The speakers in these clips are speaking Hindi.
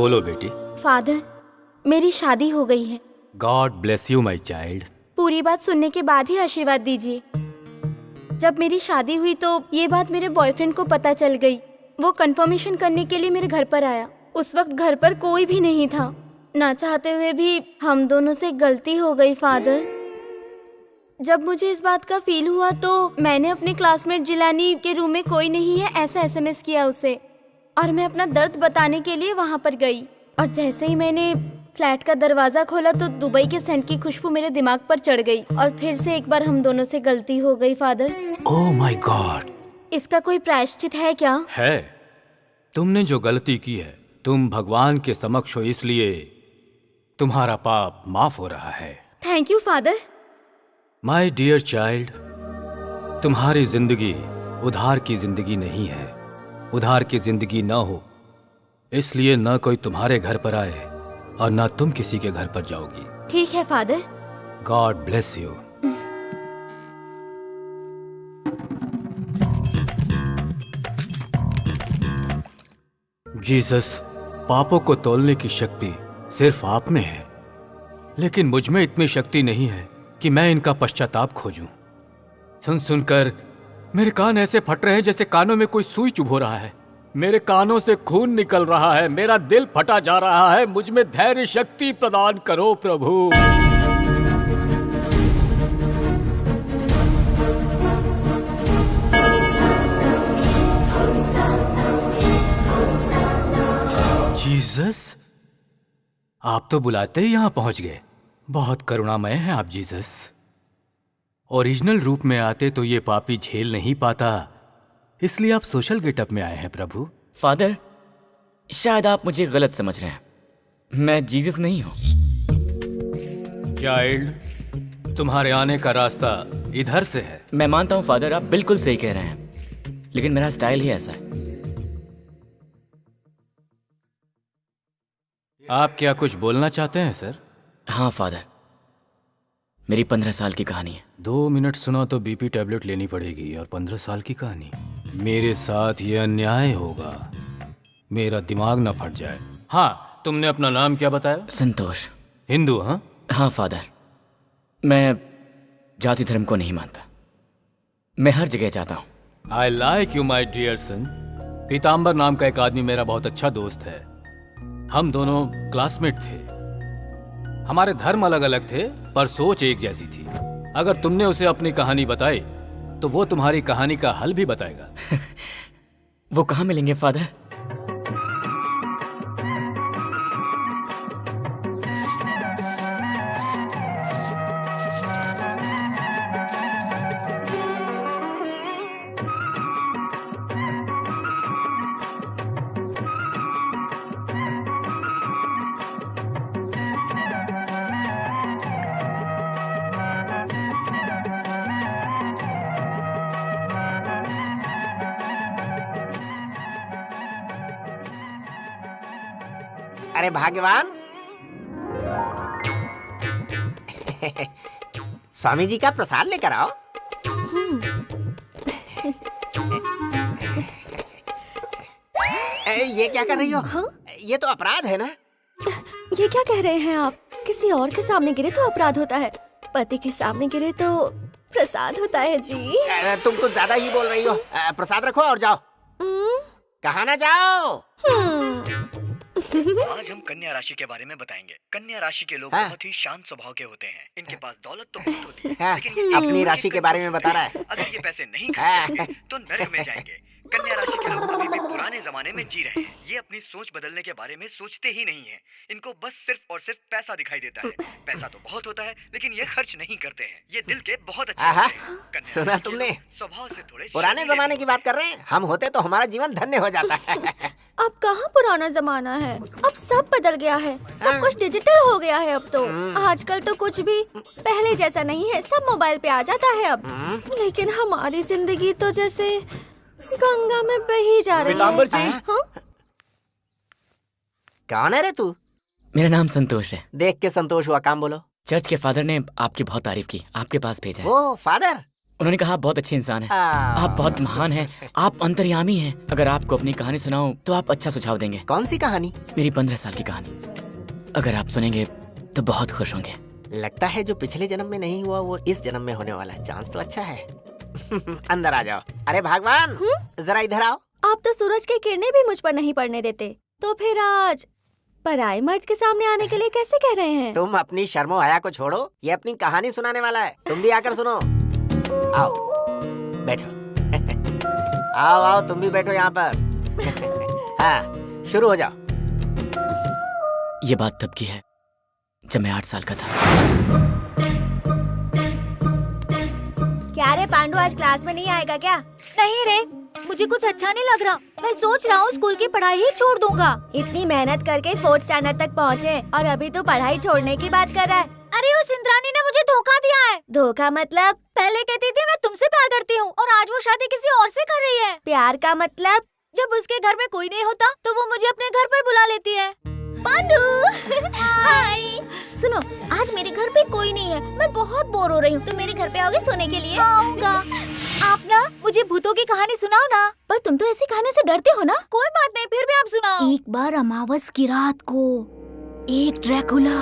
बोलो बेटी। फादर, मेरी शादी हो गई है। God bless you my child. पूरी बात सुनने के बाद ही आशीर्वाद दीजिए। जब मेरी शादी हुई तो ये बात मेरे बॉयफ्रेंड को पता चल गई। वो कंफर्मेशन करने के लिए मेरे घर पर आया। उस वक्त घर पर कोई भी नहीं था। ना चाहते हुए भी हम दोनों से गलती हो गई फादर। जब मुझे इस बात का फील हुआ तो मैंने अपने क्लासमेट जिलानी के रूम में कोई नहीं है ऐसा SMS किया उसे, और मैं अपना दर्द बताने के लिए वहाँ पर गई। और जैसे ही मैंने फ्लैट का दरवाजा खोला तो दुबई के सेंट की खुशबू मेरे दिमाग पर चढ़ गई और फिर से एक बार हम दोनों से गलती हो गई फादर। Oh my God. इसका कोई प्रायश्चित है क्या? है। तुमने जो गलती की है, तुम भगवान के समक्ष हो, इसलिए तुम्हारा पाप माफ हो रहा है। Thank you father. My dear child, तुम्हारी जिंदगी उधार की जिंदगी नहीं है। उधार की जिंदगी ना हो इसलिए ना कोई तुम्हारे घर पर आए और ना तुम किसी के घर पर जाओगी। ठीक है father. God bless you. Jesus, पापों को तोलने की शक्ति सिर्फ आप में है, लेकिन मुझ में इतनी शक्ति नहीं है कि मैं इनका पश्चाताप खोजूं। सुन सुनकर मेरे कान ऐसे फट रहे हैं जैसे कानों में कोई सुई चुभ रहा है। मेरे कानों से खून निकल रहा है, मेरा दिल फटा जा रहा है। मुझ में धैर्य शक्ति प्रदान करो प्रभु। जीसस, आप तो बुलाते ही यहाँ पहुंच गए। बहुत करुणामय हैं आप जीसस। ओरिजिनल रूप में आते तो ये पापी झेल नहीं पाता, इसलिए आप सोशल गेटअप में आए हैं प्रभु। फादर, शायद आप मुझे गलत समझ रहे हैं। मैं जीसस नहीं हूं। चाइल्ड, तुम्हारे आने का रास्ता इधर से है। मैं मानता हूं फादर, आप बिल्कुल सही कह रहे हैं, लेकिन मेरा स्टाइल ही ऐसा है। आप क्या कुछ बोलना चाहते हैं सर? हाँ फादर, मेरी 15 साल की कहानी है। 2 मिनट सुना तो BP टैबलेट लेनी पड़ेगी, और 15 साल की कहानी। मेरे साथ ये अन्याय होगा, मेरा दिमाग ना फट जाए। हाँ, तुमने अपना नाम क्या बताया? संतोष। हिंदू? हाँ हाँ फादर, मैं जाति धर्म को नहीं मानता। मैं हर जगह जाता हूँ। I like you my dear son. Pitambar नाम का एक आदमी मेरा बहुत अच्छा दोस्त है। हम दोनों क्लासमेट थे। हमारे धर्म अलग अलग थे पर सोच एक जैसी थी। अगर तुमने उसे अपनी कहानी बताई तो वो तुम्हारी कहानी का हल भी बताएगा। वो कहाँ मिलेंगे फादर? अरे भाग्यवान। स्वामी जी का प्रसाद लेकर आओ। ये क्या कर रही हो? हाँ? ये तो अपराध है ना? ये क्या कह रहे हैं आप? किसी और के सामने गिरे तो अपराध होता है, पति के सामने गिरे तो प्रसाद होता है जी। तुम कुछ ज्यादा ही बोल रही हो। प्रसाद रखो और जाओ। कहाँ ना जाओ। आज हम कन्या राशि के बारे में बताएंगे। कन्या राशि के लोग बहुत ही शांत स्वभाव के होते हैं। इनके पास दौलत तो बहुत होती है, लेकिन ये अपनी राशि के बारे में बता रहा है। अगर ये पैसे नहीं खर्चेंगे तो नरक में जाएंगे। कन्या राशि के लोग अभी भी पुराने जमाने में जी रहे हैं। ये अपनी सोच बदलने के बारे में सोचते ही नहीं है। इनको बस सिर्फ और सिर्फ पैसा दिखाई देता है। पैसा तो बहुत होता है, लेकिन ये खर्च नहीं करते हैं। ये दिल के बहुत अच्छे होते हैं। कन्या सुना राशि के तुमने? लोग स्वभाव से थोड़े पुराने जमाने की बात कर रहे हैं। हम होते तो हमारा जीवन धन्य हो जाता है। अब कहाँ पुराना जमाना है, अब सब बदल गया है। सब कुछ डिजिटल हो गया है अब तो। आजकल तो कुछ भी पहले जैसा नहीं है, सब मोबाइल पे आ जाता है अब। लेकिन हमारी जिंदगी तो जैसे गंगा में बही जा रही पीताम्बर जी। है। हाँ? कौन है रे तू? मेरा नाम संतोष है। देख के संतोष हुआ, काम बोलो। चर्च के फादर ने आपकी बहुत तारीफ की, आपके पास भेजा है। ओ फादर, उन्होंने कहा आप बहुत अच्छे इंसान हैं, आप बहुत महान हैं, आप अंतर्यामी हैं। अगर आपको अपनी कहानी सुनाऊं तो आप अच्छा सुझाव देंगे। कौन सी कहानी? मेरी 15 साल की कहानी। अगर आप सुनेंगे तो बहुत खुश होंगे। लगता है जो पिछले जन्म में नहीं हुआ वो इस जन्म में होने वाला है। चांस तो अच्छा है। अंदर आ जाओ। अरे भगवान, जरा इधर आओ। आप तो सूरज की किरणें भी मुझ पर नहीं पड़ने देते, तो फिर आज पराये मर्द के सामने आने के लिए कैसे कह रहे हैं? तुम अपनी शर्मो हया को छोड़ो, ये अपनी कहानी सुनाने वाला है। तुम भी आकर सुनो। आओ बैठो। आओ आओ, तुम भी बैठो यहाँ पर। हाँ, शुरू हो जाओ। ये बात तब की है जब मैं 8 साल का था। क्या रे पांडु, आज क्लास में नहीं आएगा क्या? नहीं रे, मुझे कुछ अच्छा नहीं लग रहा। मैं सोच रहा हूँ स्कूल की पढ़ाई ही छोड़ दूंगा। इतनी मेहनत करके 4th स्टैंडर्ड तक पहुँचे और अभी तो पढ़ाई छोड़ने की बात कर रहा है। अरे उस इंद्रानी ने मुझे धोखा दिया है। धोखा मतलब? पहले कहती थी मैं तुमसे प्यार करती हूँ और आज वो शादी किसी और से कर रही है। प्यार का मतलब? जब उसके घर में कोई नहीं होता तो वो मुझे अपने घर पर बुला लेती है। पांडु हाय, सुनो आज मेरे घर पे कोई नहीं है, मैं बहुत बोर हो रही हूँ। तुम मेरे घर पे आओगे सोने के लिए? आऊंगा। आप ना मुझे भूतों की कहानी सुनाओ ना। पर तुम तो ऐसी कहानी से डरते हो ना। कोई बात नहीं, फिर भी आप सुनाओ। एक बार अमावस की रात को एक ड्रैकुला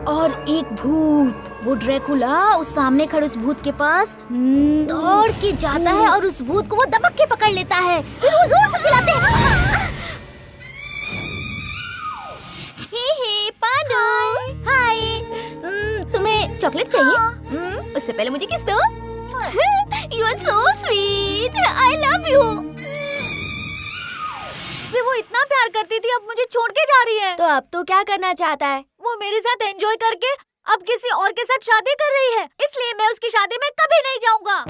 और एक भूत, वो ड्रैकुला उस सामने खड़े उस भूत के पास दौड़ के जाता है और उस भूत को वो दबक के पकड़ लेता है। फिर वो जोर से चिल्लाते हैं, हे पांडु हाय, तुम्हें चॉकलेट चाहिए? उससे पहले मुझे किस दो। You are so sweet, I love you. से वो इतना प्यार करती थी, अब मुझे छोड़ के जा रही है। तो अब तो क्या करना चाहता है? वो मेरे साथ एंजॉय करके अब किसी और के साथ शादी कर रही है, इसलिए मैं उसकी शादी में कभी नहीं जाऊंगा।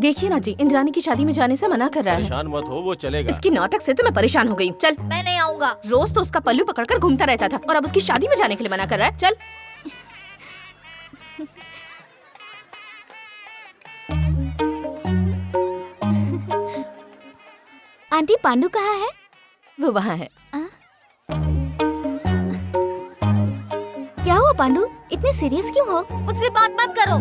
देखिए ना जी, इंद्रानी की शादी में जाने से मना कर रहा है। परेशान मत हो, वो चलेगा। इसकी नाटक से तो मैं परेशान हो गई हूँ। चल, मैं नहीं आऊंगा। रोज तो उसका पल्लू पकड़कर घूमता रहता था और अब उसकी शादी में जाने के लिए मना कर रहा है। चल। आंटी पांडु कहाँ है? वो वहाँ है। क्या हुआ पांडु, इतने सीरियस क्यों हो? मुझसे बात मत करो।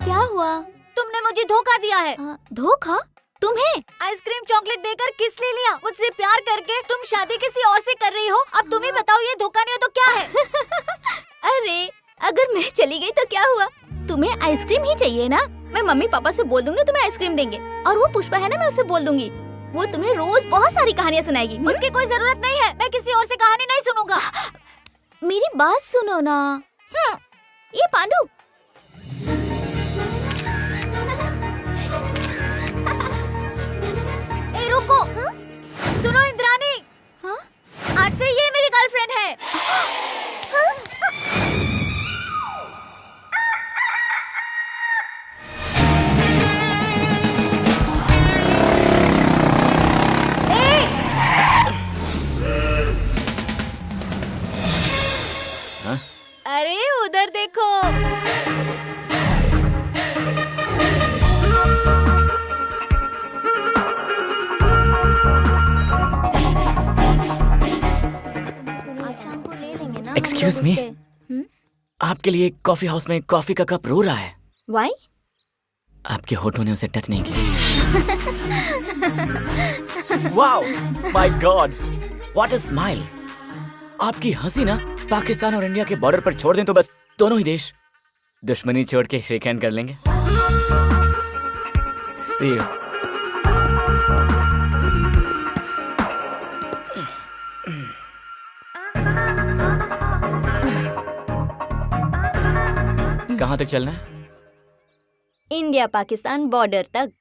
क्या हुआ? तुमने मुझे धोखा दिया है। धोखा? तुम्हें? आइसक्रीम चॉकलेट देकर किस ले लिया? मुझसे प्यार करके तुम शादी किसी और से कर रही हो। अब तुम ही बताओ, ये धोखा नहीं हो तो क्या है? अरे अगर मैं चली गई तो क्या हुआ? तुम्हें आइसक्रीम ही चाहिए ना? मैं मम्मी पापा से बोल दूंगी, तुम्हें आइसक्रीम देंगे। और वो पुष्पा है ना, मैं उससे बोल दूंगी, वो तुम्हें रोज बहुत सारी कहानियाँ सुनाएगी। उसकी कोई जरूरत नहीं है, मैं किसी और से कहानी नहीं सुनूंगा। मेरी बात सुनो ना। ये पांडु, ए रुको। सुनो इंद्रानी, हाँ? आज से ये मेरी गर्लफ्रेंड है। अरे उधर देखो। शाम को ले लेंगे ना। Excuse me? आपके लिए कॉफी हाउस में कॉफी का कप रो रहा है। Why? आपके होठों ने उसे टच नहीं किया। Wow, my God, what a smile. आपकी हंसी ना पाकिस्तान और इंडिया के बॉर्डर पर छोड़ दें तो बस दोनों ही देश दुश्मनी छोड़ के शेक हैंड कर लेंगे। See you. कहाँ तक चलना है? इंडिया पाकिस्तान बॉर्डर तक।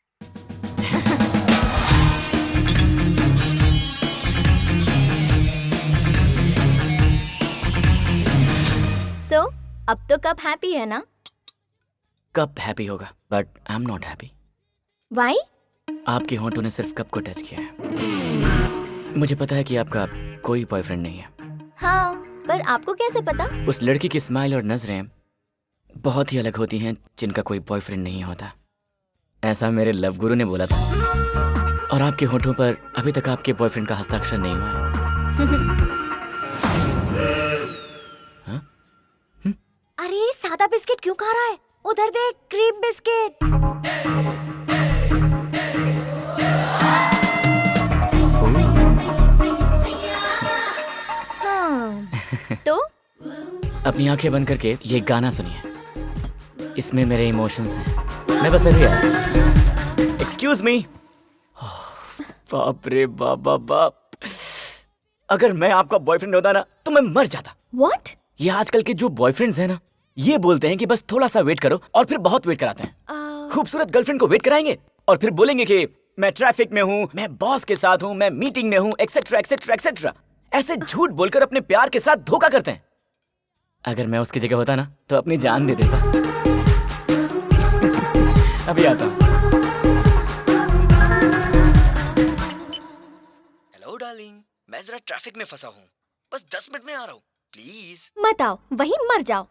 So, अब तो कप हैप्पी है ना? कप हैप्पी होगा, but I am not happy. Why? आपके होंठों ने सिर्फ कप को टच किया है। मुझे पता है कि आपका कोई बॉयफ्रेंड नहीं है। हाँ, पर आपको कैसे पता? उस लड़की की स्माइल और नजरें बहुत ही अलग होती हैं जिनका कोई बॉयफ्रेंड नहीं होता। ऐसा मेरे लव गुरु ने बोला था। और आपके होठों पर अभी तक आपके बॉयफ्रेंड का हस्ताक्षर नहीं हुआ है। हाँ? वाला बिस्किट क्यों खा रहा है? उधर देख, क्रीम बिस्किट। हाँ तो अपनी आंखें बंद करके ये गाना सुनिए। इसमें मेरे इमोशंस हैं। मैं बस अभी आया। Excuse me. बाप रे बाप बाप बाप। अगर मैं आपका बॉयफ्रेंड होता ना तो मैं मर जाता। What? ये आजकल के जो बॉयफ्रेंड्स हैं ना, ये बोलते हैं कि बस थोड़ा सा वेट करो और फिर बहुत वेट कराते हैं। खूबसूरत गर्लफ्रेंड को वेट कराएंगे और फिर बोलेंगे कि मैं ट्रैफिक में हूँ, मैं बॉस के साथ हूँ, मैं मीटिंग में हूँ, एक्सेट्रा एक्सेट्रा एक्सेट्रा। ऐसे झूठ बोलकर अपने प्यार के साथ धोखा करते हैं। अगर मैं उसकी जगह होता ना तो अपनी जान दे देता। अभी आता हूँ। हेलो डार्लिंग, मैं जरा ट्रैफिक में फंसा हूँ, बस 10 मिनट में आ रहा हूँ, प्लीज। मत आओ, वहीं मर जाओ।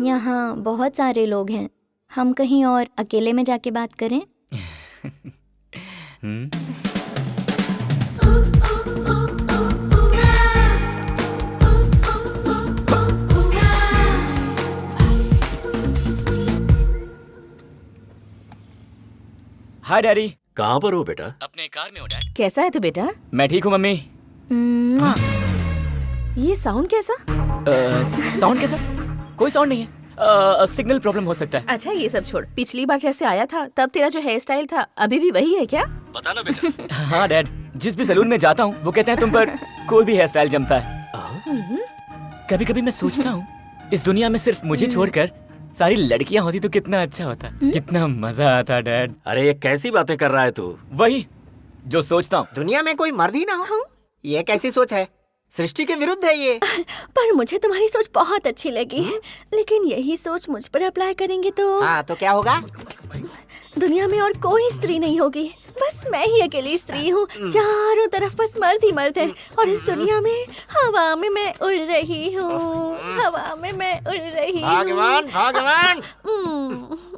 यहाँ बहुत सारे लोग हैं, हम कहीं और अकेले में जाके बात करें। हाय डैडी। कहाँ पर हो बेटा? अपने कार में हो डैड। कैसा है तू बेटा? मैं ठीक हूँ मम्मी। ये साउंड कैसा? साउंड कैसा? कोई साउंड नहीं है। सिग्नल प्रॉब्लम हो सकता है। अच्छा ये सब छोड़, पिछली बार जैसे आया था तब तेरा जो हेयर स्टाइल था अभी भी वही है क्या? बता ना बेटा। हाँ डैड, जिस भी सैलून में जाता हूँ वो कहते हैं तुम पर कोई भी हेयर स्टाइल जमता है। कभी कभी मैं सोचता हूँ इस दुनिया में सिर्फ मुझे छोड़कर सारी लड़कियां होती तो कितना अच्छा होता, कितना मजा आता डैड। अरे ये कैसी बातें कर रहा है तू? वही जो सोचता हूँ। दुनिया में कोई मर्द ही ना हो, ये कैसी सोच है? सृष्टि के विरुद्ध है ये। पर मुझे तुम्हारी सोच बहुत अच्छी लगी, लेकिन यही सोच मुझ पर अप्लाई करेंगे तो हाँ तो क्या होगा? दुनिया में और कोई स्त्री नहीं होगी, बस मैं ही अकेली स्त्री हूँ। चारों तरफ बस मर्द ही मर्द है और इस दुनिया में हवा में मैं उड़ रही हूँ, हवा में मैं उड़ रही हूँ। भगवान भगवान।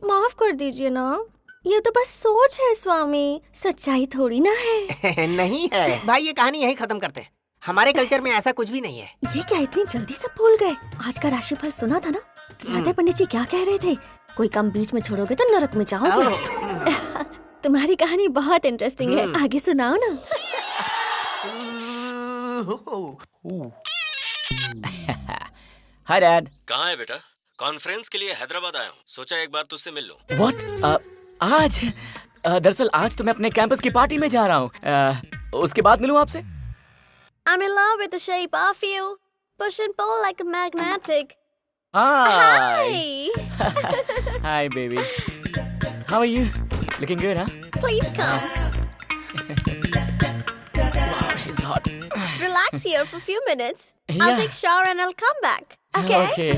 माफ कर दीजिए ना, ये तो बस सोच है स्वामी, सच्चाई थोड़ी ना है। नहीं है भाई, ये कहानी यही खत्म करते हैं। हमारे कल्चर में ऐसा कुछ भी नहीं है। ये क्या इतनी जल्दी सब भूल गए? आज का राशिफल सुना था ना? याद है पंडित जी क्या कह रहे थे? कोई काम बीच में छोड़ोगे तो नरक में जाओगे। तुम्हारी कहानी बहुत इंटरेस्टिंग है, आगे सुनाओ ना। Hi dad. कहाँ है बेटा? कॉन्फ्रेंस के लिए हैदराबाद आया हूँ, सोचा एक बार तुझसे मिल लूं। व्हाट? आज? दरअसल आज तो मैं अपने कैंपस की पार्टी में जा रहा हूँ। उसके बाद मिलूँ आपसे? I'm in love with the shape of you. Push and pull like a magnetic. Hi. Hi. Hi, baby. How are you? Looking good, huh? Please come. Wow, she's hot. Relax here for a few minutes. Yeah. I'll take shower and I'll come back. Okay? Okay.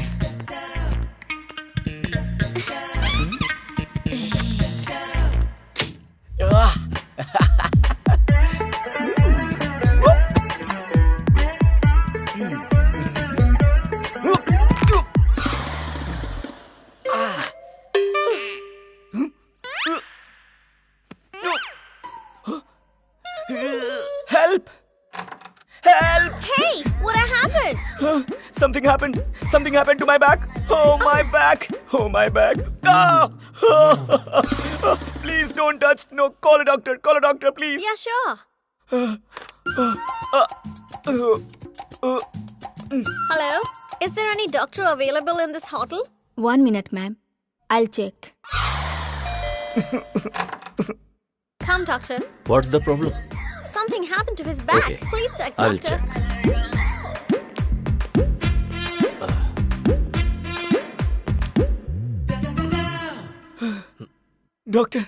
Help! Help! Hey, what happened? Something happened. Something happened to my back. Oh, my back. Oh, my back. Ah! Please don't touch. No, call a doctor. Call a doctor, please. Yeah, sure. Hello? Is there any doctor available in this hotel? 1 minute, ma'am. I'll check. Come, doctor. What's the problem? Something happened to his back. Okay. Please check, I'll doctor. Doctor,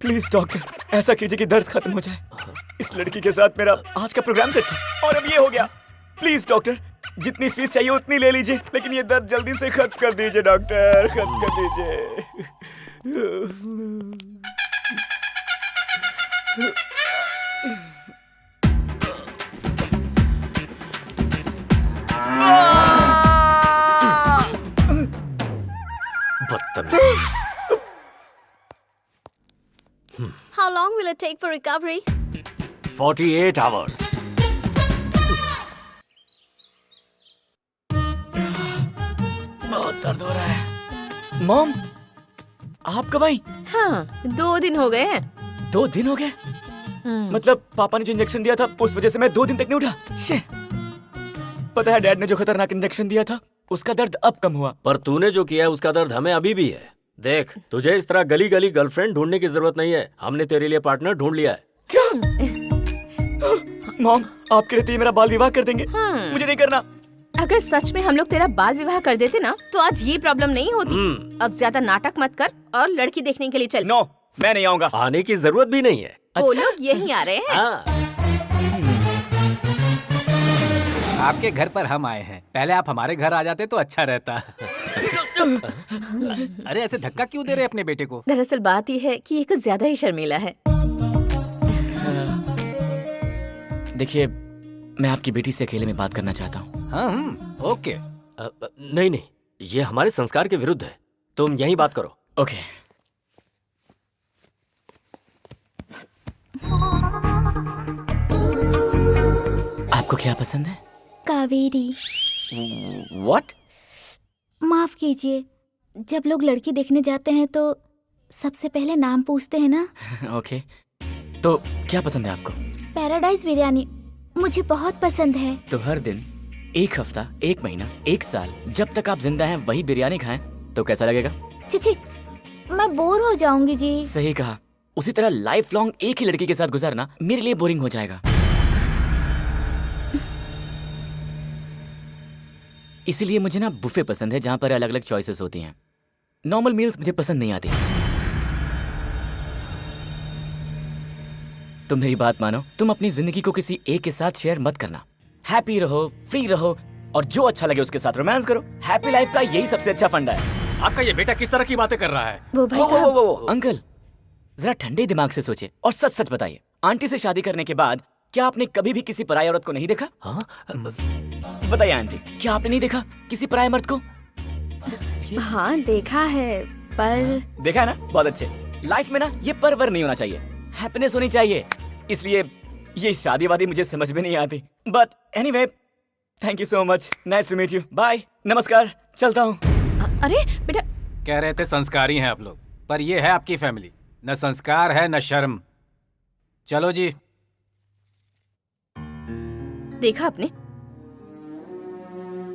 please doctor, ऐसा कीजिए कि दर्द खत्म हो जाए। इस लड़की के साथ मेरा आज का प्रोग्राम सेट था और अब ये हो गया। प्लीज डॉक्टर, जितनी फीस चाहिए उतनी ले लीजिए, लेकिन ये दर्द जल्दी से खत्म कर दीजिए डॉक्टर, खत्म कर दीजिए। बदतमीज। How long will it take for recovery? 48 hours. बहुत दर्द हो रहा है। मॉम, आप कब आई? हाँ, 2 दिन हो गए हैं। 2 दिन हो गए? मतलब पापा ने जो इंजेक्शन दिया था उस वजह से मैं 2 दिन तक नहीं उठा। शे। पता है डैड ने जो खतरनाक इंजेक्शन दिया था उसका दर्द अब कम हुआ। पर तूने जो किया है उसका दर्द हमें अभी भी है। देख, तुझे इस तरह गली गली गर्लफ्रेंड ढूंढने की जरूरत नहीं है। हमने तेरे लिए पार्टनर ढूंढ लिया है। क्या? मॉम, आपके रहते ही मेरा बाल विवाह कर देंगे। मुझे नहीं करना। अगर सच में हम लोग तेरा बाल विवाह कर देते ना तो आज ये प्रॉब्लम नहीं होती। अब ज्यादा नाटक मत कर और लड़की देखने के लिए चल। नो, मैं नहीं आऊंगा। आने की जरूरत भी नहीं है। वो लोग यहीं आ रहे हैं। हाँ। आपके घर पर हम आए हैं, पहले आप हमारे घर आ जाते तो अच्छा रहता। अरे ऐसे धक्का क्यों दे रहे अपने बेटे को? दरअसल बात ये है कि ये कुछ ज्यादा ही शर्मीला है। देखिए, मैं आपकी बेटी से अकेले में बात करना चाहता हूँ। हाँ, ओके। नहीं नहीं, ये हमारे संस्कार के विरुद्ध है। तुम यहीं बात करो। ओके। आपको क्या पसंद है? कावेरी। What? माफ कीजिए, जब लोग लड़की देखने जाते हैं तो सबसे पहले नाम पूछते हैं ना। ओके। तो क्या पसंद है आपको? पैराडाइज बिरयानी मुझे बहुत पसंद है। तो हर दिन, 1 हफ्ता, 1 महीना, 1 साल, जब तक आप जिंदा हैं वही बिरयानी खाएं तो कैसा लगेगा? चिची, मैं बोर हो जाऊंगी जी। सही कहा। उसी तरह लाइफ लॉन्ग एक ही लड़की के साथ गुजारना मेरे लिए बोरिंग हो जाएगा। इसीलिए मुझे ना बुफे पसंद है जहाँ पर अलग अलग चॉइसेस होती हैं। नॉर्मल मील्स मुझे पसंद नहीं आती। तुम मेरी बात मानो, तुम अपनी जिंदगी को किसी एक के साथ शेयर मत करना। हैप्पी रहो, फ्री रहो और जो अच्छा लगे उसके साथ रोमांस करो। हैप्पी लाइफ का यही सबसे अच्छा फंडा है। आपका ये बेटा किस तरह की बातें कर रहा है? वो भाई साहब। अंकल, जरा ठंडे दिमाग से सोचिए और सच सच बताइए, आंटी से शादी करने के बाद क्या आपने कभी भी किसी पराई औरत को नहीं देखा? हाँ? बताइए आंटी, क्या आपने नहीं देखा किसी पराये मर्द को? हाँ देखा है, पर देखा है ना? बहुत अच्छे। लाइफ में ना ये परवर नहीं होना चाहिए, हैप्पीनेस होनी चाहिए। इसलिए ये शादी वादी मुझे समझ में नहीं आती। But anyway, thank you so much. Nice to meet you. Bye, नमस्कार, चलता हूँ। अरे बेटा, कह रहे थे संस्कारी हैं आप लोग, पर ये है आपकी फैमिली, न संस्कार है न शर्म। चलो जी। देखा आपने,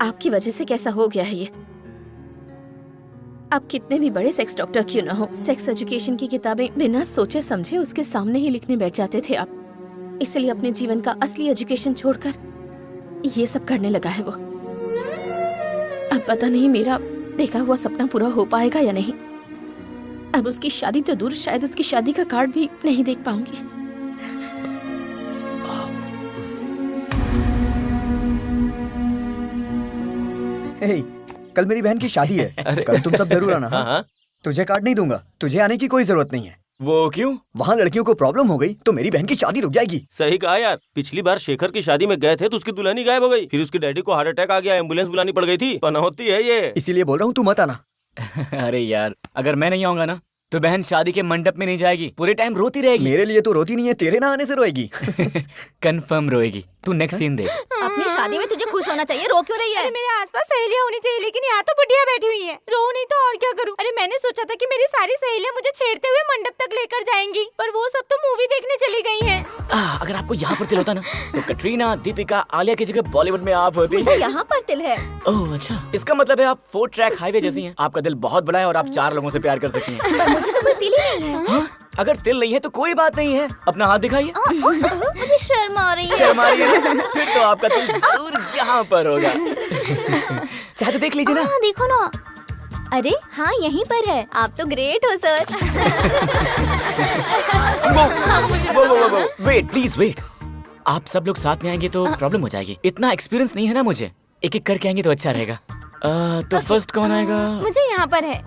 आपकी वजह से कैसा हो गया है ये। आप कितने भी बड़े सेक्स डॉक्टर क्यों ना हो, सेक्स एजुकेशन की किताबें बिना सोचे समझे उसके सामने ही लिखने बैठ जाते थे आप। इसलिए अपने जीवन का असली एजुकेशन छोड़कर ये सब करने लगा है वो। अब पता नहीं मेरा देखा हुआ सपना पूरा हो पाएगा या नहीं। अब उसकी शादी तो दूर, शायद उसकी शादी का कार्ड भी नहीं देख पाऊंगी। हे, कल मेरी बहन की शादी है। कल तुम सब जरूर आना। हाँ? तुझे कार्ड नहीं दूंगा, तुझे आने की कोई जरूरत नहीं है। वो क्यों? वहाँ लड़कियों को प्रॉब्लम हो गई तो मेरी बहन की शादी रुक जाएगी। सही कहा यार, पिछली बार शेखर की शादी में गए थे तो उसकी दुल्हन ही गायब हो गई। फिर उसके डैडी को हार्ट अटैक आ गया, एम्बुलेंस बुलानी पड़ गई थी। पनौती है ये। इसीलिए बोल रहा हूँ तू मत आना। अरे यार, अगर मैं नहीं आऊंगा ना तो बहन शादी के मंडप में नहीं जाएगी, पूरे टाइम रोती रहेगी। मेरे लिए तो रोती नहीं है, तेरे ना आने से रोएगी। कंफर्म रोएगी। तू नेक्स्ट सीन देख। अपनी शादी में तुझे खुश होना चाहिए, रो क्यों रही है? अरे मेरे आसपास सहेलियां होनी चाहिए, लेकिन यहाँ तो बुढ़िया बैठी हुई है। रो नहीं तो और क्या करूँ? अरे मैंने सोचा था कि मेरी सारी सहेलियां मुझे छेड़ते हुए मंडप तक लेकर जाएंगी, पर वो सब तो मूवी देखने चली गई हैं। अगर आपको यहाँ पर तिल होता ना तो कटरीना, दीपिका, आलिया की जगह बॉलीवुड में आप होती। मुझे यहाँ पर तिल है। ओह अच्छा, इसका मतलब है आप 4 ट्रैक हाईवे जैसी हैं। आपका दिल बहुत बड़ा है और आप 4 लोगों से प्यार कर सकती हैं। पर मुझे तो कोई तिल ही नहीं है। हाँ? अगर तिल नहीं है तो कोई बात नहीं है, अपना हाथ दिखाइए। मुझे शर्म आ रही है। शर्म आ रही है ना? फिर तो आपका दिल जरूर यहाँ पर होगा। चाहे तो देख लीजिए ना। देखो ना। अरे हाँ, यहीं पर है। आप तो ग्रेट हो सर। Wait please wait. आप सब लोग साथ में आएंगे तो प्रॉब्लम हो जाएगी। इतना एक्सपीरियंस नहीं है ना मुझे, एक एक करके आएंगे तो अच्छा रहेगा। तो फर्स्ट कौन आएगा? मुझे यहाँ पर है।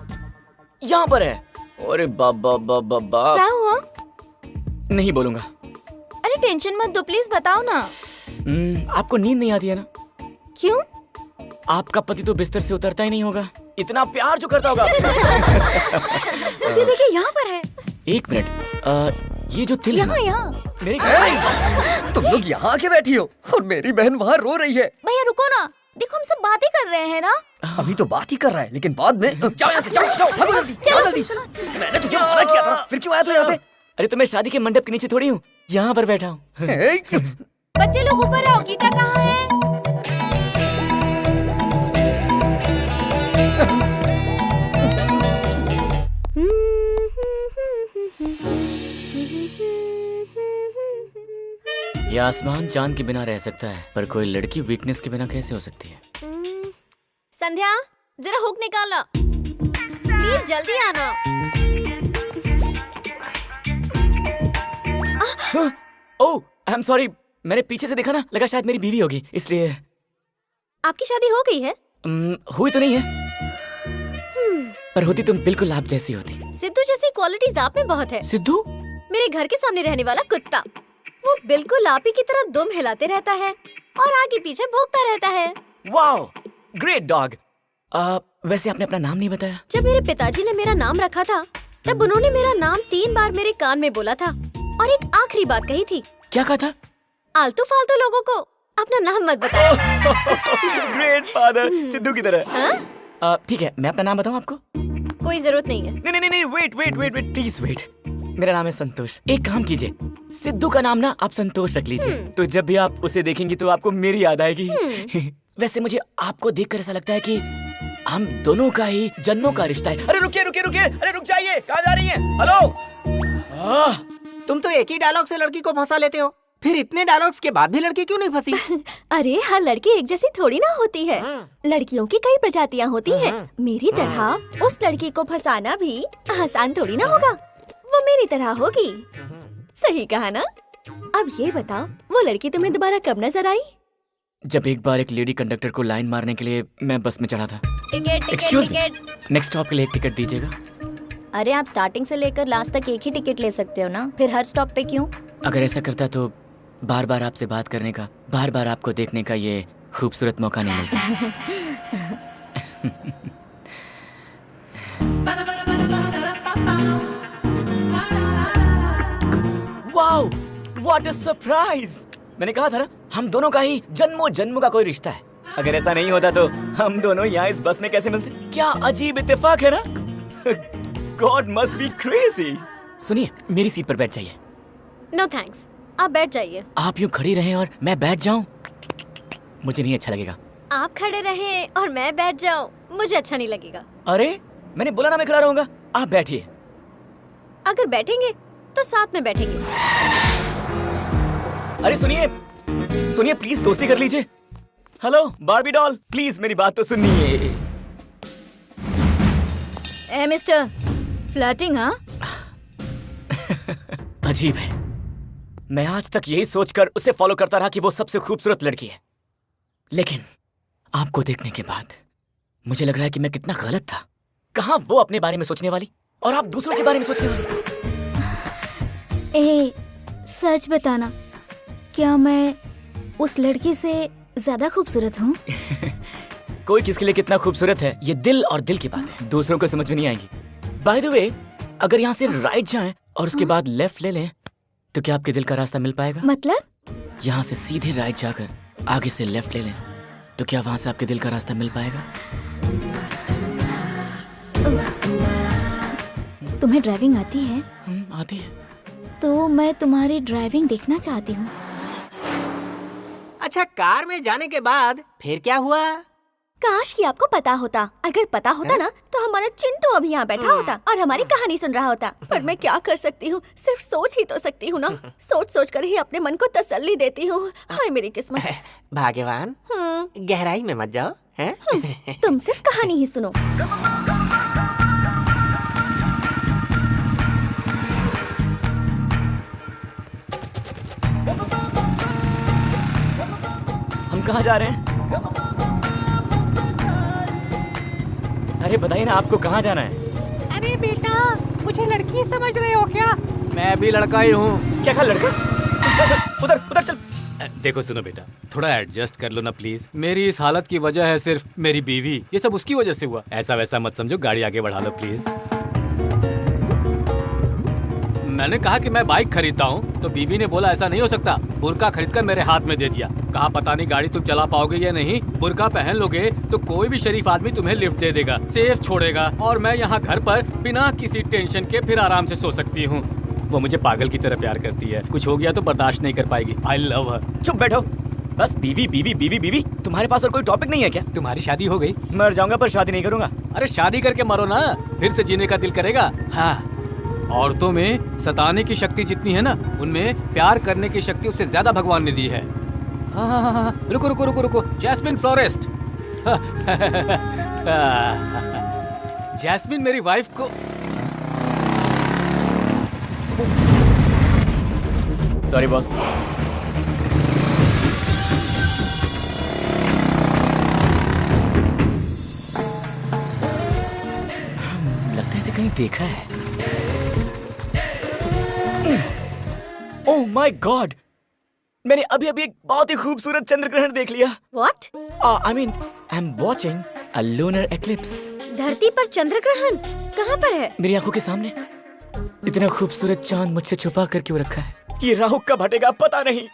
यहाँ पर है? अरे बाबा बाबा बाबा। क्या हुआ? नहीं बोलूंगा। अरे टेंशन मत दो, प्लीज बताओ ना। आपको नींद नहीं आती है ना? क्यों? आपका पति तो बिस्तर से उतरता ही नहीं होगा, इतना प्यार जो करता होगा। मुझे देखिए यहाँ पर है। 1 मिनट, ये जो तिल है ना, यहाँ मेरे तुम लोग यहाँ आके बैठी हो और मेरी बहन वहाँ रो रही है। भैया रुको ना, देखो हम सब बातें कर रहे हैं ना। अभी तो बात ही कर रहा है, लेकिन बाद में जाओ यहाँ से, जाओ जाओ, भागो जल्दी, जाओ जल्दी। मैंने तुझे मना किया था, फिर क्यों आया तू यहाँ पे? अरे तो मैं शादी के मंडप के नीचे थोड़ी हूँ, यहाँ पर बैठा हूँ। बच्चे लोग ऊपर आओ, गीता कहाँ है? ये आसमान चांद के बिना रह सकता है, पर कोई लड़की वीकनेस के बिना कैसे हो सकती है? संध्या, जरा हुक निकालना प्लीज, जल्दी आना। ओह, आई एम सॉरी, मैंने पीछे से देखा ना, लगा शायद मेरी बीवी होगी, इसलिए। आपकी शादी हो गई है? हुई तो नहीं है, पर होती तुम बिल्कुल आप जैसी होती। सिद्धू जैसी क्वालिटीज आप में बहुत है। सिद्धू? मेरे घर के सामने रहने वाला कुत्ता, वो बिल्कुल आप ही की तरह दुम हिलाते रहता है और आगे पीछे भौंकता रहता है। Wow, great dog. वैसे आपने अपना नाम नहीं बताया। जब मेरे पिताजी ने मेरा नाम रखा था, तब उन्होंने मेरा नाम 3 बार मेरे कान में बोला था और एक आखिरी बात कही थी। क्या कहा था? आलतू फालतू लोगों को अपना नाम मत बताओ। ग्रेट फादर, सिद्धू की तरह। ठीक है, मैं अपना नाम बताऊं आपको? कोई जरूरत नहीं है। नहीं, वेट, प्लीज वेट। मेरा नाम है संतोष। एक काम कीजिए, सिद्धू का नाम ना आप संतोष रख लीजिए, तो जब भी आप उसे देखेंगी तो आपको मेरी याद आएगी। वैसे मुझे आपको देखकर ऐसा लगता है कि हम दोनों का ही जन्मों का रिश्ता है। अरे रुकिए, अरे रुक जाइए, कहाँ जा रही हैं? हेलो। तुम तो एक ही डायलॉग से लड़की को फंसा लेते हो, फिर इतने डायलॉग्स के बाद भी लड़की क्यों नहीं फंसी? अरे हर लड़की एक जैसी थोड़ी ना होती है, लड़कियों की कई प्रजातियां होती हैं। मेरी तरह उस लड़की को फंसाना भी आसान थोड़ी ना होगा, वो मेरी तरह होगी। सही कहा ना? अब ये बताओ, वो लड़की तुम्हें दोबारा कब नजर आई? जब एक बार एक लेडी कंडक्टर को लाइन मारने के लिए मैं बस में चढ़ा था। टिकट। नेक्स्ट स्टॉप के लिए एक टिकट दीजिएगा। अरे आप स्टार्टिंग से लेकर लास्ट तक एक ही टिकट ले सकते हो ना, फिर हर स्टॉप पे क्यों? अगर ऐसा करता तो बार बार आपसे बात करने का, बार बार आपको देखने का ये खूबसूरत मौका नहीं मिलता। Wow, what a surprise! मैंने कहा था ना, हम दोनों का ही जन्मों जन्मों का कोई रिश्ता है। अगर ऐसा नहीं होता तो हम दोनों यहाँ इस बस में कैसे मिलते? क्या अजीब इत्तेफाक है ना? God must be crazy. सुनिए, मेरी सीट पर बैठ जाइए। नो थैंक्स, आप बैठ जाइए। आप यूँ खड़ी रहें और मैं बैठ जाऊं, मुझे नहीं अच्छा लगेगा। आप खड़े रहें और मैं बैठ जाऊं, मुझे अच्छा नहीं लगेगा। अरे मैंने बोला ना मैं खड़ा रहूंगा, आप बैठिए। अगर बैठेंगे तो साथ में बैठेंगे। अरे सुनिए प्लीज, दोस्ती कर लीजिए। हेलो बार्बी डॉल, प्लीज मेरी बात तो सुनिए। ए मिस्टर, फ्लर्टिंग हाँ? अजीब है, मैं आज तक यही सोचकर उसे फॉलो करता रहा कि वो सबसे खूबसूरत लड़की है, लेकिन आपको देखने के बाद मुझे लग रहा है कि मैं कितना गलत था। कहाँ वो अपने बारे में सोचने वाली और आप दूसरों के बारे में सोचने वाली। ए, सच बताना, क्या मैं उस लड़की से ज्यादा खूबसूरत हूँ? कोई किसके लिए कितना खूबसूरत है ये दिल और दिल की बात है, दूसरों को समझ में नहीं आएगी। बाय द वे, अगर यहाँ से राइट जाएं और उसके बाद लेफ्ट ले लें तो क्या आपके दिल का रास्ता मिल पाएगा? मतलब? यहाँ से सीधे राइट जाकर आगे से लेफ्ट ले लें तो क्या वहाँ से आपके दिल का रास्ता मिल पाएगा? तुम्हें ड्राइविंग आती है? आती है। तो मैं तुम्हारी ड्राइविंग देखना चाहती हूँ। अच्छा, कार में जाने के बाद फिर क्या हुआ? काश कि आपको पता होता। अगर पता होता ना तो हमारा चिंटू अभी यहाँ बैठा होता और हमारी कहानी सुन रहा होता। पर मैं क्या कर सकती हूँ, सिर्फ सोच ही तो सकती हूँ ना। सोच सोच कर ही अपने मन को तसल्ली देती हूँ। हाय मेरी किस्मत। भाग्यवान, गहराई में मत जाओ हैं? तुम सिर्फ कहानी ही सुनो। हम कहाँ जा रहे हैं? अरे बताइए ना, आपको कहाँ जाना है? अरे बेटा, मुझे लड़की समझ रहे हो क्या? मैं भी लड़का ही हूँ। क्या कहा लड़का? उधर चल। देखो सुनो बेटा, थोड़ा एडजस्ट कर लो ना प्लीज। मेरी इस हालत की वजह है सिर्फ मेरी बीवी, ये सब उसकी वजह से हुआ। ऐसा वैसा मत समझो, गाड़ी आगे बढ़ा लो प्लीज। मैंने कहा कि मैं बाइक खरीदता हूँ तो बीवी ने बोला ऐसा नहीं हो सकता, बुर्का खरीद कर मेरे हाथ में दे दिया। कहा पता नहीं गाड़ी तुम चला पाओगे या नहीं, बुर्का पहन लोगे तो कोई भी शरीफ आदमी तुम्हें लिफ्ट दे देगा, सेफ छोड़ेगा और मैं यहाँ घर पर बिना किसी टेंशन के फिर आराम से सो सकती हूँ। वो मुझे पागल की तरह प्यार करती है, कुछ हो गया तो बर्दाश्त नहीं कर पाएगी। आई लव हर। चुप बैठो, बस बीवी बीवी बीवी बीवी। तुम्हारे पास और कोई टॉपिक नहीं है क्या? तुम्हारी शादी हो गई? मर जाऊंगा पर शादी नहीं करूंगा। अरे शादी करके मरो ना, फिर से जीने का दिल करेगा। हाँ, औरतों में सताने की शक्ति जितनी है ना, उनमें प्यार करने की शक्ति उससे ज्यादा भगवान ने दी है। हाँ, रुको रुको रुको रुको, जैस्मिन फ्लोरिस्ट। जैस्मिन मेरी वाइफ को। Sorry boss. लगता है इसे कहीं देखा है। ओह माय गॉड, मैंने अभी अभी एक बहुत ही खूबसूरत चंद्र ग्रहण देख लिया। What? I mean I am watching a lunar eclipse. धरती पर चंद्र ग्रहण कहाँ पर है? मेरी आंखों के सामने। इतना खूबसूरत चांद मुझसे छुपा कर क्यों रखा है? ये राहु कब हटेगा पता नहीं।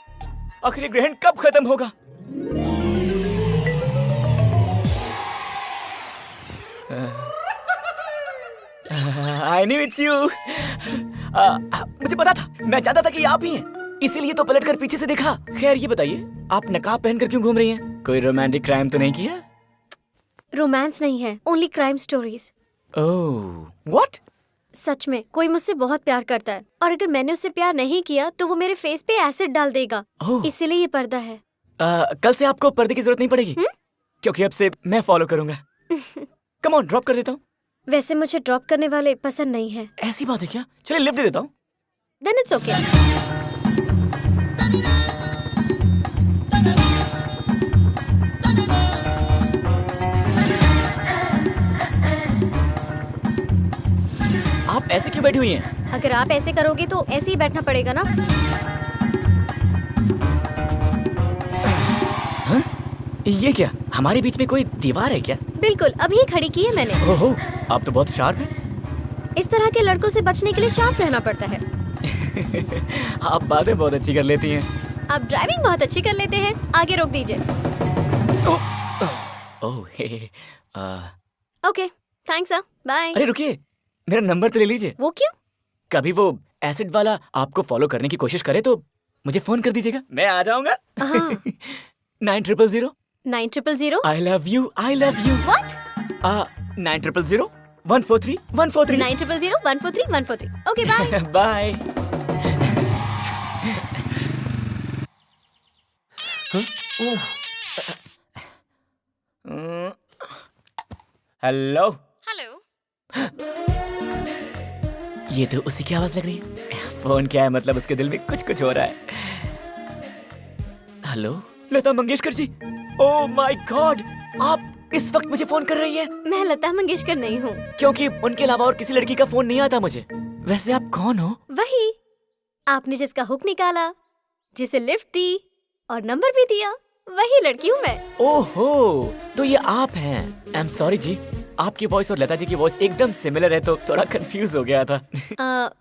आखिर ये ग्रहण कब खत्म होगा? I knew it's you. मुझे पता था, मैं चाहता था कि आप ही हैं, इसीलिए तो पलट कर पीछे से देखा। खैर ये बताइए, आप नकाब पहनकर क्यों घूम रही हैं? कोई रोमांटिक क्राइम तो नहीं किया? रोमांस नहीं है, only crime stories. Oh, what? सच में कोई मुझसे बहुत प्यार करता है और अगर मैंने उससे प्यार नहीं किया तो वो मेरे फेस पे एसिड डाल देगा। इसीलिए ये पर्दा है। कल से आपको पर्दे की जरूरत नहीं पड़ेगी, क्योंकि अब से मैं फॉलो करूंगा। कम ऑन, ड्रॉप कर देता हूँ। वैसे मुझे ड्रॉप करने वाले पसंद नहीं है। ऐसी बात है क्या? चलिए लिफ्ट दे देता हूँ। Then it's okay. आप ऐसे क्यों बैठी हुई हैं? अगर आप ऐसे करोगे तो ऐसे ही बैठना पड़ेगा ना। हाँ? ये क्या, हमारे बीच में कोई दीवार है क्या? बिल्कुल, अभी खड़ी की है मैंने। ओहो, आप तो बहुत शार्प हैं। इस तरह के लड़कों से बचने के लिए शार्प रहना पड़ता है। आप बातें बहुत अच्छी कर लेती हैं। आप ड्राइविंग बहुत अच्छी कर लेते हैं। आगे रोक दीजिए। Okay, thanks sir, bye. अरे रुकिए, मेरा नंबर तो ले लीजिए। वो क्यों? कभी वो एसिड वाला आपको फॉलो करने की कोशिश करे तो मुझे फोन कर दीजिएगा, मैं आ जाऊंगा। 9000 9000 I love you, I love you. What? 9000 143 143 9000 143 143. Okay, bye. Bye. Hello. Hello. ये तो उसी की आवाज लग रही है। फोन क्या है, मतलब उसके दिल में कुछ कुछ हो रहा है। Hello, Lata Mangeshkar ji. Oh my god, आप इस वक्त मुझे फोन कर रही हैं? मैं लता मंगेशकर नहीं हूँ। क्योंकि उनके अलावा और किसी लड़की का फोन नहीं आता मुझे। वैसे आप कौन हो? वही, आपने जिसका हुक निकाला, जिसे लिफ्ट दी और नंबर भी दिया, वही लड़की हूँ मैं। ओहो, तो ये आप हैं। आई एम सॉरी जी, आपकी वॉइस और लता जी की वॉइस एकदम सिमिलर है तो थोड़ा कंफ्यूज हो गया था।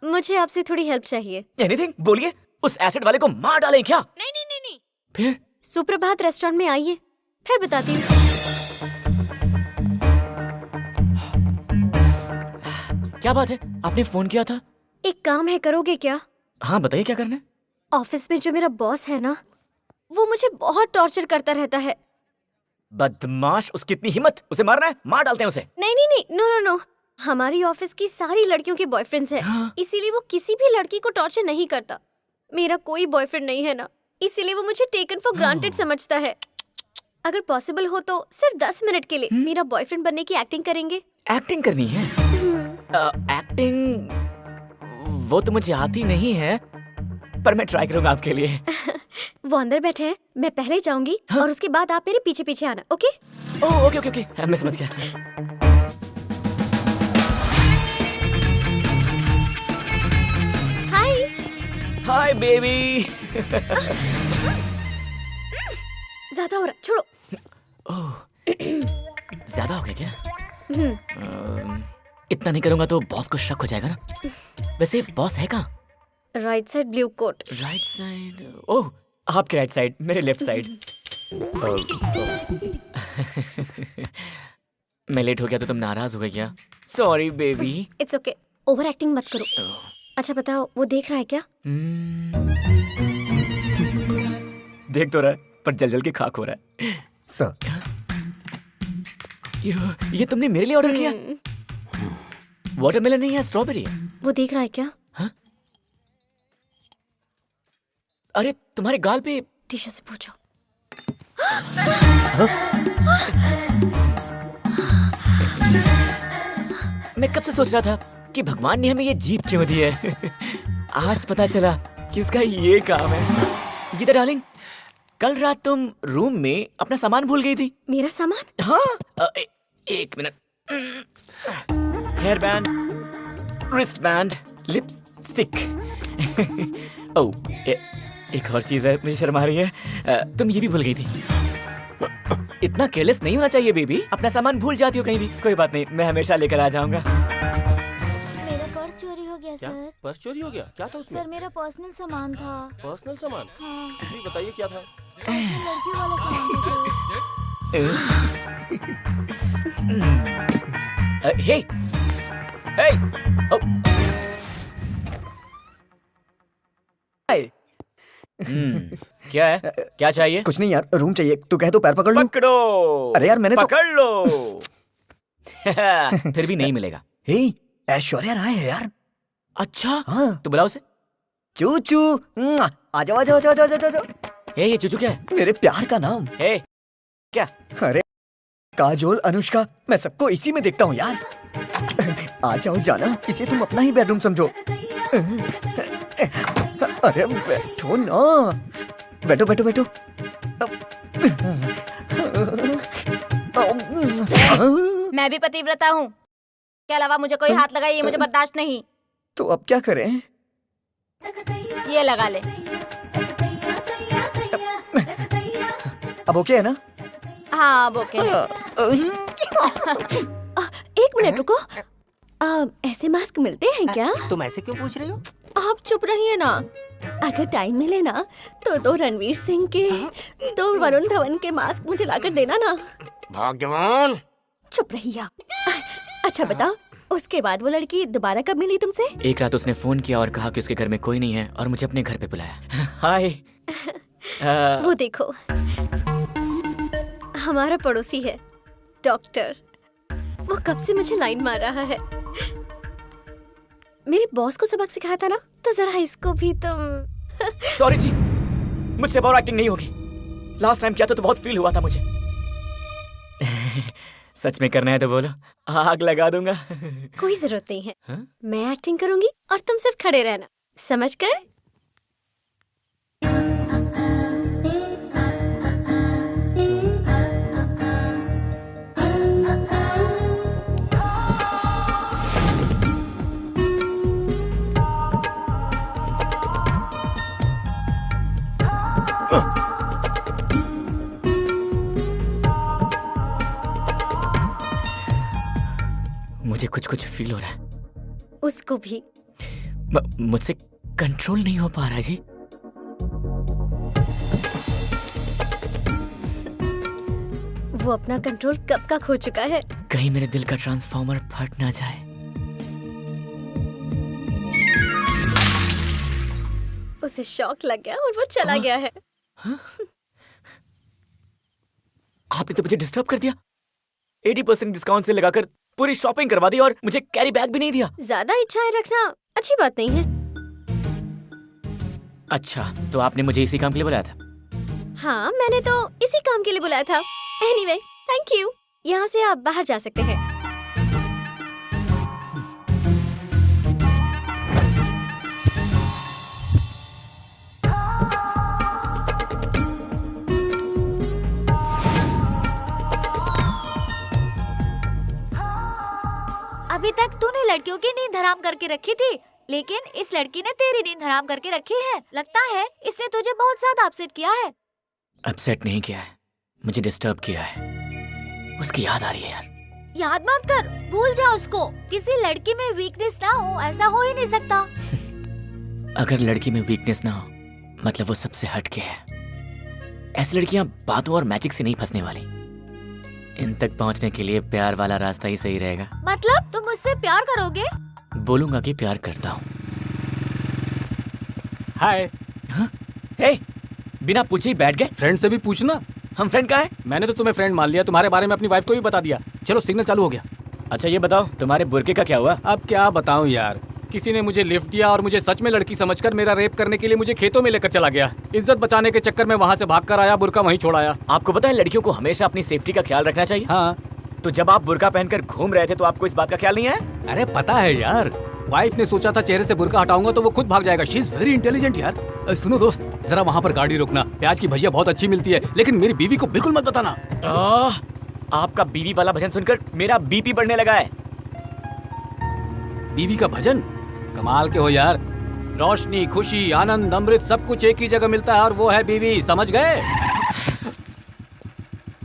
मुझे आपसे थोड़ी हेल्प चाहिए। एनीथिंग, बोलिए। उस एसिड वाले को मार डालें क्या? नहीं नहीं नहीं नहीं। फिर? सुप्रभात रेस्टोरेंट में आइए, फिर बताती हूँ। क्या बात है, आपने फोन किया था? एक काम है, करोगे क्या? हाँ बताइए, क्या करना है? ऑफिस में जो मेरा बॉस है ना, वो मुझे बहुत टॉर्चर करता रहता है। बदमाश, उसकी इतनी हिम्मत, उसे मारना है? मार डालते हैं उसे। नहीं नहीं नहीं, नो नो नो। हमारी ऑफिस की सारी लड़कियों के बॉयफ्रेंड्स हैं। हाँ। इसीलिए वो किसी भी लड़की को टॉर्चर नहीं करता। मेरा कोई बॉयफ्रेंड नहीं है ना, इसीलिए वो मुझे टेकन फॉर ग्रांटेड समझता है। अगर पॉसिबल हो तो सिर्फ 10 मिनट के लिए मेरा बॉयफ्रेंड बनने की एक्टिंग करेंगे? एक्टिंग करनी है? एक्टिंग वो तो मुझे आती नहीं है, पर मैं ट्राई करूंगा आपके लिए। वो अंदर बैठे हैं, मैं पहले जाऊंगी। हाँ? और उसके बाद आप मेरे पीछे पीछे आना, okay? Oh okay okay okay, मैं समझ गया। हाय हाय बेबी। ज्यादा हो रहा, छोड़ो। ओह, ज्यादा हो गया क्या? इतना नहीं करूंगा तो बॉस को शक हो जाएगा ना। वैसे बॉस है कहाँ? Right side blue coat. Right side? Oh, आपके राइट साइड, मेरे लेफ्ट साइड। मैं लेट हो गया तो तुम नाराज हो गई क्या? Sorry baby. It's okay, overacting मत करो। अच्छा बताओ, वो देख रहा है क्या? देख तो रहा है, पर जल जल के खाक हो रहा है। सर, ये तुमने मेरे लिए ऑर्डर किया? वाटरमेलन नहीं है, स्ट्रॉबेरी है। वो देख रहा है क्या? अरे तुम्हारे गाल पे टीचर से पूछो। मैं कब से सोच रहा था कि भगवान ने हमें ये जीप क्यों दी है। आज पता चला कि इसका ये काम है। गीता डार्लिंग, कल रात तुम रूम में अपना सामान भूल गई थी। मेरा सामान? हाँ, एक minute. Hair band, wrist band, lipstick. Oh, एक और चीज है, मुझे शर्म आ रही है। तुम ये भी भूल गई थी। इतना केयरलेस नहीं होना चाहिए बेबी, अपना सामान भूल जाती हो कहीं भी। कोई बात नहीं, मैं हमेशा लेकर आ जाऊंगा। मेरा पर्स चोरी हो गया क्या? सर। पर्स चोरी हो गया? क्या था उसमें? सर मेरा पर्सनल सामान था। पर्सनल सामान? हाँ। जी बताइए क्या था? लड़कियों वाला सामान था सर। हे, हे, क्या है? क्या चाहिए? कुछ नहीं यार, रूम चाहिए। तू कहे तो पैर पकड़ लूं? पकड़ो। अरे यार मैंने पकड़ लो। फिर भी नहीं मिलेगा। हे, ऐश्वर्या राय है यार। अच्छा, हाँ। तो बुलाओ उसे। चूचू, आ जाओ आ जाओ आ जाओ आ जाओ। हे, ये चूचू क्या है? मेरे प्यार का नाम। हे, क्या? अरे काजोल, अनुष्का, मैं सबको इसी में देखता हूँ यार। आ जाओ जाना, इसे तुम अपना ही बेडरूम समझो। अरे बैठो ना, बैठो बैठो बैठो। मैं भी पतिव्रता हूँ, के अलावा मुझे कोई हाथ लगाए ये मुझे बर्दाश्त नहीं। तो अब क्या करें? ये लगा ले। अब ओके है ना? हाँ अब ओके है। एक मिनट रुको। ऐसे मास्क मिलते हैं क्या? तुम ऐसे क्यों पूछ रही हो? आप चुप रहिए ना। अगर टाइम मिले ना तो दो रणवीर सिंह के, दो वरुण धवन के मास्क मुझे लाकर देना ना। भगवान, चुप रहिए। अच्छा बताओ, उसके बाद वो लड़की दोबारा कब मिली तुमसे? एक रात उसने फोन किया और कहा कि उसके घर में कोई नहीं है और मुझे अपने घर पे बुलाया। हाय। वो देखो, हमारा पड़ोसी है डॉक्टर। वो कब से मुझे लाइन मार रहा है। मेरे बॉस को सबक सिखाया था ना, तो जरा इसको भी तुम। सॉरी जी, मुझसे बहुत एक्टिंग नहीं होगी। लास्ट टाइम किया था तो बहुत फील हुआ था मुझे। सच में करना है तो बोलो, आग लगा दूंगा। कोई जरूरत नहीं है। हाँ? मैं एक्टिंग करूंगी और तुम सिर्फ खड़े रहना, समझ गए? मुझे कुछ कुछ फील हो रहा है। उसको भी। मुझसे कंट्रोल नहीं हो पा रहा जी। वो अपना कंट्रोल कब का खो चुका है। कहीं मेरे दिल का ट्रांसफार्मर फट ना जाए। उसे शॉक लग गया और वो चला गया है। आपने तो मुझे डिस्टर्ब कर दिया। 80% डिस्काउंट से लगाकर पूरी शॉपिंग करवा दी और मुझे कैरी बैग भी नहीं दिया। ज्यादा इच्छाएं रखना अच्छी बात नहीं है। अच्छा, तो आपने मुझे इसी काम के लिए बुलाया था? हाँ, मैंने तो इसी काम के लिए बुलाया था। Anyway, thank you. यहाँ से आप बाहर जा सकते हैं। अभी तक तूने लड़कियों की नींद हराम करके रखी थी, लेकिन इस लड़की ने तेरी नींद हराम करके रखी है। लगता है इसने तुझे बहुत ज्यादा अपसेट किया है। अपसेट नहीं किया है, मुझे डिस्टर्ब किया है। उसकी याद आ रही है यार। याद मत कर, भूल जा उसको। किसी लड़की में वीकनेस ना हो, ऐसा हो ही नहीं सकता। अगर लड़की में वीकनेस ना हो मतलब वो सबसे हटके है। ऐसी लड़कियां बातों और मैजिक से नहीं फंसने वाली। इन तक पहुंचने के लिए प्यार वाला रास्ता ही सही रहेगा। मतलब तुम मुझसे प्यार करोगे? बोलूंगा कि प्यार करता हूँ। हाय। हे, बिना पूछे ही बैठ गए। फ्रेंड से भी पूछना। हम फ्रेंड कहाँ है? मैंने तो तुम्हें फ्रेंड मान लिया, तुम्हारे बारे में अपनी वाइफ को भी बता दिया। चलो सिग्नल चालू हो गया। अच्छा ये बताओ तुम्हारे बुरके का क्या हुआ? अब क्या बताऊं यार, किसी ने मुझे लिफ्ट दिया और मुझे सच में लड़की समझकर मेरा रेप करने के लिए मुझे खेतों में लेकर चला गया। इज्जत बचाने के चक्कर में वहाँ से भागकर आया, बुर्का वहीं छोड़ाया। आपको पता है लड़कियों को हमेशा अपनी सेफ्टी का ख्याल रखना चाहिए। हाँ। तो जब आप बुर्का पहनकर घूम रहे थे तो आपको इस बात का ख्याल नहीं है? अरे पता है यार, वाइफ ने सोचा था चेहरे से बुर्का हटाऊंगा तो वो खुद भाग जाएगा। शी इज वेरी इंटेलिजेंट यार। सुनो दोस्त, जरा वहाँ पर गाड़ी रोकना, प्याज की भजिया बहुत अच्छी मिलती है, लेकिन मेरी बीवी को बिल्कुल मत बताना। आपका बीवी वाला भजन सुनकर मेरा बीपी बढ़ने लगा है। बीवी का भजन? कमाल के हो यार। रोशनी, खुशी, आनंद, अमृत सब कुछ एक ही जगह मिलता है और वो है बीवी, समझ गए?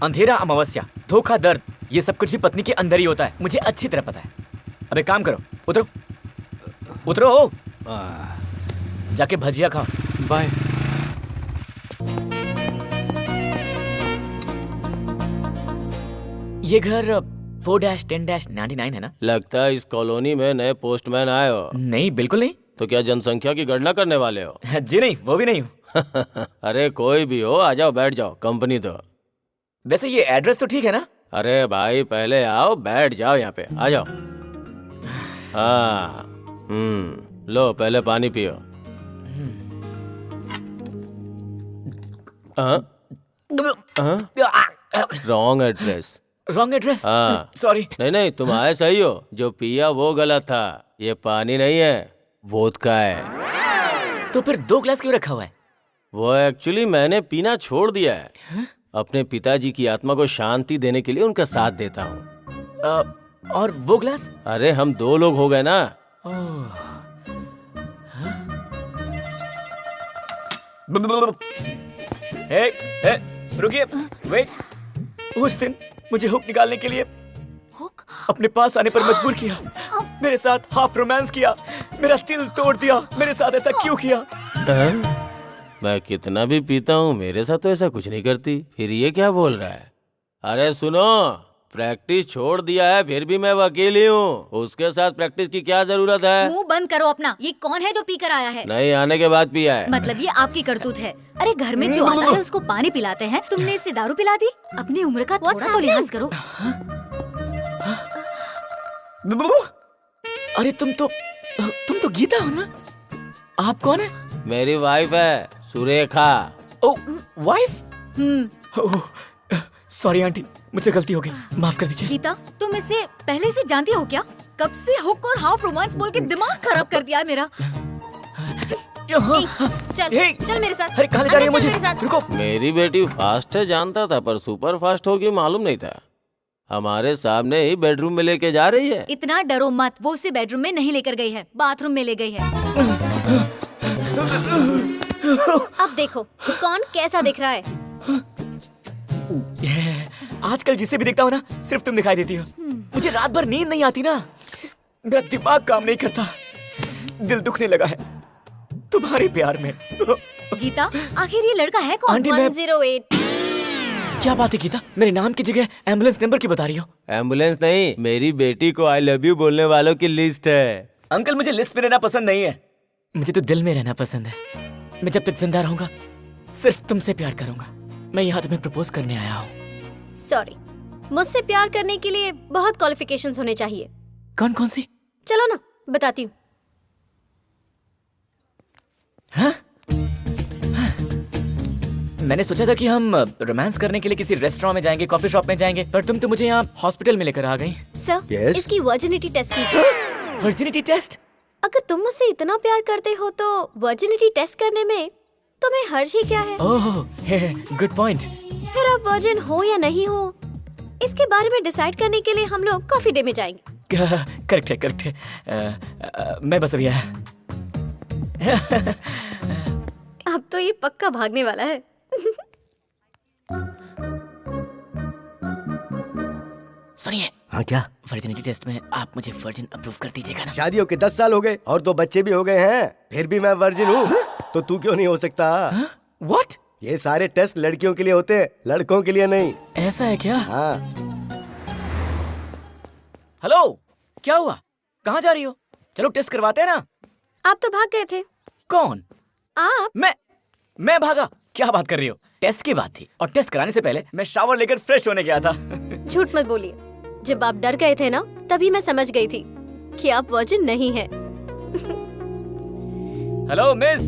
अंधेरा, अमावस्या, धोखा, दर्द, ये सब कुछ भी पत्नी के अंदर ही होता है, मुझे अच्छी तरह पता है। अब एक काम करो, उतरो उतरो, जाके भजिया खाओ। बाय। ये घर 4-10-99 है ना? लगता है इस कॉलोनी में नए पोस्टमैन आए हो। नहीं, बिल्कुल नहीं। तो क्या जनसंख्या की गणना करने वाले हो? जी नहीं, वो भी नहीं हूँ। अरे कोई भी हो, आ जाओ, बैठ जाओ, कंपनी दो। वैसे ये एड्रेस तो ठीक है ना? अरे भाई पहले आओ, बैठ जाओ, यहाँ पे आ जाओ। हाँ, लो पहले पानी पियो। Wrong address. Wrong address? हाँ सॉरी। नहीं, तुम आए सही हो, जो पिया वो गलत था। ये पानी नहीं है, वोदका है। तो फिर 2 ग्लास क्यों रखा हुआ है? वो एक्चुअली मैंने पीना छोड़ दिया है। अपने पिताजी की आत्मा को शांति देने के लिए उनका साथ देता हूँ। और वो ग्लास? अरे हम 2 लोग हो गए ना। रुकिए, वेट। उस दिन मुझे हुक निकालने के लिए अपने पास आने पर मजबूर किया, मेरे साथ हाफ रोमांस किया, मेरा दिल तोड़ दिया। मेरे साथ ऐसा क्यों किया? मैं कितना भी पीता हूँ, मेरे साथ तो ऐसा कुछ नहीं करती। फिर ये क्या बोल रहा है? अरे सुनो, प्रैक्टिस छोड़ दिया है, फिर भी मैं वकील ही हूँ। उसके साथ प्रैक्टिस की क्या जरूरत है? मुंह बंद करो अपना। ये कौन है जो पी कर आया है? नहीं, आने के बाद पिया है। मतलब ये आपकी करतूत है। अरे घर में जो आता है उसको पानी पिलाते हैं, तुमने इससे दारू पिला दी। अपनी उम्र का थोड़ा तो लिहाज करो। अरे तुम तो गीता हो ना? आप कौन है? मेरी वाइफ है, सुरेखा। ओ, वाइफ? सॉरी आंटी, मुझसे गलती हो गई, माफ कर दीजिए। गीता, तुम इसे पहले से जानती हो क्या? कब से हुक और हाफ रोमांस बोल के दिमाग खराब कर दिया है मेरा। चल मेरे साथ। अरे कहाँ ले जा रही है मुझे? मेरे साथ। रुको। मेरी बेटी फास्ट है जानता था, पर सुपर फास्ट होगी मालूम नहीं था। हमारे सामने ही बेडरूम में लेके जा रही है। इतना डरो मत, वो उसे बेडरूम में नहीं लेकर गई है, बाथरूम में ले गई है। अब देखो कौन कैसा दिख रहा है। आजकल जिसे भी देखता हूँ ना, सिर्फ तुम दिखाई देती हो। मुझे रात भर नींद नहीं आती ना, मेरा दिमाग काम नहीं करता, दिल दुखने लगा है तुम्हारे प्यार में। गीता, आखिर ये लड़का है कौन? 108। क्या बात है गीता, मेरे नाम की जगह एम्बुलेंस नंबर की बता रही हो? एम्बुलेंस नहीं, मेरी बेटी को आई लव यू बोलने वालों की लिस्ट है। अंकल मुझे लिस्ट में रहना पसंद नहीं है, मुझे तो दिल में रहना पसंद है। मैं जब तक जिंदा रहूंगा सिर्फ तुमसे प्यार करूंगा। मैं यहाँ तुम्हें प्रपोज करने आया हूँ। सॉरी, मुझसे प्यार करने के लिए बहुत क्वालिफिकेशंस होने चाहिए। कौन कौन सी? चलो ना बताती हूँ। हाँ? मैंने सोचा था कि हम रोमांस करने के लिए किसी रेस्टोरेंट में जाएंगे, कॉफी शॉप में जाएंगे, पर तुम तो मुझे यहाँ हॉस्पिटल में लेकर आ गई। सर, इसकी वर्जिनिटी टेस्ट कीजिए। Virginity test? अगर तुम मुझसे इतना प्यार करते हो तो वर्जिनिटी टेस्ट करने में तुम्हें हर्ज ही क्या है? ओह, गुड पॉइंट। फिर आप वर्जिन हो या नहीं हो, इसके बारे में डिसाइड करने के लिए हम लोग कॉफी डे में जाएंगे। करेक्ट है। मैं बस अभी आया। अब तो ये पक्का भागने वाला है। सुनिए। हाँ क्या? वर्जिनिटी टेस्ट में आप मुझे वर्जिन अप्रूव कर दीजिएगा ना? शादी होके 10 साल हो गए और 2 बच्चे भी हो गए हैं, फिर भी मैं वर्जिन हूँ। तो तू क्यों नहीं हो सकता? What? ये सारे टेस्ट लड़कियों के लिए होते हैं, लड़कों के लिए नहीं। ऐसा है क्या? हाँ। हेलो, क्या हुआ? कहाँ जा रही हो? चलो टेस्ट करवाते हैं ना। आप तो भाग गए थे। कौन? आप? मैं भागा? क्या बात कर रही हो? टेस्ट की बात थी और टेस्ट कराने से पहले मैं शावर लेकर फ्रेश होने गया था। झूठ मत बोलिए। जब आप डर गए थे ना, तभी मैं समझ गई थी कि आप वर्जिन नहीं हैं। हेलो मिस,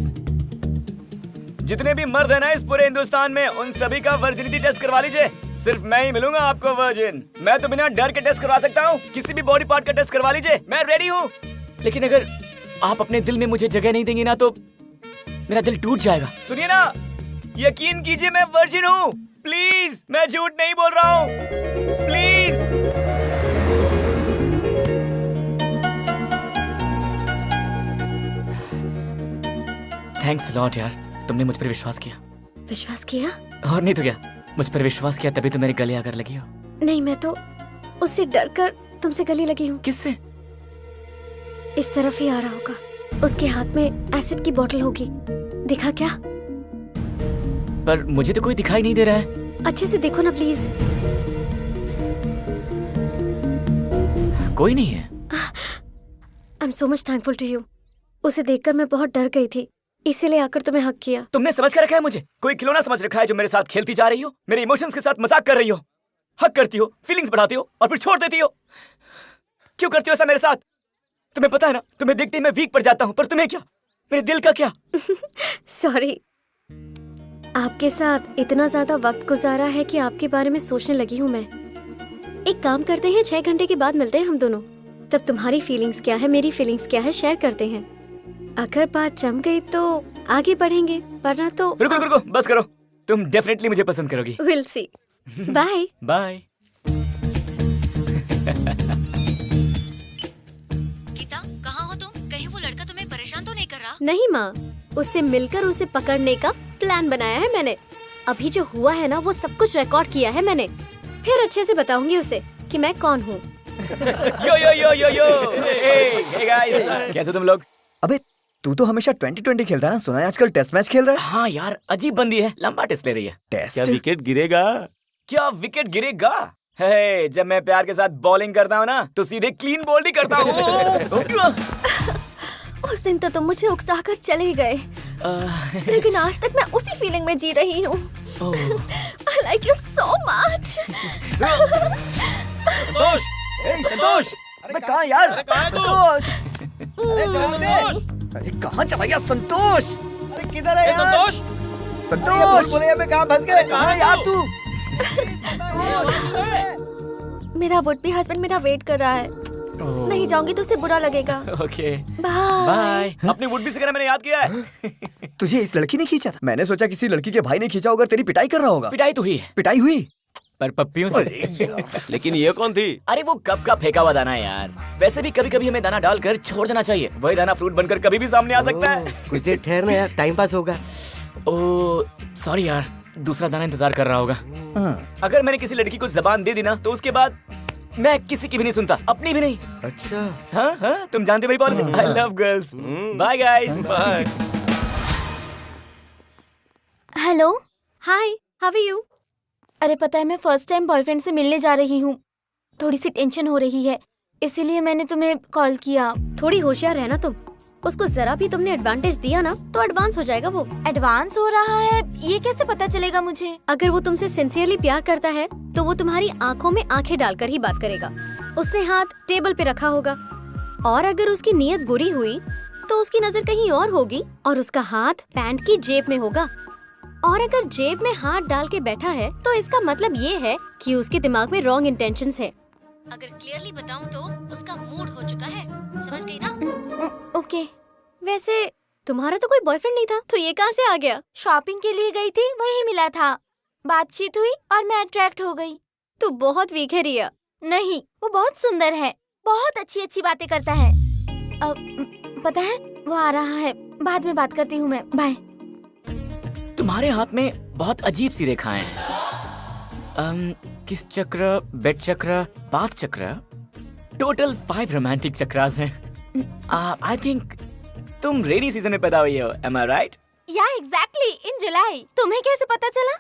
जितने भी मर्द हैं ना इस पूरे हिंदुस्तान में, उन सभी का वर्जिनिटी टेस्ट करवा लीजिए। सिर्फ मैं ही मिलूंगा आपको वर्जिन। मैं तो बिना डर के टेस्ट करवा सकता हूँ। किसी भी बॉडी पार्ट का टेस्ट करवा लीजिए, मैं रेडी हूँ। लेकिन अगर आप अपने दिल में मुझे जगह नहीं देंगी ना, तो मेरा दिल टूट जाएगा। सुनिए ना, यकीन कीजिए मैं वर्जिन हूँ। प्लीज, मैं झूठ नहीं बोल रहा हूँ। प्लीज। थैंक्स लॉट यार, तुमने मुझ पर विश्वास किया। विश्वास किया? और नहीं तो क्या, मुझ पर विश्वास किया तभी तो मेरे गले आकर लगी हो। नहीं, मैं तो उससे डरकर तुमसे गले लगी हूँ। किससे? इस तरफ ही आ रहा होगा। उसके हाथ में एसिड की बोतल होगी। दिखा क्या? पर मुझे तो कोई दिखाई नहीं दे रहा है। अच्छे से देखो ना प्लीज। कोई नहीं है। I am so much thankful to you. उसे देखकर मैं बहुत डर गई थी, इसीलिए आकर तुम्हें हक किया। तुमने समझ कर रखा है मुझे? कोई खिलौना समझ रखा है जो मेरे साथ खेलती जा रही हो? मेरे इमोशंस के साथ मजाक कर रही हो, हक करती हो, फीलिंग्स बढ़ाती हो और फिर छोड़ देती हो। क्यों करती हो ऐसा मेरे साथ? तुम्हें पता है ना, तुम्हें देखते ही मैं वीक पड़ जाता हूँ, पर तुम्हें क्या, मेरे दिल का क्या? सॉरी, आपके साथ इतना ज्यादा वक्त गुजारा है कि आपके बारे में सोचने लगी हूँ मैं। एक काम करते हैं, 6 घंटे के बाद मिलते हैं हम दोनों। तब तुम्हारी फीलिंग्स क्या है, मेरी फीलिंग्स क्या है, शेयर करते हैं। अगर बात जम गई तो आगे बढ़ेंगे, वरना तो रुको, बस करो। तुम डेफिनेटली मुझे पसंद करोगी। Will see. Bye bye. Geeta, कहाँ हो तुम? कहीं वो लड़का तुम्हें परेशान तो नहीं कर रहा? नहीं माँ, उससे मिलकर उसे पकड़ने का प्लान बनाया है मैंने। अभी जो हुआ है ना, वो सब कुछ रिकॉर्ड किया है मैंने। फिर अच्छे से बताऊंगी उसे कि मैं कौन हूँ। यो हे गाइस, कैसे तुम लोग? अबे तू तो हमेशा 2020 खेलता है ना, सुना है आजकल टेस्ट मैच खेल रहा है। हाँ यार, अजीब बंदी है, लंबा टेस्ट ले रही है। टेस्ट? क्या विकेट गिरेगा? क्या विकेट गिरेगा? हे, जब मैं प्यार के साथ बॉलिंग करता हूँ ना, तो सीधे क्लीन बोल्ड ही करता हूँ। उस दिन तो तुम मुझे उकसाकर चले ही गए, लेकिन आज तक मैं उसी फीलिंग में जी रही हूँ। I like you so much। संतोष, अबे कहाँ यार? संतोष, अरे कहाँ चला गया संतोष? अरे किधर है यार? संतोष, संतोष, में कहाँ फंस गए? कहाँ है यार तू? मेरा वुड बी हस्बैंड मेरा वेट कर रहा है। नहीं जाऊंगी तो उसे बुरा लगेगा। Okay, bye. बाय। अपनी वुड बी से कहना मैंने याद किया है। तुझे इस लड़की ने खींचा था? मैंने सोचा किसी लड़की के भाई ने खींचा होगा, तेरी पिटाई कर रहा होगा। पिटाई तो हुई है। पिटाई हुई? पर पप्पियों से। लेकिन ये कौन थी? अरे वो कब का फेंका हुआ दाना है यार। वैसे भी कभी कभी हमें दाना डालकर छोड़ देना चाहिए, वही दाना फ्रूट बनकर कभी भी सामने आ सकता है। कुछ देर ठहरना यार, टाइम पास होगा। ओ सॉरी यार, दूसरा दाना इंतजार कर रहा होगा। अगर मैंने किसी लड़की को जबान दे दी ना, तो उसके बाद मैं किसी की भी नहीं सुनता, अपनी भी नहीं। अच्छा। हाँ, तुम जानते मेरी policy. I love girls. Bye guys. Bye. Hello, hi, how are you? अरे पता है, मैं फर्स्ट टाइम बॉयफ्रेंड से मिलने जा रही हूँ। थोड़ी सी टेंशन हो रही है, इसीलिए मैंने तुम्हें कॉल किया। थोड़ी होशियार रहना तुम। उसको जरा भी तुमने एडवांटेज दिया ना, तो एडवांस हो जाएगा वो। एडवांस हो रहा है, ये कैसे पता चलेगा मुझे? अगर वो तुमसे सिंसियरली प्यार करता है, तो वो तुम्हारी आंखों में आंखें डालकर ही बात करेगा। उसने हाथ टेबल पे रखा होगा, और अगर उसकी नीयत बुरी हुई, तो उसकी नजर कहीं और होगी और उसका हाथ पैंट की जेब में होगा। और अगर जेब में हाथ डाल के बैठा है, तो इसका मतलब ये है कि उसके दिमाग में रॉन्ग इंटेंशंस है। अगर क्लियरली बताऊं तो उसका मूड हो चुका है। समझ गई ना? ओके। वैसे तुम्हारा तो कोई बॉयफ्रेंड नहीं था, तो ये कहाँ से आ गया? शॉपिंग के लिए गई थी, वही मिला था। बातचीत हुई और मैं अट्रैक्ट हो गई। तू बहुत वीक है रिया। नहीं, वो बहुत सुंदर है, बहुत अच्छी अच्छी बातें करता है। पता है, वो आ रहा है, बाद में बात करती हूँ मैं। बाय। तुम्हारे हाथ में बहुत अजीब सी रेखाएं हैं। किस चक्र, बेड चक्र, बाथ चक्र, टोटल 5 रोमांटिक चक्रास हैं। आई थिंक तुम रेनी सीजन में पैदा हुई हो, एम आई राइट? या एग्जैक्टली, इन जुलाई। तुम्हें कैसे पता चला?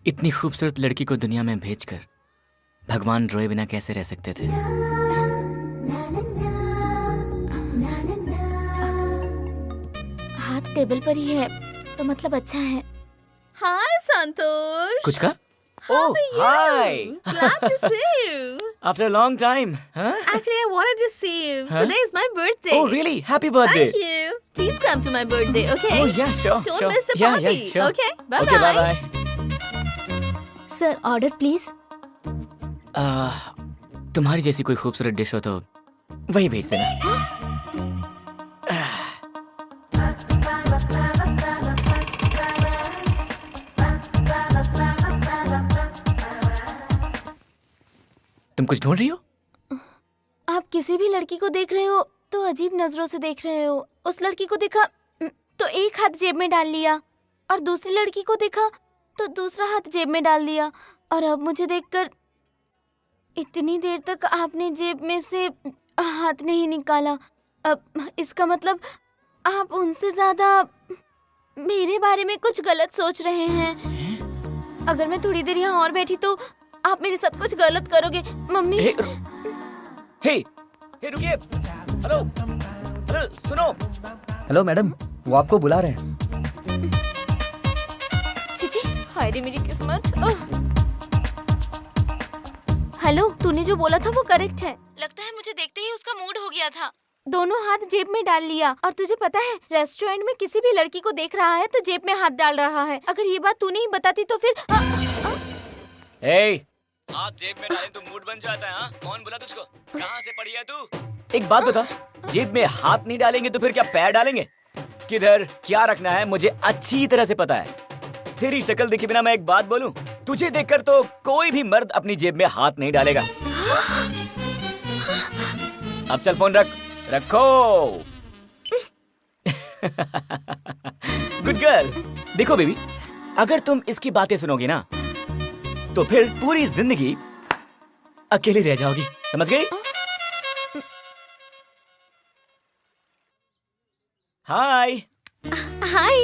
इतनी खूबसूरत लड़की को दुनिया में भेजकर भगवान रोए बिना कैसे रह सकते थे? हाथ टेबल पर ही है तो मतलब अच्छा है। हाय संतोष। कुछ का? Oh, hi. Glad to see you. After a long time, huh? Actually, I wanted to see you. Huh? Today is my birthday. Oh, really? Happy birthday. Thank you. Please come to my birthday, okay? Oh, yeah, sure. Don't sure. miss the yeah, party. Yeah, sure. Okay, bye Okay, bye. bye. Sir order please. तुम्हारी जैसी कोई खूबसूरत डिश हो तो वही भेज देना। तुम कुछ ढूंढ रही हो? आप किसी भी लड़की को देख रहे हो तो अजीब नजरों से देख रहे हो। उस लड़की को देखा तो एक हाथ जेब में डाल लिया, और दूसरी लड़की को देखा तो दूसरा हाथ जेब में डाल दिया, और अब मुझे देखकर इतनी देर तक आपने जेब में से हाथ नहीं निकाला। अब इसका मतलब आप उनसे ज्यादा मेरे बारे में कुछ गलत सोच रहे हैं। अगर मैं थोड़ी देर यहाँ और बैठी तो आप मेरे साथ कुछ गलत करोगे। मम्मी। हे रुकिए। हेलो हेलो, सुनो। हेलो मैडम, वो आपको बुला रहे हैं। हाय रे मेरी किस्मत। हेलो, तूने जो बोला था वो करेक्ट है। लगता है मुझे देखते ही उसका मूड हो गया था। दोनों हाथ जेब में डाल लिया, और तुझे पता है रेस्टोरेंट में किसी भी लड़की को देख रहा है तो जेब में हाथ डाल रहा है। अगर ये बात तूने ही बताती तो फिर हाथ जेब में डालें तो मूड बन जाता है। हाँ, कौन बोला तुझको? कहाँ से पढ़ी है तू? एक बात बता, जेब में हाथ नहीं डालेंगे तो फिर क्या पैर डालेंगे? किधर क्या रखना है मुझे अच्छी तरह से पता है। तेरी शक्ल देखे बिना मैं एक बात बोलूं, तुझे देखकर तो कोई भी मर्द अपनी जेब में हाथ नहीं डालेगा। अब चल फोन रखो। Good girl. देखो बेबी, अगर तुम इसकी बातें सुनोगी ना तो फिर पूरी जिंदगी अकेली रह जाओगी, समझ गई? हाय। हाय।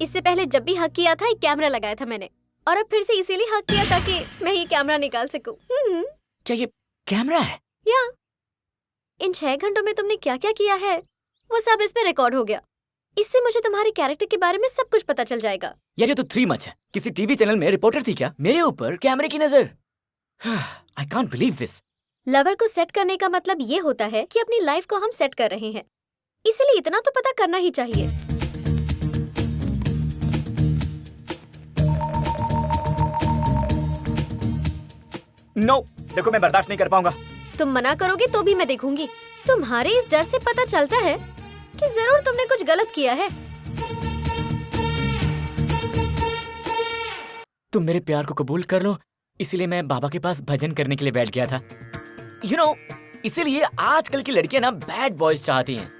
इससे पहले जब भी हक किया था एक कैमरा लगाया था मैंने, और अब फिर से इसीलिए हक किया ताकि मैं ये कैमरा निकाल सकूं। क्या ये कैमरा है? या इन 6 घंटों में तुमने क्या क्या किया है वो सब इस पे रिकॉर्ड हो गया। इससे मुझे तुम्हारे कैरेक्टर के बारे में सब कुछ पता चल जाएगा। यार ये तो 3 मच है। किसी टीवी चैनल में रिपोर्टर थी क्या? मेरे ऊपर कैमरे की नजर। I can't believe this. Lover को सेट करने का मतलब ये होता है कि अपनी लाइफ को हम सेट कर रहे हैं, इसलिए इतना तो पता करना ही चाहिए। नो, देखो मैं बर्दाश्त नहीं कर पाऊंगा। तुम मना करोगे तो भी मैं देखूंगी। तुम्हारे इस डर से पता चलता है कि जरूर तुमने कुछ गलत किया है। तुम मेरे प्यार को कबूल कर लो, इसीलिए मैं बाबा के पास भजन करने के लिए बैठ गया था। यू नो, इसीलिए आजकल की लड़कियां ना बैड बॉयज चाहती हैं।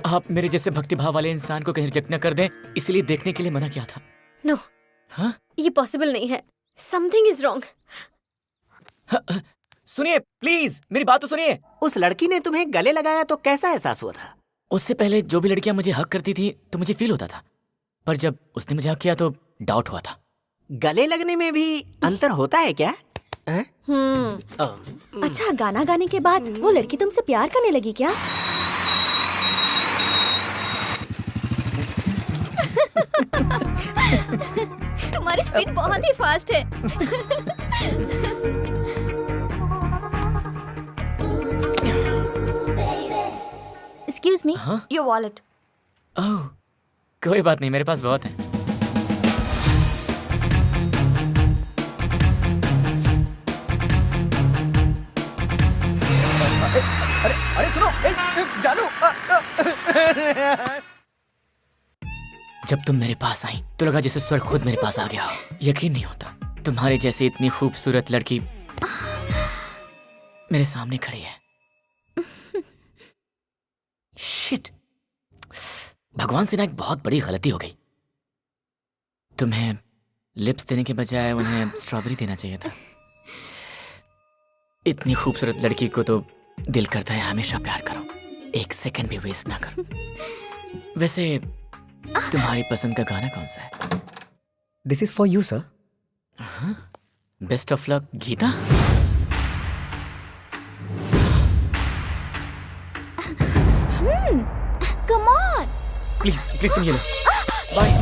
आप मेरे जैसे भक्तिभाव वाले इंसान को कहीं रिजेक्ट न कर दें, इसीलिए देखने के लिए मना किया था। नो, हाँ? ये पॉसिबल नहीं है। Something is wrong. सुनिए प्लीज, मेरी बात तो सुनिए। उस लड़की ने तुम्हें गले लगाया तो कैसा एहसास हुआ था? उससे पहले जो भी लड़कियां मुझे हक करती थी तो मुझे फील होता था, पर जब उसने मुझे हक किया तो डाउट हुआ था। गले लगने में भी अंतर होता है क्या? अच्छा, गाना गाने के बाद वो लड़की तुमसे प्यार करने लगी क्या? तुम्हारी स्पीड बहुत ही फास्ट है। Excuse me, your wallet. Oh, कोई बात नहीं, मेरे पास बहुत है। अरे सुनो, जानू। जब तुम मेरे पास आई तो लगा जैसे स्वर्ग खुद मेरे पास आ गया हो। यकीन नहीं होता, तुम्हारे जैसे इतनी खूबसूरत लड़की मेरे सामने खड़ी है। शिट, भगवान से ना एक बहुत बड़ी गलती हो गई। तुम्हें लिप्स देने के बजाय उन्हें स्ट्रॉबेरी देना चाहिए था। इतनी खूबसूरत लड़की को तो दिल करता है हमेशा प्यार करो, एक सेकंड भी वेस्ट ना करो। वैसे तुम्हारी पसंद का गाना कौन सा है? This is for you sir. Best of luck Geeta. Come on. Please please तुम ये लो। बाय।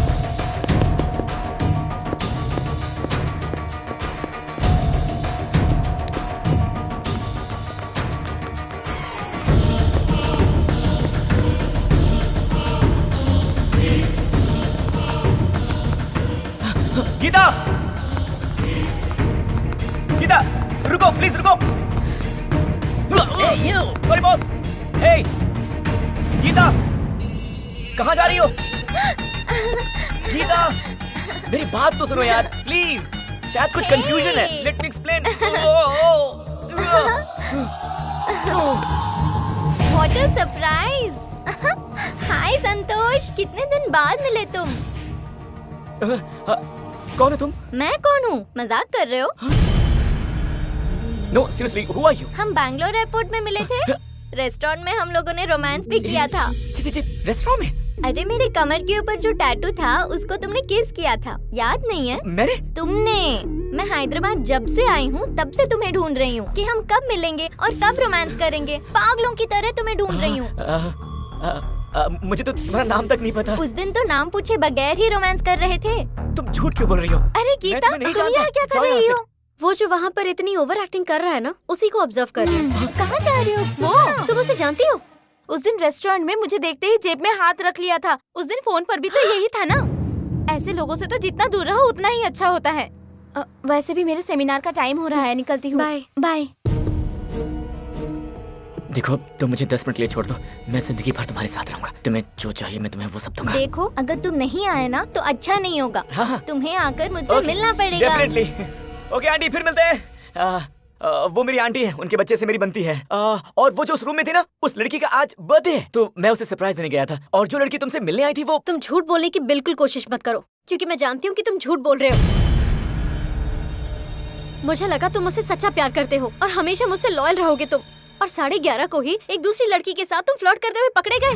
गीता, गीता रुको, प्लीज रुको। Sorry boss. हे गीता, कहाँ जा रही हो? गीता, मेरी बात तो सुनो यार, प्लीज। शायद कुछ कंफ्यूजन है। Let me explain. What a surprise. Hi Santosh, कितने दिन बाद मिले तुम। कौन हो तुम? मैं कौन हूँ? मजाक कर रहे हो? No seriously, who are you? हम बैंगलोर एयरपोर्ट में मिले थे। रेस्टोरेंट में हम लोगों ने रोमांस भी किया था। रेस्टोरेंट में? अरे मेरे कमर के ऊपर जो टैटू था उसको तुमने किस किया था, याद नहीं है? मैंने? तुमने। मैं हैदराबाद जब से आई हूँ तब से तुम्हें ढूंढ रही हूँ कि हम कब मिलेंगे और कब रोमांस करेंगे। पागलों की तरह तुम्हें ढूंढ रही हूँ। मुझे तो तुम्हारा नाम तक नहीं पता। उस दिन तो नाम पूछे बगैर ही रोमांस कर रहे थे। तुम झूठ क्यों बोल रही हो? अरे गीता, मैं तुम्हें नहीं तुम यहाँ क्या जानता। कर रही हो? वो जो वहाँ पर इतनी ओवर एक्टिंग कर रहा है ना, उसी को ऑब्जर्व कर रही हूँ। कहाँ जा रही हो? वो तुम उसे जानती हो? उस दिन रेस्टोरेंट में मुझे देखते ही जेब में हाथ रख लिया था। उस दिन फोन पर भी तो यही था ना। ऐसे लोगों से तो जितना दूर रहो उतना ही अच्छा होता है। वैसे भी मेरे सेमिनार का टाइम हो रहा है, निकलती हूँ। Bye bye. देखो तुम मुझे 10 मिनट के लिए छोड़ दो, मैं जिंदगी भर तुम्हारे साथ रहूंगा। तुम्हें जो चाहिए मैं तुम्हें वो सब दूंगा। देखो अगर तुम नहीं आए ना तो अच्छा नहीं होगा। हाँ। तुम्हें आकर मुझसे मिलना पड़ेगा। डेफिनेटली। ओके आंटी, फिर मिलते हैं। वो मेरी आंटी है, उनके बच्चे से मेरी बनती है। और वो जो उस रूम में थी ना, उस लड़की का आज बर्थडे है, तो मैं उसे सरप्राइज देने गया था। और जो लड़की तुमसे मिलने आई थी वो। तुम झूठ बोलने की बिल्कुल कोशिश मत करो, क्योंकि मैं जानती हूँ कि तुम झूठ बोल रहे हो। मुझे लगा तुम मुझसे सच्चा प्यार करते हो और हमेशा मुझसे लॉयल रहोगे तुम। और 11:30 को ही एक दूसरी लड़की के साथ तुम फ्लर्ट करते हुए पकड़े गए।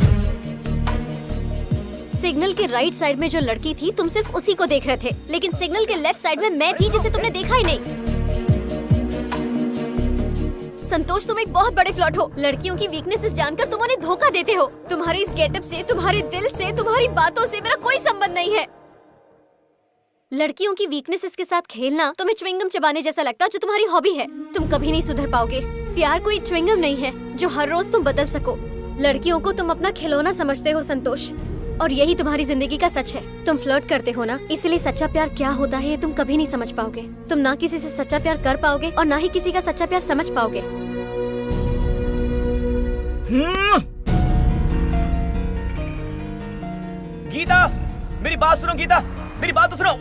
सिग्नल के राइट साइड में जो लड़की थी तुम सिर्फ उसी को देख रहे थे, लेकिन सिग्नल के लेफ्ट साइड में मैं थी जिसे तुमने देखा ही नहीं। संतोष, तुम एक बहुत बड़े फ्लर्ट हो। लड़कियों की वीकनेसेस जानकर तुम उन्हें धोखा देते हो। तुम्हारे इस गेटअप से, तुम्हारे दिल से, तुम्हारी बातों से मेरा कोई संबंध नहीं है। लड़कियों की वीकनेसेस के साथ खेलना तुम्हें च्युइंगम चबाने जैसा लगता है, जो तुम्हारी हॉबी है। तुम कभी नहीं सुधर पाओगे। प्यार कोई च्युइंगम नहीं है जो हर रोज तुम बदल सको। लड़कियों को तुम अपना खिलौना समझते हो संतोष, और यही तुम्हारी जिंदगी का सच है। तुम फ्लर्ट करते हो ना, इसलिए सच्चा प्यार क्या होता है ये तुम कभी नहीं समझ पाओगे। तुम ना किसी से सच्चा प्यार कर पाओगे और ना ही किसी का सच्चा प्यार समझ पाओगे। गीता, मेरी बात सुनो। गीता, मेरी बात तो सुनो।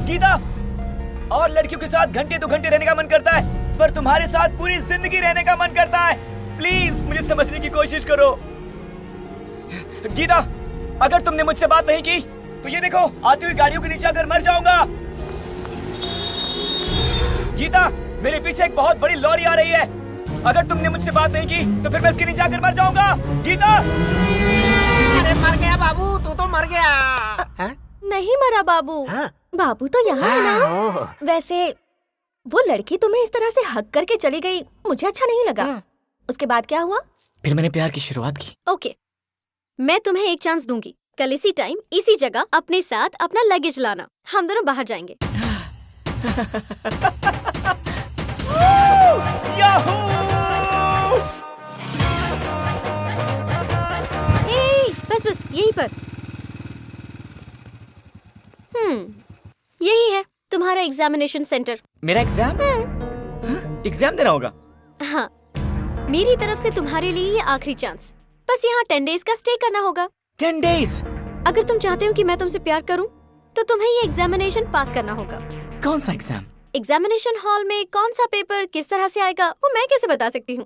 गीता, और लड़कियों के साथ घंटे 2 घंटे रहने का मन करता है, पर तुम्हारे साथ पूरी जिंदगी रहने का मन करता है। प्लीज मुझे समझने की कोशिश करो। गीता, अगर तुमने मुझसे बात नहीं की तो ये देखो, आती हुई गाड़ियों के नीचे आकर मर जाऊंगा। गीता, मेरे पीछे एक बहुत बड़ी लॉरी आ रही है। अगर तुमने मुझसे बात नहीं की तो फिर मैं इसके नीचे आकर मर जाऊंगा। गीता! अरे मर गया बाबू, तू तो मर गया। है? नहीं मरा बाबू। बाबू तो यहाँ है ना। वैसे वो लड़की तुम्हें इस तरह से हक करके चली गई, मुझे अच्छा नहीं लगा। उसके बाद क्या हुआ? फिर मैंने प्यार की शुरुआत की। ओके, मैं तुम्हें एक चांस दूंगी। कल इसी टाइम इसी जगह अपने साथ अपना लगेज लाना, हम दोनों बाहर जाएंगे। बस यहीं पर। यही है तुम्हारा एग्जामिनेशन सेंटर। मेरा एग्जाम? एग्जाम देना होगा? हाँ, मेरी तरफ से तुम्हारे लिए ये आखिरी चांस। बस यहाँ 10 डेज का स्टे करना होगा। 10 डेज? अगर तुम चाहते हो कि मैं तुमसे प्यार करूं, तो तुम्हें ये एग्जामिनेशन पास करना होगा। कौन सा एग्जाम? एग्जामिनेशन हॉल में कौन सा पेपर किस तरह से आएगा वो मैं कैसे बता सकती हूँ।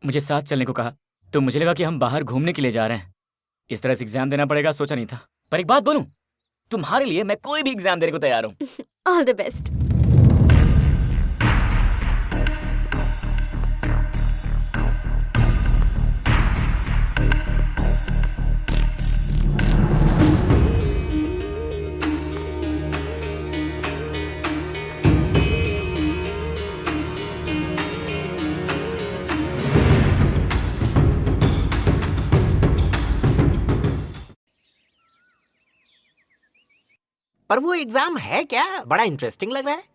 मुझे साथ चलने को कहा तो मुझे लगा कि हम बाहर घूमने के लिए जा रहे हैं। इस तरह से एग्जाम देना पड़ेगा सोचा नहीं था। पर एक बात बोलूं, तुम्हारे लिए मैं कोई भी एग्जाम देने को तैयार हूँ। All the best. पर वो एग्जाम है क्या? बड़ा इंटरेस्टिंग लग रहा है।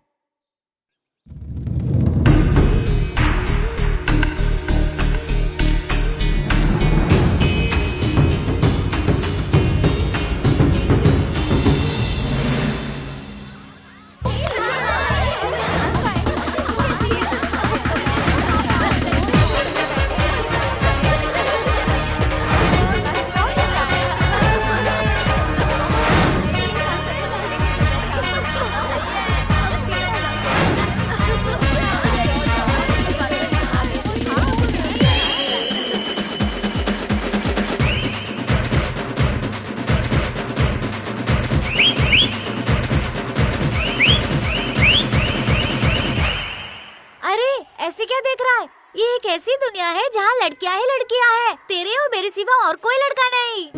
ऐसे क्या देख रहा है? ये एक ऐसी दुनिया है जहाँ लड़कियाँ ही लड़कियाँ हैं। तेरे और मेरे सिवा और कोई लड़का नहीं।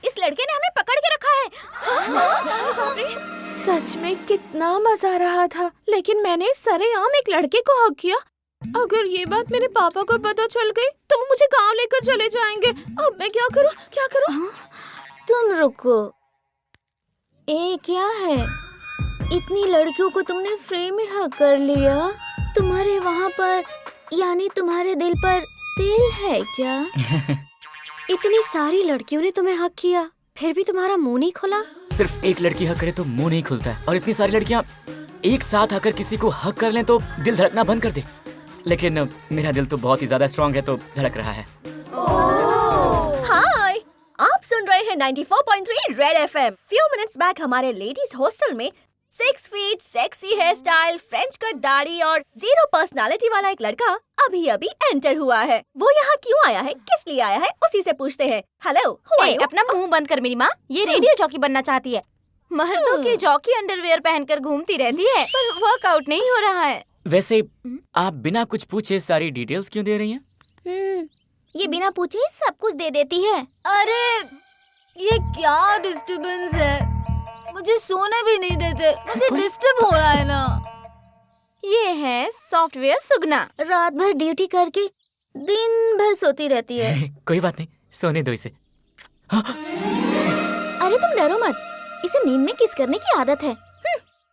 इस लड़के ने हमें पकड़ के रखा है। सच में कितना मजा आ रहा था, लेकिन मैंने सरेआम एक लड़के को हक किया। अगर ये बात मेरे पापा को पता चल गई तो वो मुझे गांव लेकर चले जाएंगे। अब मैं क्या करूं? क्या करूं? तुम रुको, ये क्या है? इतनी लड़कियों को तुमने फ्रेम में हक कर लिया। तुम्हारे वहाँ पर यानी तुम्हारे दिल पर दिल है क्या? इतनी सारी लड़कियों ने तुम्हें हक किया, फिर भी तुम्हारा मुंह नहीं खुला। सिर्फ एक लड़की हक करे तो मुंह नहीं खुलता है, और इतनी सारी लड़कियां एक साथ आकर किसी को हक कर लें तो दिल धड़कना बंद कर दे। लेकिन मेरा दिल तो बहुत ही ज्यादा स्ट्रांग है, तो धड़क रहा है। हाय, आप सुन रहे हैं 94.3 red FM. Few minutes back हमारे लेडीज हॉस्टल में 6 feet sexy hair style, French cut दाढ़ी और 0 पर्सनालिटी वाला एक लड़का अभी अभी एंटर हुआ है। वो यहाँ क्यों आया है, किस लिए आया है, उसी से पूछते हैं। हेलो, अपना मुंह बंद कर मेरी माँ। ये रेडियो जॉकी बनना चाहती है। मर्दों की जॉकी अंडरवेयर पहनकर घूमती रहती है, पर वर्कआउट नहीं हो रहा है। वैसे आप बिना कुछ पूछे सारी डिटेल्स क्यों दे रही हैं? ये बिना पूछे ही सब कुछ दे देती है। अरे ये क्या डिस्टर्बेंस है? मुझे सोने भी नहीं देते, मुझे डिस्टर्ब हो रहा है ना। ये है सॉफ्टवेयर सुगना, रात भर ड्यूटी करके दिन भर सोती रहती है। कोई बात नहीं, सोने दो इसे। अरे तुम डरो मत, इसे नींद में किस करने की आदत है।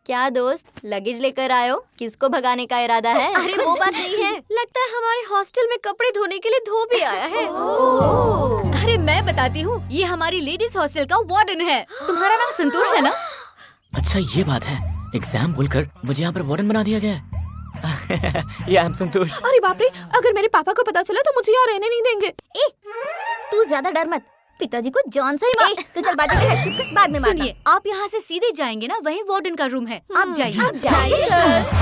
क्या दोस्त, लगेज लेकर आयो? किसको भगाने का इरादा है? अरे वो बात नहीं है, लगता है हमारे हॉस्टल में कपड़े धोने के लिए धोबी आया है। अरे मैं बताती हूँ, ये हमारी लेडीज हॉस्टल का वार्डन है। तुम्हारा नाम संतोष है ना? अच्छा ये बात है, एग्जाम बोलकर मुझे यहाँ पर वार्डन बना दिया गया है। ये आई एम संतोष। अरे बाप रे, अगर मेरे पापा को पता चला तो मुझे यहाँ रहने नहीं देंगे। तू ज्यादा डर मत, पिताजी को जॉन से ही मार। तो चल बाजू में हट, चुप कर, बाद में मारना। सुनिए, आप यहाँ से सीधे जाएंगे ना, वहीं वार्डन का रूम है। आप जाइए। आप जाइए सर।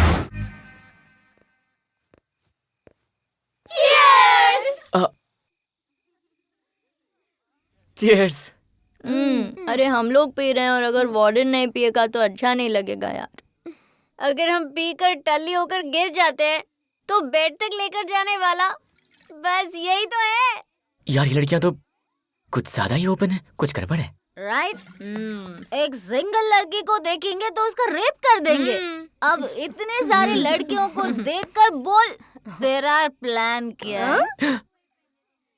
चीयर्स। अरे हम लोग पी रहे हैं और अगर वार्डन नहीं पिएगा तो अच्छा नहीं लगेगा यार। अगर हम पीकर टल्ली होकर गिर जाते हैं तो बेड तक लेकर जाने वाला, बस यही तो है। यार ये लड़कियां तो कुछ ज्यादा ही ओपन है, कुछ गड़बड़ है। राइट? एक सिंगल लड़की को देखेंगे तो उसका रेप कर देंगे। अब इतने सारी लड़कियों को देखकर बोल, तेरा प्लान क्या?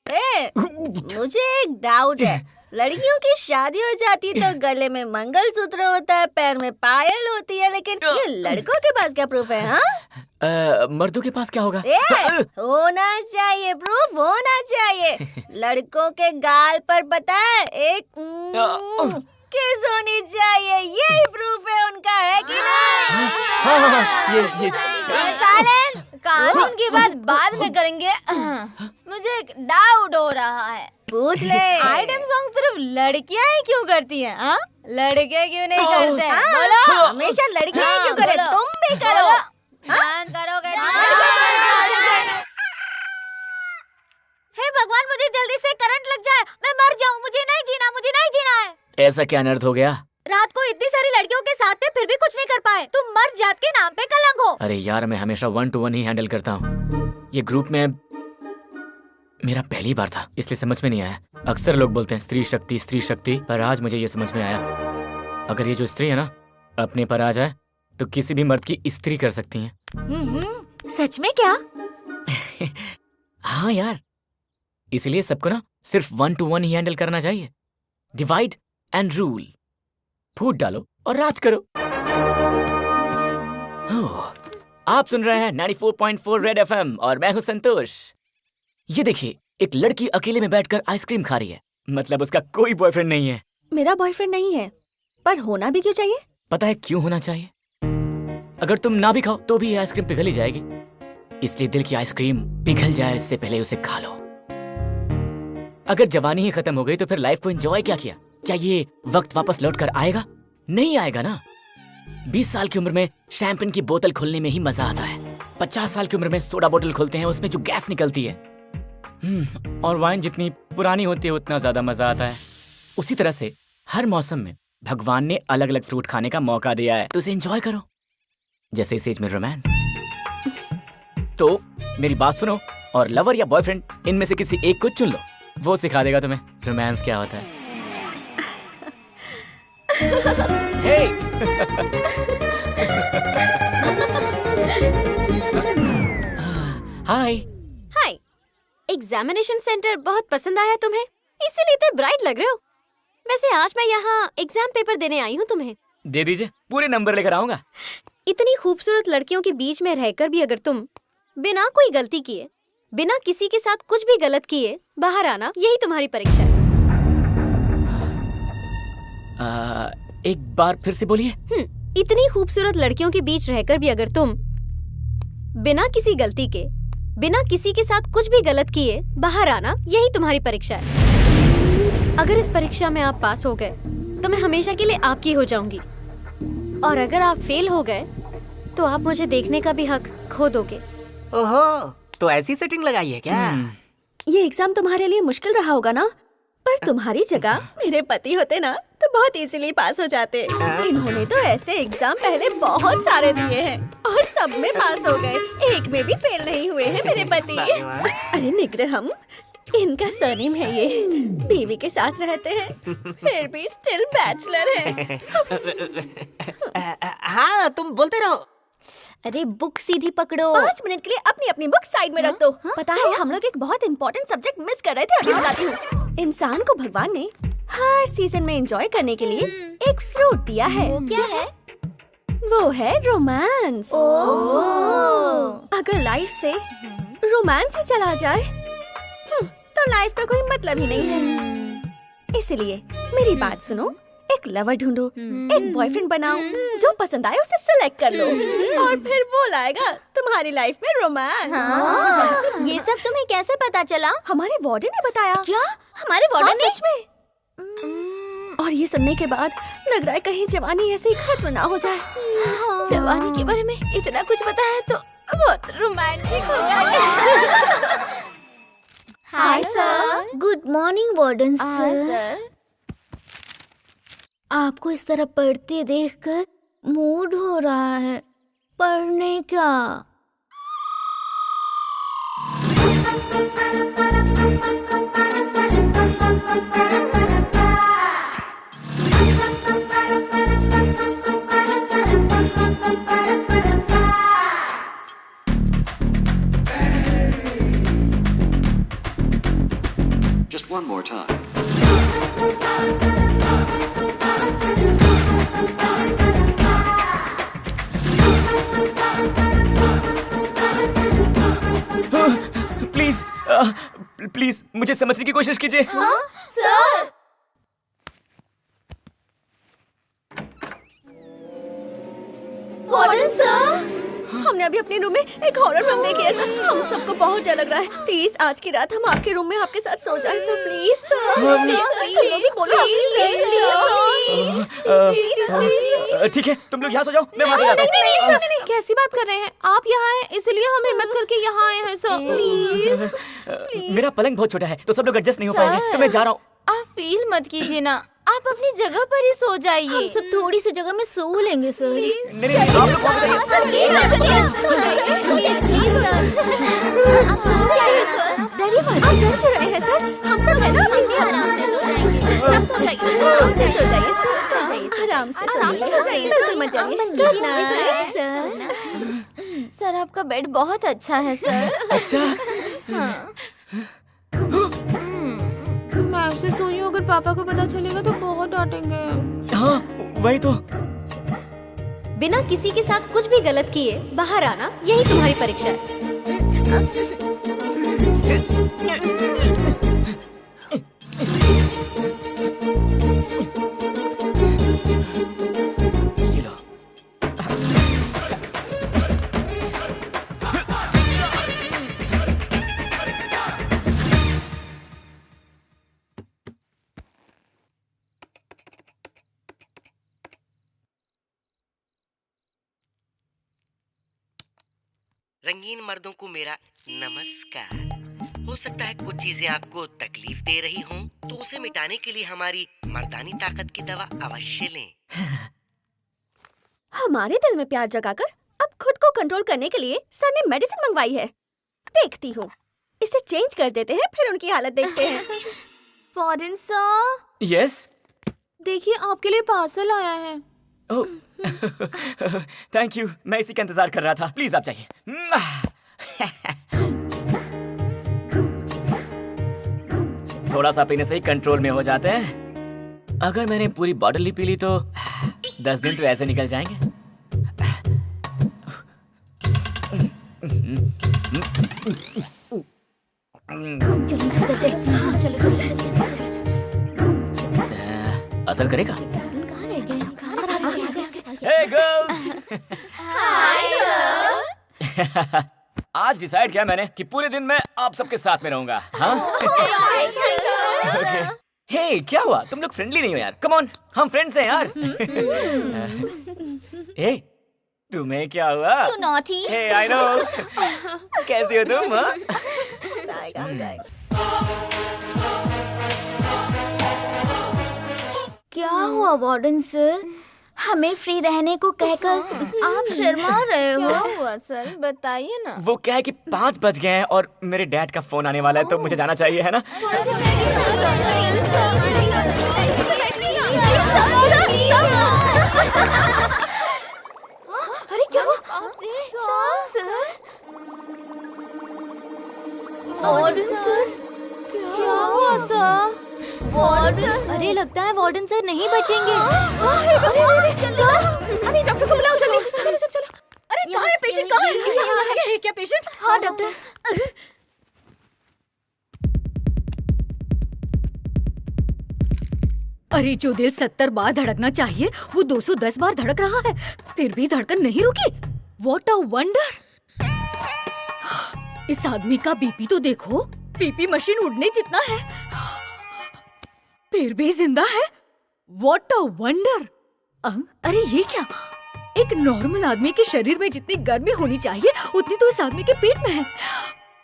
मुझे एक डाउट है। लड़कियों की शादी हो जाती है तो गले में मंगलसूत्र होता है, पैर में पायल होती है, लेकिन ये लड़कों के पास क्या प्रूफ है? हाँ, मर्दों के पास क्या होगा? होना चाहिए, प्रूफ होना चाहिए। लड़कों के गाल पर पता है एक किस होनी चाहिए, यही प्रूफ है उनका, है कि नहीं? ये साइलेंस, कानून की बात बाद में करेंगे। मुझे एक डाउट हो रहा है। पूछ ले। आइटम सॉन्ग सिर्फ लड़कियां ही क्यों करती हैं? हाँ, लड़के क्यों नहीं करते? बोलो। हमेशा लड़कियां ही क्यों करें? तुम भी करो। हाँ, करोगे। हे भगवान, मुझे जल्दी से करंट लग जाए, मैं मर जाऊं। मुझे नहीं जीना है। ऐसा क्या अनर्थ हो गया? रात को इतनी सारी लड़कियों के साथ थे, फिर भी कुछ नहीं कर पाए। तुम मर्द जात के नाम पे कलंक हो। अरे यार, मैं हमेशा 1 to 1 ही हैंडल करता हूँ। ये ग्रुप में मेरा पहली बार था, इसलिए समझ में नहीं आया। अक्सर लोग बोलते हैं स्त्री शक्ति, पर आज मुझे ये समझ में आया। अगर ये जो स्त्री है ना, अपने पर आ जाए तो किसी भी मर्द की स्त्री कर सकती हैं। सच में क्या? हाँ यार, इसलिए सबको ना सिर्फ 1 to 1 ही हैंडल करना चाहिए। Divide and rule. फूट डालो और राज करो। आप सुन रहे हैं 94.4 रेड FM और मैं हूं संतोष। ये देखिए, एक लड़की अकेले में बैठकर आइसक्रीम खा रही है, मतलब उसका कोई बॉयफ्रेंड नहीं है। मेरा बॉयफ्रेंड नहीं है, पर होना भी क्यों चाहिए? पता है क्यों होना चाहिए? अगर तुम ना भी खाओ तो भी ये आइसक्रीम पिघल ही जाएगी, इसलिए दिल की आइसक्रीम पिघल जाए इससे पहले उसे खा लो। अगर जवानी ही खत्म हो गई तो फिर लाइफ को एंजॉय क्या किया? क्या ये वक्त वापस लौट कर आएगा? नहीं आएगा ना। 20 साल की उम्र में शैंपेन की बोतल खोलने में ही मजा आता है। 50 साल की उम्र में सोडा बोतल खोलते हैं, उसमें जो गैस निकलती है। और वाइन जितनी पुरानी होती है उतना ज्यादा मजा आता है। उसी तरह से हर मौसम में भगवान ने अलग अलग फ्रूट खाने का मौका दिया है, तो उसे एंजॉय करो। जैसे इस एज में रोमांस। तो मेरी बात सुनो और लवर या बॉयफ्रेंड इनमें से किसी एक को चुन लो, वो सिखा देगा तुम्हें रोमांस क्या होता है। Hey! हाय। हाय। एग्जामिनेशन सेंटर बहुत पसंद आया तुम्हें, इसीलिए इतने ब्राइट लग रहे हो। वैसे आज मैं यहाँ एग्जाम पेपर देने आई हूँ तुम्हें। दे दीजिए, पूरे नंबर लेकर आऊंगा। इतनी खूबसूरत लड़कियों के बीच में रहकर भी अगर तुम बिना कोई गलती किए, बिना किसी के साथ कुछ भी गलत किए बाहर आना, यही तुम्हारी परीक्षा है। एक बार फिर से बोलिए। इतनी खूबसूरत लड़कियों के बीच रहकर भी अगर तुम बिना किसी गलती के, बिना किसी के साथ कुछ भी गलत किए बाहर आना, यही तुम्हारी परीक्षा है। अगर इस परीक्षा में आप पास हो गए तो मैं हमेशा के लिए आपकी हो जाऊंगी, और अगर आप फेल हो गए तो आप मुझे देखने का भी हक खो दोगे। ओहो, तो ऐसी सेटिंग लगाई है क्या? ये एग्जाम तुम्हारे लिए मुश्किल रहा होगा ना, पर तुम्हारी जगह मेरे पति होते ना तो बहुत इजीली पास हो जाते। इन्होंने तो ऐसे एग्जाम पहले बहुत सारे दिए हैं और सब में पास हो गए, एक में भी फेल नहीं हुए हैं मेरे पति। अरे निग्रहम, इनका सरनेम है ये। बीवी के साथ रहते हैं फिर भी स्टिल बैचलर है। हाँ, तुम बोलते रहो। अरे बुक सीधी पकड़ो। 5 मिनट के लिए अपनी अपनी बुक साइड में रख दो। पता है, हम लोग एक बहुत इंपॉर्टेंट सब्जेक्ट मिस कर रहे थे, अभी बताती हूँ। इंसान को भगवान ने हर सीजन में एंजॉय करने के लिए एक फ्रूट दिया है। वो क्या है? वो है रोमांस। अगर लाइफ से रोमांस ही चला जाए तो लाइफ का कोई मतलब ही नहीं है। इसलिए मेरी बात सुनो, एक लवर ढूंढो, एक बॉयफ्रेंड बनाओ, जो पसंद आए उसे सिलेक्ट कर लो, और फिर वो लाएगा तुम्हारी लाइफ में रोमांस। ये सब तुम्हें कैसे पता चला? हमारे वार्डन ने बताया। क्या? हमारे वार्डन ने? सच में। और ये सुनने के बाद लग रहा है कहीं जवानी ऐसे ही खत्म ना हो जाए। जवानी के बारे में इतना कुछ पता है तो बहुत रोमांटिक हो गया। Hi sir. Good morning warden sir. Sir, आपको इस तरह पढ़ते देखकर मूड हो रहा है पढ़ने का। Just one more time. Please मुझे समझने की कोशिश कीजिए। हाँ सर। Warden sir. हमने अभी अपने रूम में एक हॉरर फिल्म देखी है सर। हम सबको बहुत डर लग रहा है। प्लीज आज की रात हम आपके रूम में आपके साथ सो जाए सर। प्लीज ठीक है, तुम लोग यहाँ सो जाओ, मैं वहाँ सो जाता हूँ। कैसी बात कर रहे हैं आप? यहाँ हैं इसलिए हम हिम्मत करके यहाँ आए हैं सर। प्लीज मेरा पलंग बहुत छोटा है तो सब लोग एडजस्ट नहीं हो पाएंगे, तो मैं जा रहा हूँ। आप फील मत कीजिए ना, आप अपनी जगह पर ही सो जाइए। हम सब थोड़ी सी जगह में सो लेंगे सर। नहीं, आप लोग वहाँ पे रहिए। डरिए मत। आप डर क्यों रहे हैं सर? हम सब है ना। आराम से सो जाइए। बिल्कुल मत डरिए। Good night sir. सर आपका बेड बहुत अच्छा है सर। अच्छा। मैं ऐसे सोई हूँ, अगर पापा को पता चलेगा तो बहुत डांटेंगे। हाँ वही तो। बिना किसी के साथ कुछ भी गलत किए बाहर आना, यही तुम्हारी परीक्षा है। रंगीन मर्दों को मेरा नमस्कार। हो सकता है कुछ चीजें आपको तकलीफ दे रही हों, तो उसे मिटाने के लिए हमारी मर्दानी ताकत की दवा अवश्य लें। हमारे दिल में प्यार जगाकर अब खुद को कंट्रोल करने के लिए सर ने मेडिसिन मंगवाई है। देखती हूँ, इसे चेंज कर देते हैं, फिर उनकी हालत देखते हैं। Foreign sir. यस। देखिए आपके लिए पार्सल आया है। थैंक यू, मैं इसी का इंतजार कर रहा था। प्लीज आप जाइए। थोड़ा सा पीने से ही कंट्रोल में हो जाते हैं। अगर मैंने पूरी बॉटल ही पी ली तो 10 दिन तो ऐसे निकल जाएंगे। असर करेगा? Hey girls! Hi sir. आज डिसाइड किया मैंने कि पूरे दिन मैं आप सबके साथ में रहूंगा। हाँ? Okay. Hey, क्या हुआ? तुम लोग फ्रेंडली नहीं हो यार? Come on, हम फ्रेंड्स हैं यार। Hey, तुम्हें क्या हुआ? You naughty. Hey, I know. कैसी हो तुम? हाँ? क्या हुआ वार्डन सर? हमें फ्री रहने को कहकर आप शर्मा रहे हो। क्या हुआ सर, बताइए ना। वो क्या है कि 5 बज गए हैं और मेरे डैड का फोन आने वाला है, तो मुझे जाना चाहिए, है ना? अरे क्या हुआ? सर वार्डन सर, क्या हुआ सर? वार्डन, अरे लगता है वार्डन सर नहीं बचेंगे। अरे डॉक्टर को बुलाओ जल्दी। चलो चलो चलो। अरे कहाँ है पेशेंट? कहाँ है? यहाँ है क्या पेशेंट? हाँ डॉक्टर। अरे जो दिल 70 बार धड़कना चाहिए वो 210 बार धड़क रहा है, फिर भी धड़कन नहीं रुकी। What a wonder! इस आदमी का बीपी तो देखो, बीपी मशीन उड़ने जितना है, फिर भी जिंदा है। What a wonder! अरे ये क्या? एक नॉर्मल आदमी के शरीर में जितनी गर्मी होनी चाहिए उतनी तो इस आदमी के पेट में है।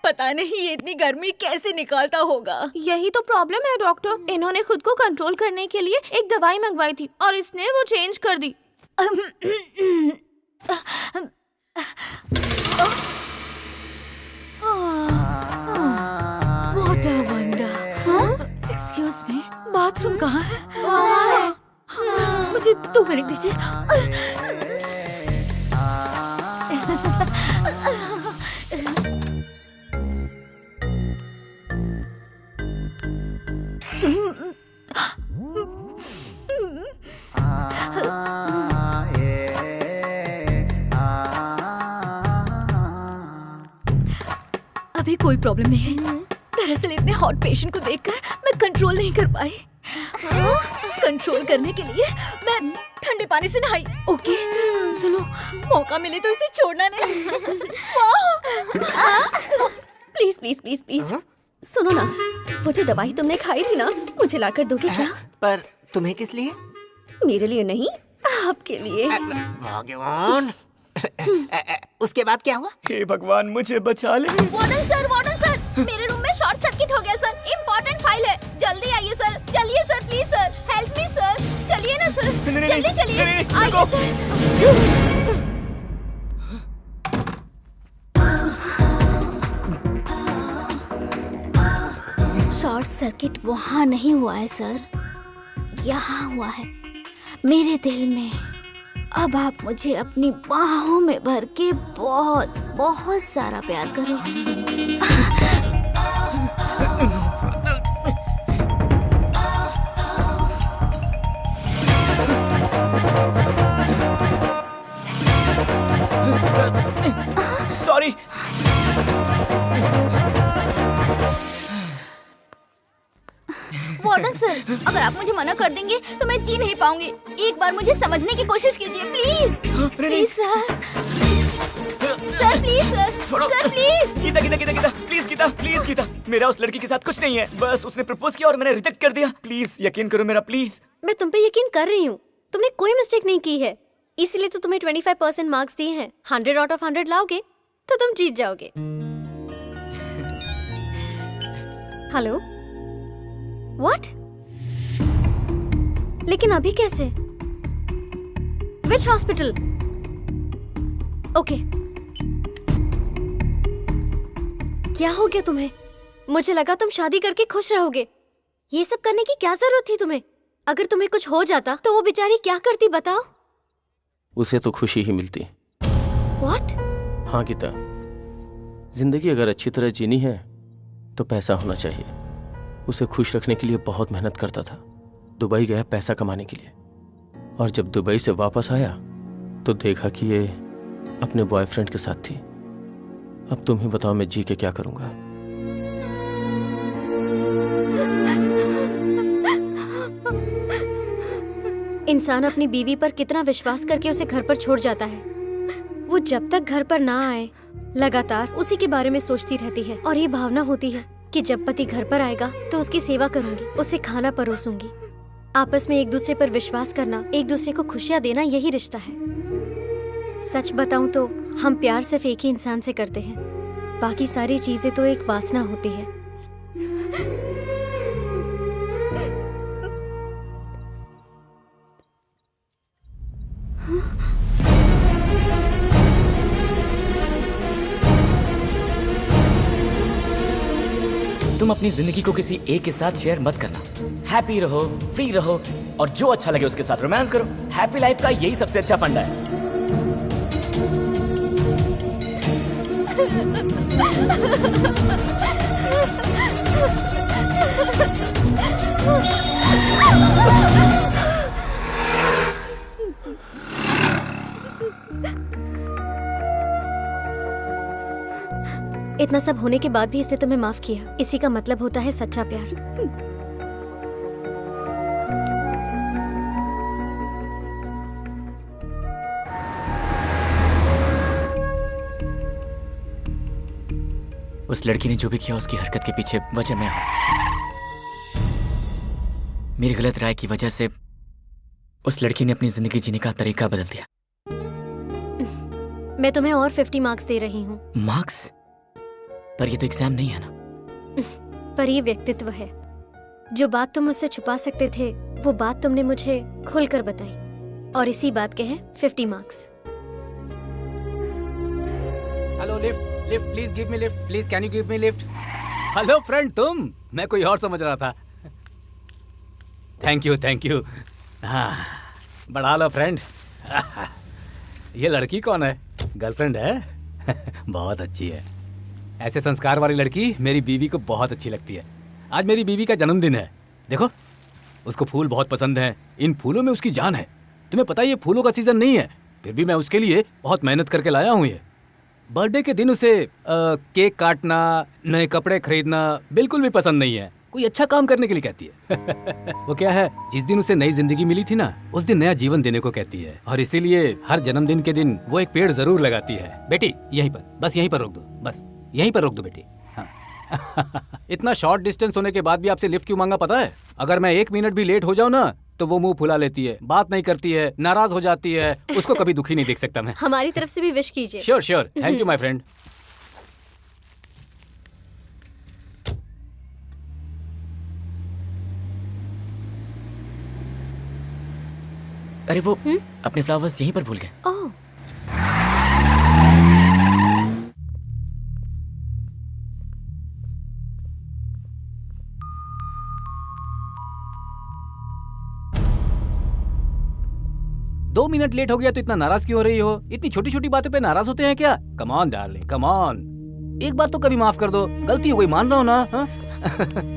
पता नहीं ये इतनी गर्मी कैसे निकालता होगा। यही तो प्रॉब्लम है डॉक्टर। इन्होंने खुद को कंट्रोल करने के लिए एक दवाई मंगवाई थी और इसने वो चेंज कर दी। What a wonder! Excuse me, bathroom कहाँ है? मुझे 2 मिनट दीजिए। अभी कोई प्रॉब्लम नहीं है। दरअसल इतने हॉट पेशेंट को देखकर मैं कंट्रोल नहीं कर पाई। कंट्रोल करने के लिए मैं ठंडे पानी से नहाई। ओके सुनो, मौका मिले तो इसे छोड़ना नहीं। प्लीज प्लीज प्लीज प्लीज सुनो ना, वो जो दवाई तुमने खाई थी ना, मुझे लाकर दोगे क्या? पर तुम्हें किस लिए? मेरे लिए नहीं, आपके लिए। भगवान। उसके बाद क्या हुआ? हे भगवान, मुझे बचा ले। वार्डन सर, मेरे रूम में शॉर्ट सर्किट हो गया सर। इम्पोर्टेंट फाइल है, जल्दी आइए सर, चलिए sir, please sir, help me sir, चलिए ना सर, जल्दी चलिए, आइए सर। शॉर्ट सर्किट वहाँ नहीं हुआ है सर, यहाँ हुआ है, मेरे दिल में। अब आप मुझे अपनी बाहों में भर के बहुत बहुत सारा प्यार करो। सॉरी। वार्डन सर, अगर आप मुझे मना कर देंगे तो मैं जी नहीं पाऊंगी। एक बार मुझे समझने की कोशिश कीजिए please. Please sir, sir please sir, sir please. Geeta Geeta Geeta Geeta please, Geeta please, Geeta मेरा उस लड़की के साथ कुछ नहीं है, बस उसने प्रपोज किया और मैंने रिजेक्ट कर दिया। प्लीज यकीन करो मेरा, प्लीज। मैं तुम पे यकीन कर रही हूँ, तुमने कोई मिस्टेक नहीं की है, इसीलिए तो तुम्हें 25% मार्क्स दिए हैं। 100 आउट ऑफ 100 लाओगे तो तुम जीत जाओगे। Hello, what? लेकिन अभी कैसे? विच हॉस्पिटल? ओके। क्या हो गया तुम्हें? मुझे लगा तुम शादी करके खुश रहोगे। ये सब करने की क्या जरूरत थी तुम्हें? अगर तुम्हें कुछ हो जाता तो वो बेचारी क्या करती बताओ? उसे तो खुशी ही मिलती। व्हाट? हाँ गीता, जिंदगी अगर अच्छी तरह जीनी है तो पैसा होना चाहिए। उसे खुश रखने के लिए बहुत मेहनत करता था। दुबई गया पैसा कमाने के लिए, और जब दुबई से वापस आया तो देखा कि ये अपने बॉयफ्रेंड के साथ थी। अब तुम ही बताओ, मैं जी के क्या करूंगा? इंसान अपनी बीवी पर कितना विश्वास करके उसे घर पर छोड़ जाता है। वो जब तक घर पर ना आए लगातार उसी के बारे में सोचती रहती है, और ये भावना होती है कि जब पति घर पर आएगा तो उसकी सेवा करूंगी, उसे खाना परोसूंगी। आपस में एक दूसरे पर विश्वास करना, एक दूसरे को खुशियां देना, यही रिश्ता है। सच बताऊं तो हम प्यार सिर्फ एक ही इंसान से करते हैं, बाकी सारी चीजें तो एक वासना होती है। तुम अपनी जिंदगी को किसी एक के साथ शेयर मत करना। हैप्पी रहो, फ्री रहो, और जो अच्छा लगे उसके साथ रोमांस करो। हैप्पी लाइफ का यही सबसे अच्छा फंडा है। इतना सब होने के बाद भी इसने तुम्हें माफ किया, इसी का मतलब होता है सच्चा प्यार। उस लड़की ने जो भी किया उसकी हरकत के पीछे वजह मैं हूं। मेरी गलत राय की वजह से उस लड़की ने अपनी जिंदगी जीने का तरीका बदल दिया। मैं तुम्हें और 50 मार्क्स दे रही हूँ। मार्क्स? पर ये तो एग्जाम नहीं है ना। पर ये व्यक्तित्व है। जो बात तुम मुझसे छुपा सकते थे वो बात तुमने मुझे खुलकर बताई, और इसी बात के हैं 50 marks. Hello, lift lift, please give me lift, please can you give me lift? Hello friend, तुम? मैं कोई और समझ रहा था। Thank you thank you. हाँ, बढ़ा लो फ्रेंड। ये लड़की कौन है? गर्लफ्रेंड है? बहुत अच्छी है। ऐसे संस्कार वाली लड़की मेरी बीवी को बहुत अच्छी लगती है। आज मेरी बीवी का जन्मदिन है। देखो, उसको फूल बहुत पसंद हैं। इन फूलों में उसकी जान है। तुम्हें पता है ये फूलों का सीजन नहीं है, फिर भी मैं उसके लिए बहुत मेहनत करके लाया हूँ। ये बर्थडे के दिन उसे केक काटना, नए कपड़े खरीदना बिल्कुल भी पसंद नहीं है। कोई अच्छा काम करने के लिए कहती है। वो क्या है, जिस दिन उसे नई जिंदगी मिली थी ना, उस दिन नया जीवन देने को कहती है, और इसीलिए हर जन्मदिन के दिन वो एक पेड़ जरूर लगाती है। बेटी यहीं पर, बस यहीं पर रोक दो, बस यहीं पर रोक दो बेटी। हाँ। इतना शॉर्ट डिस्टेंस होने के बाद भी आपसे लिफ्ट क्यों मांगा पता है? अगर मैं 1 मिनट भी लेट हो जाऊँ ना तो वो मुंह फुला लेती है, बात नहीं करती है, नाराज हो जाती है। उसको कभी दुखी नहीं देख सकता मैं। हमारी तरफ से भी विश कीजिए। Sure sure, thank you my friend. अरे वो अपने फ्लावर्स यहीं पर भूल गए। ओह, 2 मिनट लेट हो गया तो इतना नाराज क्यों हो रही हो? इतनी छोटी छोटी बातों पे नाराज होते हैं क्या? Come on darling, come on, एक बार तो कभी माफ कर दो, गलती हो गई, मान रहा हो ना? हाँ?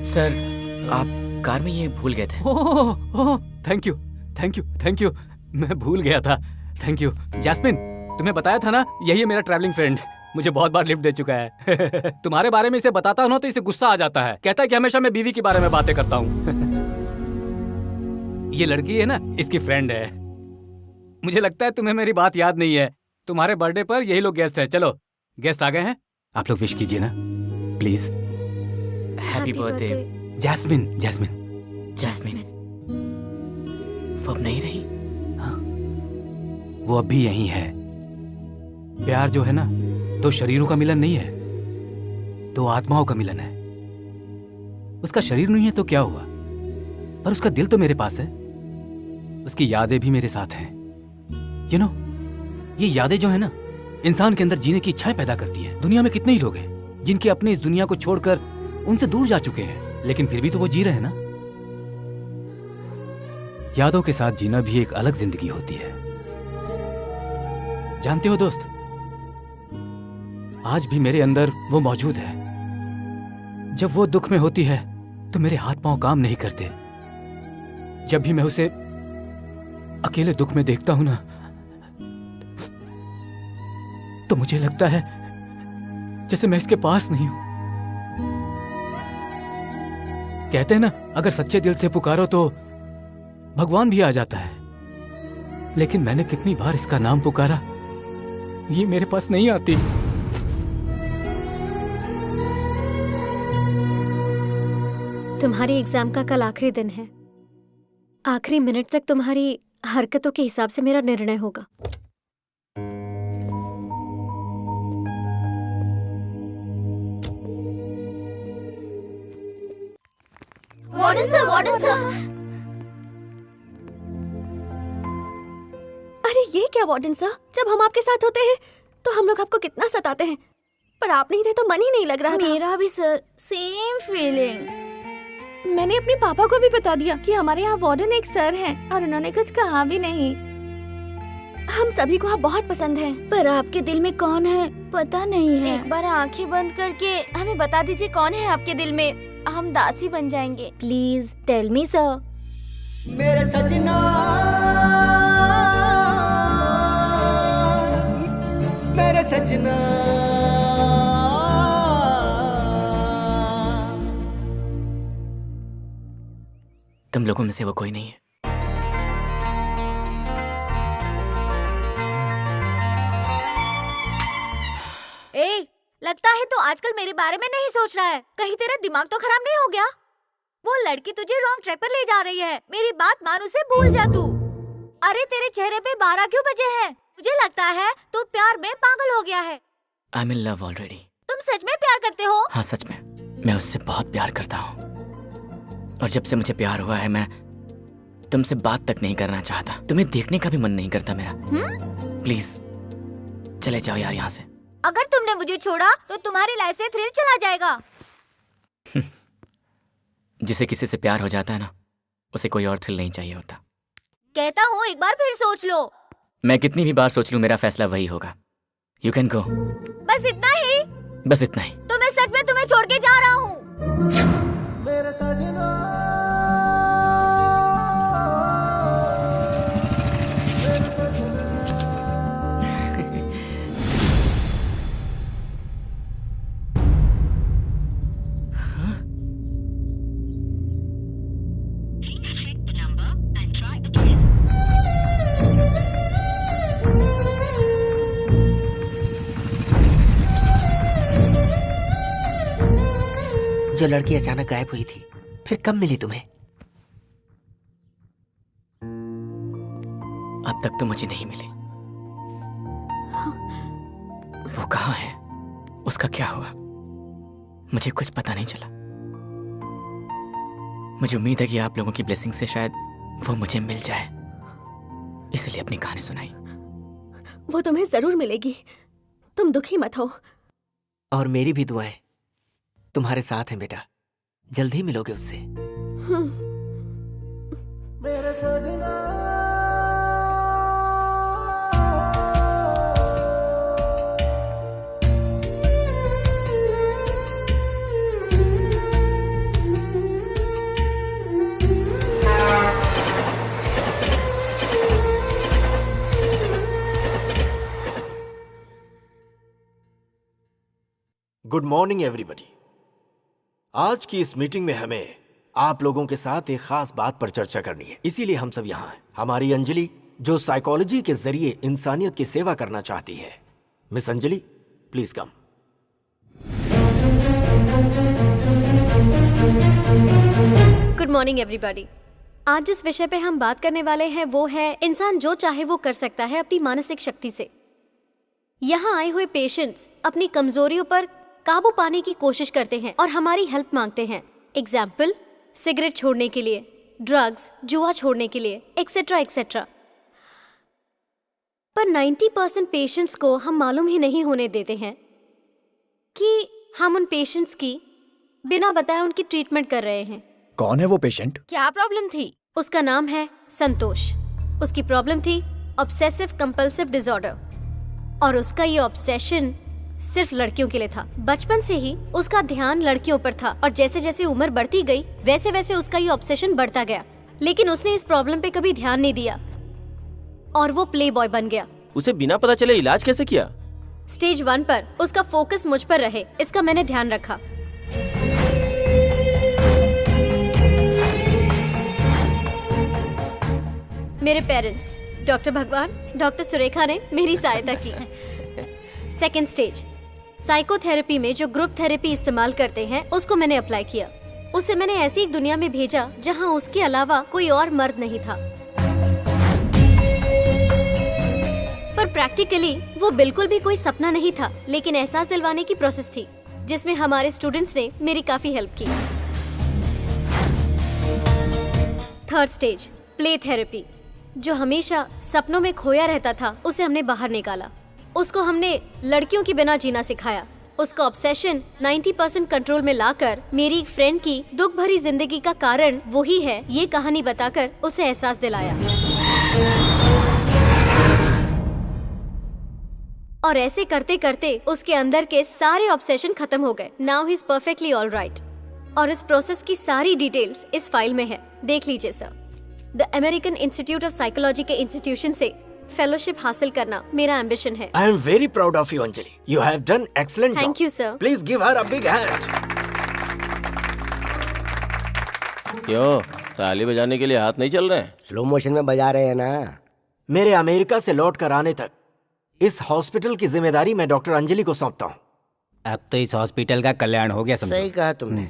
सर आप कार में ये भूल गए थे। Oh, thank you thank you thank you, मैं भूल गया था, थैंक यू। जैस्मिन, तुम्हें बताया था ना, यही है मेरा ट्रैवलिंग फ्रेंड, मुझे बहुत बार लिफ्ट दे चुका है। तुम्हारे बारे में इसे बताता हूँ ना तो इसे गुस्सा आ जाता है, कहता है कि हमेशा मैं बीवी के बारे में बातें करता हूँ। ये लड़की है ना, इसकी फ्रेंड है। मुझे लगता है तुम्हें मेरी बात याद नहीं है। तुम्हारे बर्थडे पर यही लोग गेस्ट है। चलो, गेस्ट आ गए हैं, आप लोग विश कीजिए ना please. Happy birthday Jasmine. Jasmine Jasmine, वो अब नहीं रही। हाँ, वो अब भी यही है। प्यार जो है ना, 2 शरीरों का मिलन नहीं है, 2 आत्माओं का मिलन है। उसका शरीर नहीं है तो क्या हुआ, पर उसका दिल तो मेरे पास है, उसकी यादें भी मेरे साथ हैं। You know, ये यादें जो है ना, इंसान के अंदर जीने की इच्छाएं पैदा करती हैं। दुनिया में कितने ही लोग हैं जिनके अपने इस दुनिया को छोड़कर उनसे दूर जा चुके हैं, लेकिन फिर भी तो वो जी रहे हैं ना। यादों के साथ जीना भी एक अलग जिंदगी होती है। जानते हो दोस्त, आज भी मेरे अंदर वो मौजूद है। जब वो दुख में होती है तो मेरे हाथ पांव काम नहीं करते। जब भी मैं उसे अकेले दुख में देखता हूं ना, तो मुझे लगता है जैसे मैं इसके पास नहीं हूं। कहते हैं ना, अगर सच्चे दिल से पुकारो तो भगवान भी आ जाता है। लेकिन मैंने कितनी बार इसका नाम पुकारा, ये मेरे पास नहीं आती। तुम्हारी एग्जाम का कल आखिरी दिन है। आखिरी मिनट तक तुम्हारी हरकतों के हिसाब से मेरा निर्णय होगा। Warden sir, warden sir. अरे ये क्या वार्डन सर, जब हम आपके साथ होते हैं तो हम लोग आपको कितना सताते हैं, पर आप नहीं थे तो मन ही नहीं लग रहा था। मेरा भी सर, सेम फीलिंग। मैंने अपने पापा को भी बता दिया कि हमारे यहाँ वार्डन एक सर हैं, और उन्होंने कुछ कहा भी नहीं। हम सभी को आप बहुत पसंद हैं, पर आपके दिल में कौन है पता नहीं है। एक बार आंखें बंद करके हमें बता दीजिए कौन है आपके दिल में, हम दासी बन जाएंगे। Please tell me sir. मेरे सजना, मेरे सजना, तुम लोगों में से वो कोई नहीं है। ए, लगता है तो आजकल मेरे बारे में नहीं सोच रहा है। कहीं तेरा दिमाग तो खराब नहीं हो गया? वो लड़की तुझे रॉन्ग ट्रैक पर ले जा रही है। मेरी बात मान, उसे भूल जा तू। अरे तेरे चेहरे पे 12 क्यों बजे हैं? मुझे लगता है तू प्यार में पागल हो गया है। I M in love already. तुम सच में प्यार करते हो? हाँ सच में, मैं उससे बहुत प्यार करता हूँ, और जब से मुझे प्यार हुआ है मैं तुमसे बात तक नहीं करना चाहता। तुम्हें देखने का भी मन नहीं करता मेरा। प्लीज चले जाओ यार यहाँ से। अगर तुमने मुझे छोड़ा तो तुम्हारी लाइफ से थ्रिल चला जाएगा। जिसे किसी से प्यार हो जाता है ना, उसे कोई और थ्रिल नहीं चाहिए होता। कहता हूँ एक बार फिर सोच लो। मैं कितनी भी बार सोच लूं, मेरा फैसला वही होगा। You can go. बस इतना ही? बस इतना ही। तो मैं सच में तुम्हें छोड़ के जा रहा हूँ। मेरे सजना, मेरे सजना। जो लड़की अचानक गायब हुई थी, फिर कब मिली तुम्हें? अब तक तो मुझे नहीं मिली। वो कहाँ है, उसका क्या हुआ, मुझे कुछ पता नहीं चला। मुझे उम्मीद है कि आप लोगों की ब्लेसिंग से शायद वो मुझे मिल जाए, इसलिए अपनी कहानी सुनाई। वो तुम्हें जरूर मिलेगी, तुम दुखी मत हो। और मेरी भी दुआएं तुम्हारे साथ हैं बेटा, जल्द ही मिलोगे उससे। मेरे सजना गुड मॉर्निंग एवरीबॉडी। आज की इस मीटिंग में हमें आप लोगों के साथ एक खास बात पर चर्चा करनी है, इसीलिए हम सब यहाँ हैं। हमारी अंजलि जो साइकोलॉजी के जरिए इंसानियत की सेवा करना चाहती है। Miss Anjali, please come. Good morning everybody. आज जिस विषय पे हम बात करने वाले हैं वो है इंसान जो चाहे वो कर सकता है अपनी मानसिक शक्ति से। यहाँ आए हुए पेशेंट्स अपनी कमजोरियों पर काबू पाने की कोशिश करते हैं और हमारी हेल्प मांगते हैं। एग्जाम्पल, सिगरेट छोड़ने के लिए, ड्रग्स, जुआ छोड़ने के लिए, एक्सेट्रा एक्सेट्रा। पर 90% पेशेंट्स को हम मालूम ही नहीं होने देते हैं कि हम उन पेशेंट्स की बिना बताए उनकी ट्रीटमेंट कर रहे हैं। कौन है वो पेशेंट? क्या प्रॉब्लम थी? उसका नाम है संतोष। उसकी प्रॉब्लम थी ऑब्सेसिव कंपल्सिव डिसऑर्डर, और उसका ये ऑब्सेशन सिर्फ लड़कियों के लिए था। बचपन से ही उसका ध्यान लड़कियों पर था और जैसे जैसे उम्र बढ़ती गई वैसे वैसे उसका ये ऑब्सेशन बढ़ता गया। लेकिन उसने इस प्रॉब्लम पे कभी ध्यान नहीं दिया और वो प्ले बॉय बन गया। उसे बिना पता चले इलाज कैसे किया? स्टेज 1 पर उसका फोकस मुझ पर रहे, इसका मैंने ध्यान रखा। मेरे पेरेंट्स, डॉक्टर भगवान, डॉक्टर सुरेखा ने मेरी सहायता की। सेकेंड स्टेज, साइकोथेरेपी में जो ग्रुप थेरेपी इस्तेमाल करते हैं उसको मैंने अप्लाई किया। उसे मैंने ऐसी एक दुनिया में भेजा जहां उसके अलावा कोई और मर्द नहीं था। पर प्रैक्टिकली वो बिल्कुल भी कोई सपना नहीं था, लेकिन एहसास दिलवाने की प्रोसेस थी जिसमें हमारे स्टूडेंट्स ने मेरी काफी हेल्प की। थर्ड स्टेज, प्ले थेरेपी, जो हमेशा सपनों में खोया रहता था उसे हमने बाहर निकाला। उसको हमने लड़कियों की बिना जीना सिखाया। उसका ऑब्सेशन 90% कंट्रोल में लाकर मेरी एक फ्रेंड की दुख भरी जिंदगी का कारण वही है, ये कहानी बताकर उसे एहसास दिलाया। और ऐसे करते करते उसके अंदर के सारे ऑब्सेशन खत्म हो गए। Now he is perfectly alright. और इस प्रोसेस की सारी डिटेल्स इस फाइल में है, देख लीजिए sir. The American institute of psychology के इंस्टीट्यूशन से फेलोशिप हासिल करना मेरा एम्बिशन है। I am very proud of you Anjali. You have done excellent job. Thank you sir. Please give her a big hand. क्यों, ताली बजाने के लिए हाथ नहीं चल रहे हैं? स्लो मोशन में बजा रहे हैं ना। मेरे अमेरिका से लौट कर आने तक इस हॉस्पिटल की जिम्मेदारी मैं डॉक्टर अंजलि को सौंपता हूँ। अब तो इस हॉस्पिटल का कल्याण हो गया, समझो। सही कहा तुमने।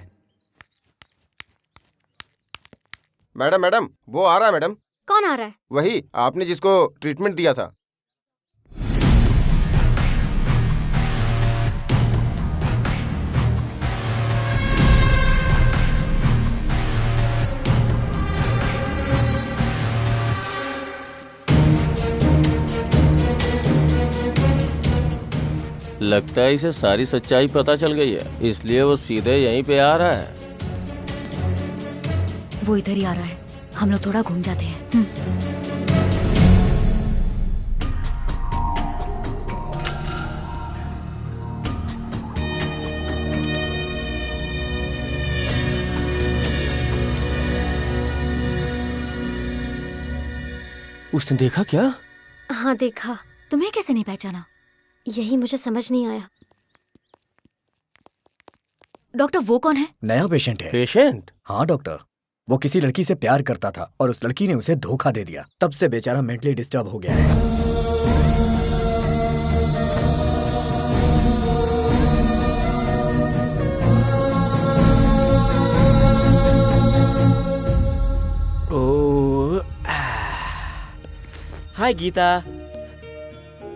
मैडम मैडम, वो आ रहा है मैडम। कौन आ रहा है? वही आपने जिसको ट्रीटमेंट दिया था। लगता है इसे सारी सच्चाई पता चल गई है, इसलिए वो सीधे यहीं पे आ रहा है। वो इधर ही आ रहा है, हम लोग थोड़ा घूम जाते हैं। उसने देखा क्या? हाँ देखा। तुम्हें कैसे नहीं पहचाना? यही मुझे समझ नहीं आया। डॉक्टर वो कौन है? नया पेशेंट है। पेशेंट? हाँ डॉक्टर, वो किसी लड़की से प्यार करता था और उस लड़की ने उसे धोखा दे दिया। तब से बेचारा मेंटली डिस्टर्ब हो गया है। हाय गीता।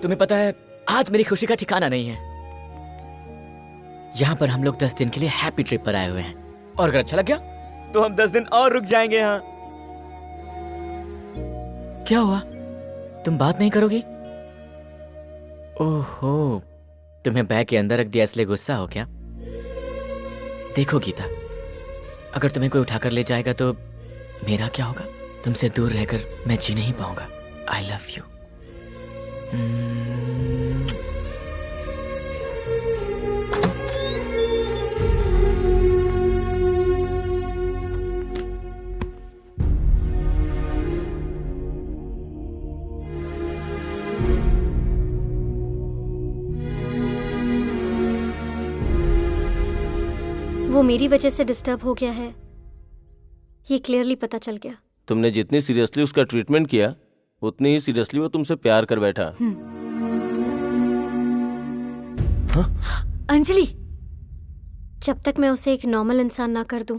तुम्हें पता है आज मेरी खुशी का ठिकाना नहीं है। यहाँ पर हम लोग 10 दिन के लिए हैप्पी ट्रिप पर आए हुए हैं, और अगर अच्छा लग गया तो हम 10 दिन और रुक जाएंगे यहाँ। क्या हुआ, तुम बात नहीं करोगी? ओहो, तुम्हें बैग के अंदर रख दिया इसलिए गुस्सा हो क्या? देखो गीता, अगर तुम्हें कोई उठाकर ले जाएगा तो मेरा क्या होगा? तुमसे दूर रहकर मैं जी नहीं पाऊंगा। आई लव यू। वो मेरी वजह से डिस्टर्ब हो गया है, ये क्लियरली पता चल गया। तुमने जितनी सीरियसली उसका ट्रीटमेंट किया उतनी ही सीरियसली वो तुमसे प्यार कर बैठा। अंजलि, जब तक मैं उसे एक नॉर्मल इंसान ना कर दूं,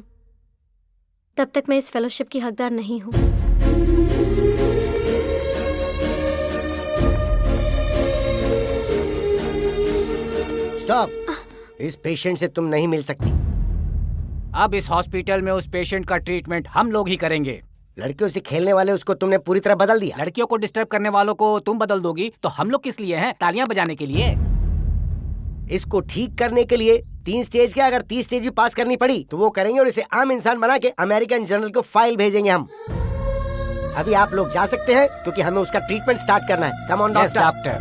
तब तक मैं इस फेलोशिप की हकदार नहीं हूं। स्टॉप, इस पेशेंट से तुम नहीं मिल सकती। अब इस हॉस्पिटल में उस पेशेंट का ट्रीटमेंट हम लोग ही करेंगे। लड़कियों से खेलने वाले उसको तुमने पूरी तरह बदल दिया। लड़कियों को डिस्टर्ब करने वालों को तुम बदल दोगी तो हम लोग किस लिए हैं? तालियां बजाने के लिए। इसको ठीक करने के लिए 3 स्टेज के, अगर 30 स्टेज भी पास करनी पड़ी तो वो करेंगे, और इसे आम इंसान बना के अमेरिकन जनरल को फाइल भेजेंगे हम। अभी आप लोग जा सकते हैं क्योंकि हमें उसका ट्रीटमेंट स्टार्ट करना है। Come on doctor.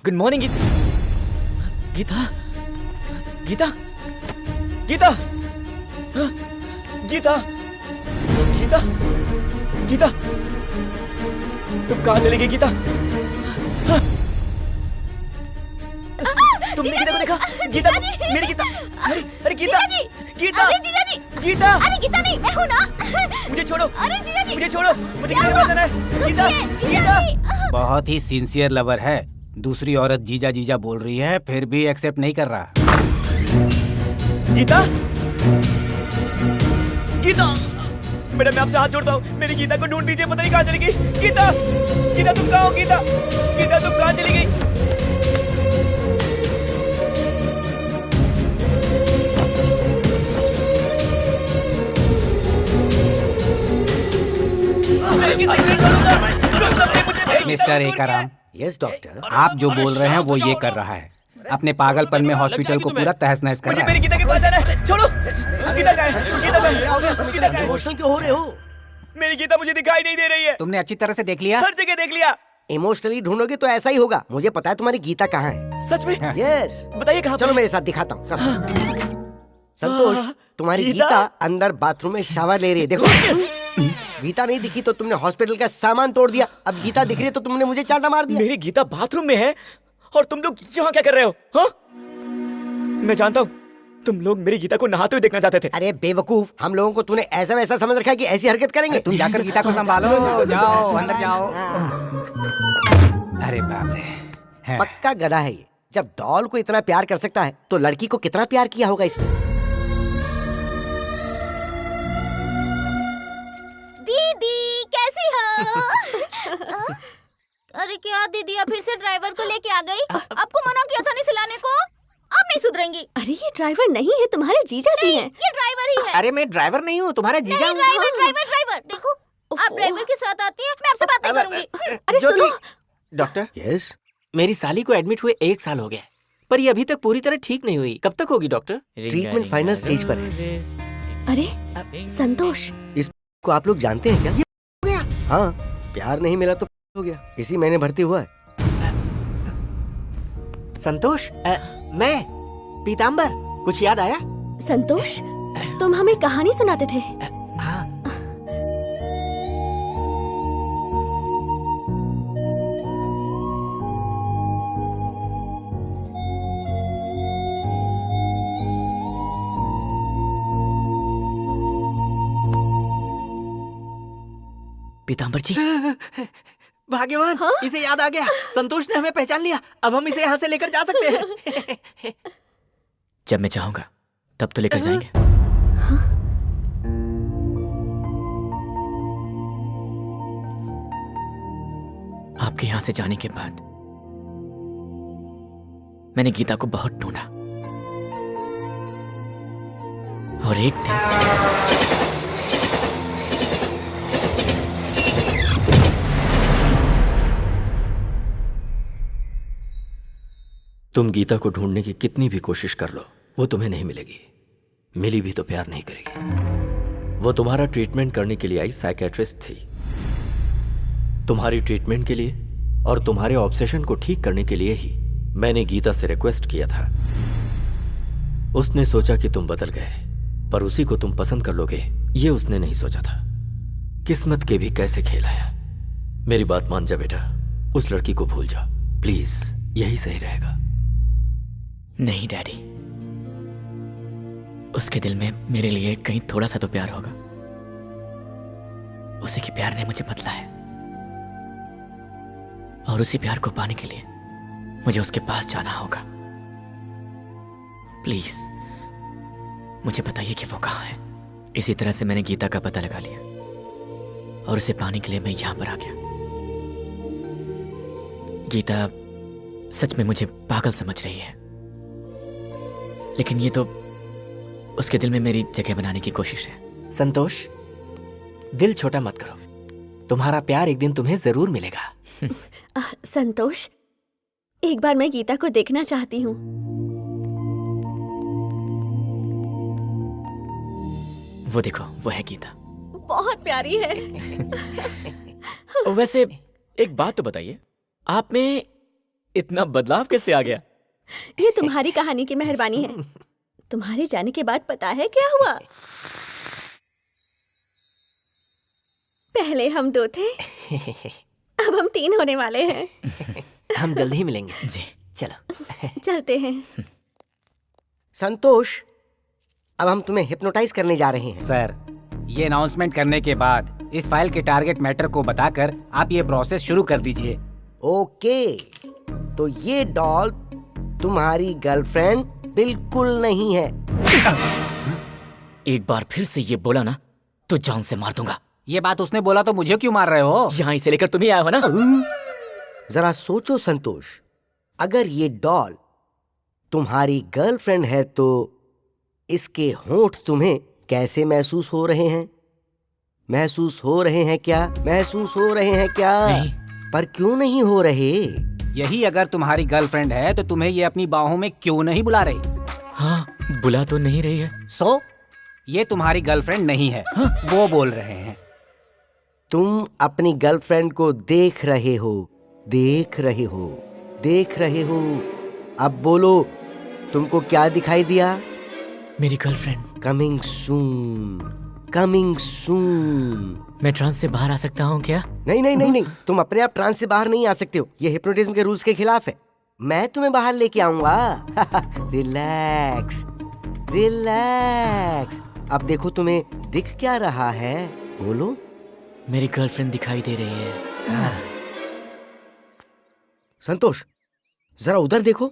Good morning Geeta. Geeta, Geeta, Geeta, Geeta, Geeta, तुम कहाँ चली गई गीता? तुमने गीता को देखा? गीता, मेरी गीता, अरे गीता, गीता, गीता, अरे गीता नहीं, मैं हूँ ना। मुझे छोड़ो, अरे जीजा जी, मुझे छोड़ो, मुझे क्या करना है? गीता, गीता। बहुत ही सिंसियर लवर है। दूसरी औरत जीजा जीजा बोल रही है फिर भी एक्सेप्ट नहीं कर रहा। गीता, गीता, मैडम मैं आपसे हाथ जोड़ता हूँ, मेरी गीता को ढूंढ दीजिए, पता नहीं कहाँ चली गई। गीता, गीता तुम कहाँ हो? गीता, गीता तुम कहाँ चली गई? मिस्टर एकाराम, यस डॉक्टर, आप जो बोल रहे हैं वो ये कर रहा है। अपने पागलपन में हॉस्पिटल को पूरा तहस नहस कर रहा है। मेरी गीता के पास जाना है, छोड़ो। गीता कहाँ है? गीता कहाँ है? गीता कहाँ है? इमोशनल क्यों हो रहे हो? मेरी गीता मुझे दिखाई नहीं दे रही है। तुमने अच्छी तरह से देख लिया? हर जगह देख लिया। इमोशनली ढूंढोगे तो ऐसा ही होगा। मुझे पता है तुम्हारी गीता कहाँ है। सच में? यस। बताइए कहाँ? चलो मेरे साथ दिखाता हूँ। संतोष, तुम्हारी गीता अंदर बाथरूम में शावर ले रही है, देखो। गीता नहीं दिखी तो तुमने हॉस्पिटल का सामान तोड़ दिया। अब गीता दिख रही है तो तुमने मुझे चांटा मार दिया। मेरी गीता बाथरूम में है और तुम लोग यहाँ क्या कर रहे हो? हाँ? मैं जानता हूँ तुम लोग मेरी गीता को नहाते हुए देखना चाहते थे। अरे बेवकूफ, हम लोगों को तूने ऐसा वैसा समझ रखा है कि ऐसी हरकत करेंगे। तुम जाकर गीता को संभालो। जाओ अंदर जाओ। अरे बाप रे, पक्का गधा है ये। जब डॉल को इतना प्यार कर सकता है तो लड़की को कितना प्यार किया होगा इसने। दीदी कैसी हो? अरे क्या दीदी, अब फिर से ड्राइवर को लेके आ गई? आपको मना किया था नहीं सिलाने को, अब नहीं सुधरेंगी। अरे ये ड्राइवर नहीं है, तुम्हारे जीजा जी हैं। ये ड्राइवर ही है। अरे मैं ड्राइवर नहीं हूँ, तुम्हारा जीजा हूँ। ड्राइवर देखो, आप ड्राइवर के साथ आती है, मैं आपसे बात नहीं करूंगी। अरे सुनो डॉक्टर। यस। मेरी साली को एडमिट हुए 1 साल हो गया, पर ये अभी तक पूरी तरह ठीक नहीं हुई। कब तक होगी डॉक्टर? ट्रीटमेंट फाइनल स्टेज पर है। अरे संतोष, इसको आप लोग जानते हैं क्या? ये हो गया। हाँ, प्यार नहीं मिला तो हो गया। इसी महीने भर्ती हुआ है। संतोष, मैं पीताम्बर, कुछ याद आया? संतोष, तुम हमें कहानी सुनाते थे। पीताम्बर जी। भाग्यवान, हाँ? इसे याद आ गया। संतोष ने हमें पहचान लिया। अब हम इसे यहाँ से लेकर जा सकते हैं। जब मैं चाहूंगा तब तो लेकर जाएंगे। आपके यहां से जाने के बाद मैंने गीता को बहुत ढूंढा और एक दिन तुम गीता को ढूंढने की कितनी भी कोशिश कर लो, वो तुम्हें नहीं मिलेगी। मिली भी तो प्यार नहीं करेगी। वो तुम्हारा ट्रीटमेंट करने के लिए आई साइकेट्रिस्ट थी। तुम्हारी ट्रीटमेंट के लिए और तुम्हारे ऑब्सेशन को ठीक करने के लिए ही मैंने गीता से रिक्वेस्ट किया था। उसने सोचा कि तुम बदल गए, पर उसी को तुम पसंद कर लोगे ये उसने नहीं सोचा था। किस्मत के भी कैसे खेल है। मेरी बात मान जा बेटा, उस लड़की को भूल जा प्लीज, यही सही रहेगा। नहीं डैडी, उसके दिल में मेरे लिए कहीं थोड़ा सा तो प्यार होगा। उसी के प्यार ने मुझे बदला है और उसी प्यार को पाने के लिए मुझे उसके पास जाना होगा। प्लीज मुझे बताइए कि वो कहाँ है। इसी तरह से मैंने गीता का पता लगा लिया और उसे पाने के लिए मैं यहां पर आ गया। गीता सच में मुझे पागल समझ रही है, लेकिन ये तो उसके दिल में मेरी जगह बनाने की कोशिश है। संतोष, दिल छोटा मत करो, तुम्हारा प्यार एक दिन तुम्हें जरूर मिलेगा। संतोष, एक बार मैं गीता को देखना चाहती हूँ। वो देखो, वो है गीता। बहुत प्यारी है। वैसे एक बात तो बताइए, आप में इतना बदलाव कैसे आ गया? ये तुम्हारी कहानी की मेहरबानी है। तुम्हारे जाने के बाद पता है क्या हुआ? पहले हम 2 थे, अब हम 3 होने वाले हैं। हम जल्दी ही मिलेंगे। जी चलो चलते हैं। संतोष, अब हम तुम्हें हिप्नोटाइज करने जा रहे हैं। सर, ये अनाउंसमेंट करने के बाद इस फाइल के टारगेट मैटर को बताकर आप ये प्रोसेस शुरू कर दीजिए। ओके, तो ये डॉल तुम्हारी गर्लफ्रेंड बिल्कुल नहीं है। एक बार फिर से ये बोला ना तो जान से मार दूंगा। ये बात उसने बोला तो मुझे क्यों मार रहे हो? यहाँ इसे लेकर तुम ही आए हो ना। जरा सोचो संतोष, अगर ये डॉल तुम्हारी गर्लफ्रेंड है तो इसके होंठ तुम्हें कैसे महसूस हो रहे हैं? महसूस हो रहे हैं क्या? महसूस हो रहे हैं क्या? नहीं। पर क्यों नहीं हो रहे? यही अगर तुम्हारी गर्लफ्रेंड है तो तुम्हें ये अपनी बाहों में क्यों नहीं बुला रही? हाँ, बुला तो नहीं रही है। सो ये तुम्हारी गर्लफ्रेंड नहीं है। हाँ? वो बोल रहे हैं। तुम अपनी गर्लफ्रेंड को देख रहे हो, देख रहे हो, देख रहे हो। अब बोलो, तुमको क्या दिखाई दिया? मेरी girlfriend. Coming soon, coming soon. मैं ट्रांस से बाहर आ सकता हूँ क्या? नहीं नहीं नहीं नहीं, तुम अपने आप ट्रांस से बाहर नहीं आ सकते हो। ये हिप्नोटिज्म के रूल्स के खिलाफ है। मैं तुम्हें बाहर लेके आऊंगा। Relax, relax. अब देखो, तुम्हें दिख क्या रहा है? बोलो। मेरी गर्लफ्रेंड दिखाई दे रही है। हाँ। संतोष, जरा उधर देखो।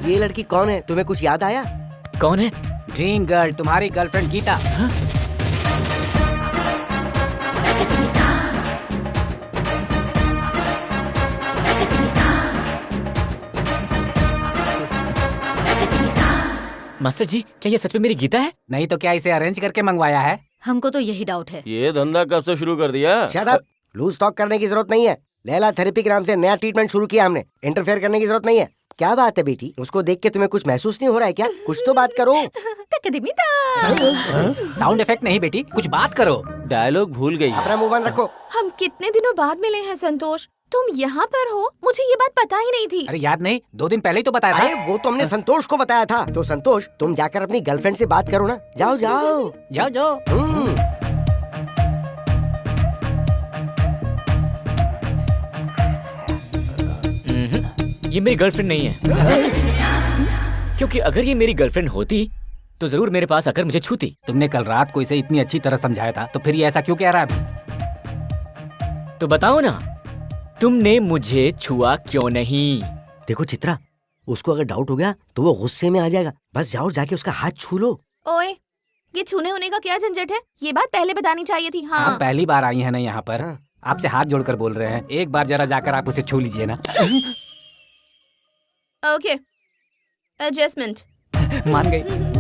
ये लड़की कौन है? तुम्हें कुछ याद आया? कौन है? ड्रीम गर्ल, तुम्हारी गर्लफ्रेंड गीता। हाँ? मास्टर जी, क्या ये सच में मेरी गीता है? नहीं तो क्या इसे अरेंज करके मंगवाया है? हमको तो यही डाउट है। ये धंधा कब से शुरू कर दिया? शट अप, लूज टॉक करने की जरूरत नहीं है। लैला थेरेपी के नाम से नया ट्रीटमेंट शुरू किया हमने। इंटरफेयर करने की जरूरत नहीं है। क्या बात है बेटी, उसको देख के तुम्हें कुछ महसूस नहीं हो रहा है क्या? कुछ तो बात करो। साउंड इफेक्ट नहीं बेटी, कुछ बात करो। डायलॉग भूल गई। अपना मुंह बंद रखो। हम कितने दिनों बाद मिले हैं संतोष, तुम यहाँ पर हो? मुझे ये बात पता ही नहीं थी। अरे याद नहीं, 2 दिन पहले ही तो बताया था। अरे वो तो हमने संतोष को बताया था। तो संतोष, तुम जाकर अपनी गर्लफ्रेंड से बात करो ना। जाओ जाओ जाओ जाओ। ये मेरी गर्लफ्रेंड नहीं है। क्योंकि अगर ये मेरी गर्लफ्रेंड होती तो जरूर मेरे पास आकर मुझे छूती। तुमने कल रात को इसे इतनी अच्छी तरह समझाया था, तो फिर ये ऐसा क्यों कह रहा है अभी? तो बताओ ना, तुमने मुझे छुआ क्यों नहीं? देखो चित्रा, उसको अगर डाउट हो गया तो वो गुस्से में आ जाएगा। बस जाओ जाके उसका हाथ छू लो। ओए, ये छूने होने का क्या झंझट है? ये बात पहले बतानी चाहिए थी। हाँ, आप पहली बार आई हैं ना यहाँ पर। आपसे हाथ जोड़कर बोल रहे हैं, एक बार जरा जाकर आप उसे छू लीजिए ना। Okay, adjustment. मान गई।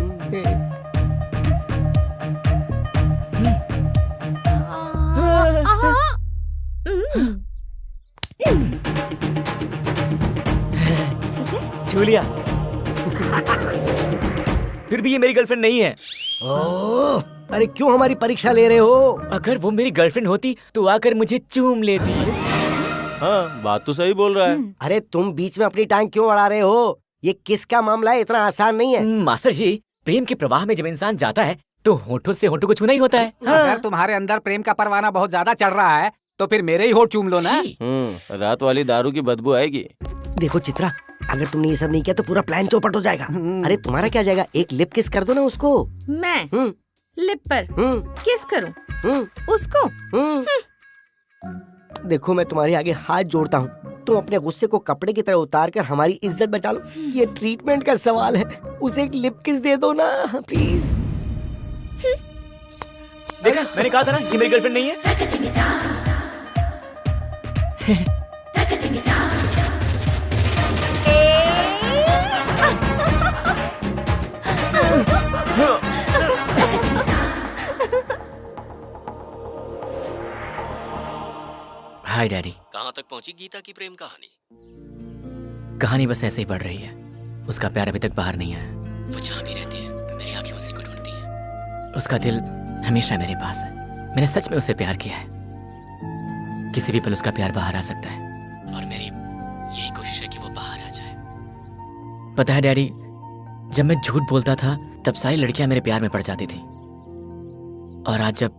छू लिया। फिर भी ये मेरी गर्लफ्रेंड नहीं है। ओह, अरे क्यों हमारी परीक्षा ले रहे हो? अगर वो मेरी गर्लफ्रेंड होती तो आकर मुझे चूम लेती। हाँ, बात तो सही बोल रहा है। अरे तुम बीच में अपनी टांग क्यों अड़ा रहे हो? ये किसका मामला है? इतना आसान नहीं है। मास्टर जी, प्रेम के प्रवाह में जब इंसान जाता है तो होठों से होठों को छूना ही होता है। अगर तुम्हारे अंदर प्रेम का परवाना बहुत ज्यादा चढ़ रहा है तो फिर मेरे ही होठ चूम लो ना। रात वाली दारू की बदबू आएगी। देखो चित्रा, अगर तुमने ये सब नहीं किया तो पूरा प्लान चौपट हो जाएगा। अरे तुम्हारा क्या जाएगा? एक लिप किस कर दो ना उसको। मैं लिप पर किस करूं उसको? देखो मैं तुम्हारे आगे हाथ जोड़ता हूँ, तुम अपने गुस्से को कपड़े की तरह उतार कर हमारी इज्जत बचा लो। ये ट्रीटमेंट का सवाल है, उसे एक लिप किस दे दो ना प्लीज। देखा, मैंने कहा था ना ये मेरी गर्लफ्रेंड नहीं है। हाय डैडी। कहाँ तक पहुंची गीता की प्रेम कहानी? कहानी बस ऐसे ही बढ़ रही है। उसका प्यार अभी तक बाहर नहीं आया। वो जहाँ भी रहती है मेरी आंखें उसी को ढूंढती हैं। उसका दिल हमेशा मेरे पास है। मैंने सच में उसे प्यार किया है। किसी भी पल उसका प्यार बाहर आ सकता है। और मेरी यही कोशिश है कि वो बाहर आ जाए। पता है डैडी, जब मैं झूठ बोलता था तब सारी लड़कियां मेरे प्यार में पड़ जाती थी, और आज जब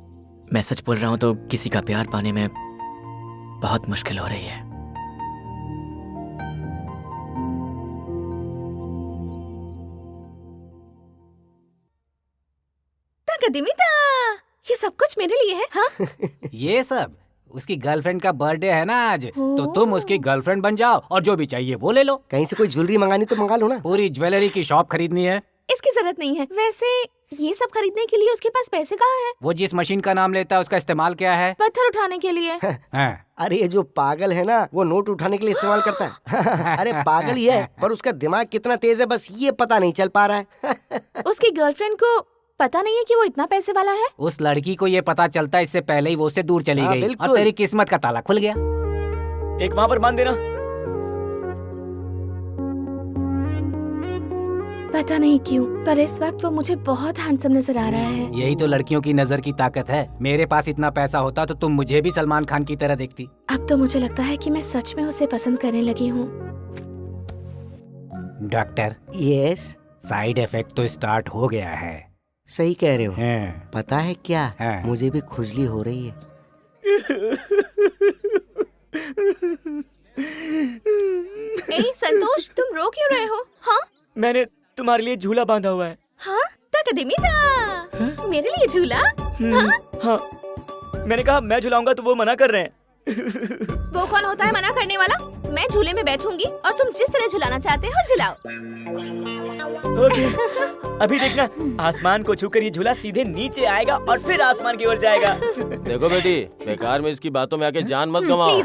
मैं सच बोल रहा हूं तो किसी का प्यार पाने में बहुत मुश्किल हो रही है। ये सब कुछ मेरे लिए है? हाँ? ये सब उसकी गर्लफ्रेंड का बर्थडे है ना आज, तो तुम उसकी गर्लफ्रेंड बन जाओ और जो भी चाहिए वो ले लो। कहीं से कोई ज्वेलरी मंगानी तो मंगा लो ना। पूरी ज्वेलरी की शॉप खरीदनी है। इसकी जरूरत नहीं है। वैसे ये सब खरीदने के लिए उसके पास पैसे कहाँ हैं? वो जिस मशीन का नाम लेता है उसका इस्तेमाल क्या है? पत्थर उठाने के लिए। अरे ये जो पागल है ना, वो नोट उठाने के लिए इस्तेमाल करता है। अरे पागल ही है, पर उसका दिमाग कितना तेज है बस ये पता नहीं चल पा रहा है। उसकी गर्लफ्रेंड को पता नहीं है कि वो इतना पैसे वाला है। उस लड़की को ये पता चलता इससे पहले ही वो उससे दूर चली गई और तेरी किस्मत का ताला खुल गया। एक वहाँ पर बांध देना। पता नहीं क्यों, पर इस वक्त वो मुझे बहुत हैंडसम नजर आ रहा है। यही तो लड़कियों की नजर की ताकत है। मेरे पास इतना पैसा होता तो तुम मुझे भी सलमान खान की तरह देखती। अब तो मुझे लगता है कि मैं सच में उसे पसंद करने लगी हूँ। डॉक्टर। यस। साइड इफेक्ट तो स्टार्ट हो गया है। सही कह रहे हो। पता है क्या, मुझे भी खुजली हो रही है। संतोष, तुम रो क्यों रहे हो? हाँ, मैंने तुम्हारे लिए झूला बांधा हुआ है। हाँ? मेरे लिए झूला? हाँ, मैंने कहा मैं झुलाऊंगा तो वो मना कर रहे हैं। वो कौन होता है मना करने वाला? मैं झूले में बैठूंगी और तुम जिस तरह झुलाना चाहते हो झुलाओ। ओके, अभी देखना, आसमान को छूकर ये झूला सीधे नीचे आएगा और फिर आसमान की ओर जाएगा। देखो बेटी, बेकार में इसकी बातों में आके जान मत गवाओ।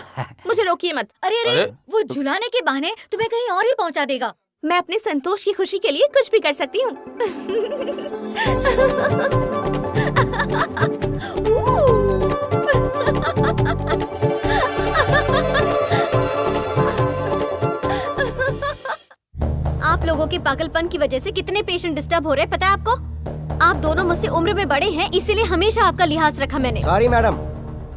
मुझे रोकिए मत। अरे वो झुलाने के बहाने तुम्हें कहीं और ही पहुंचा देगा। मैं अपने संतोष की खुशी के लिए कुछ भी कर सकती हूँ। आप लोगों के पागलपन की वजह से कितने पेशेंट डिस्टर्ब हो रहे हैं पता है आपको? आप दोनों मुझसे उम्र में बड़े हैं, इसीलिए हमेशा आपका लिहाज रखा मैंने। सॉरी मैडम,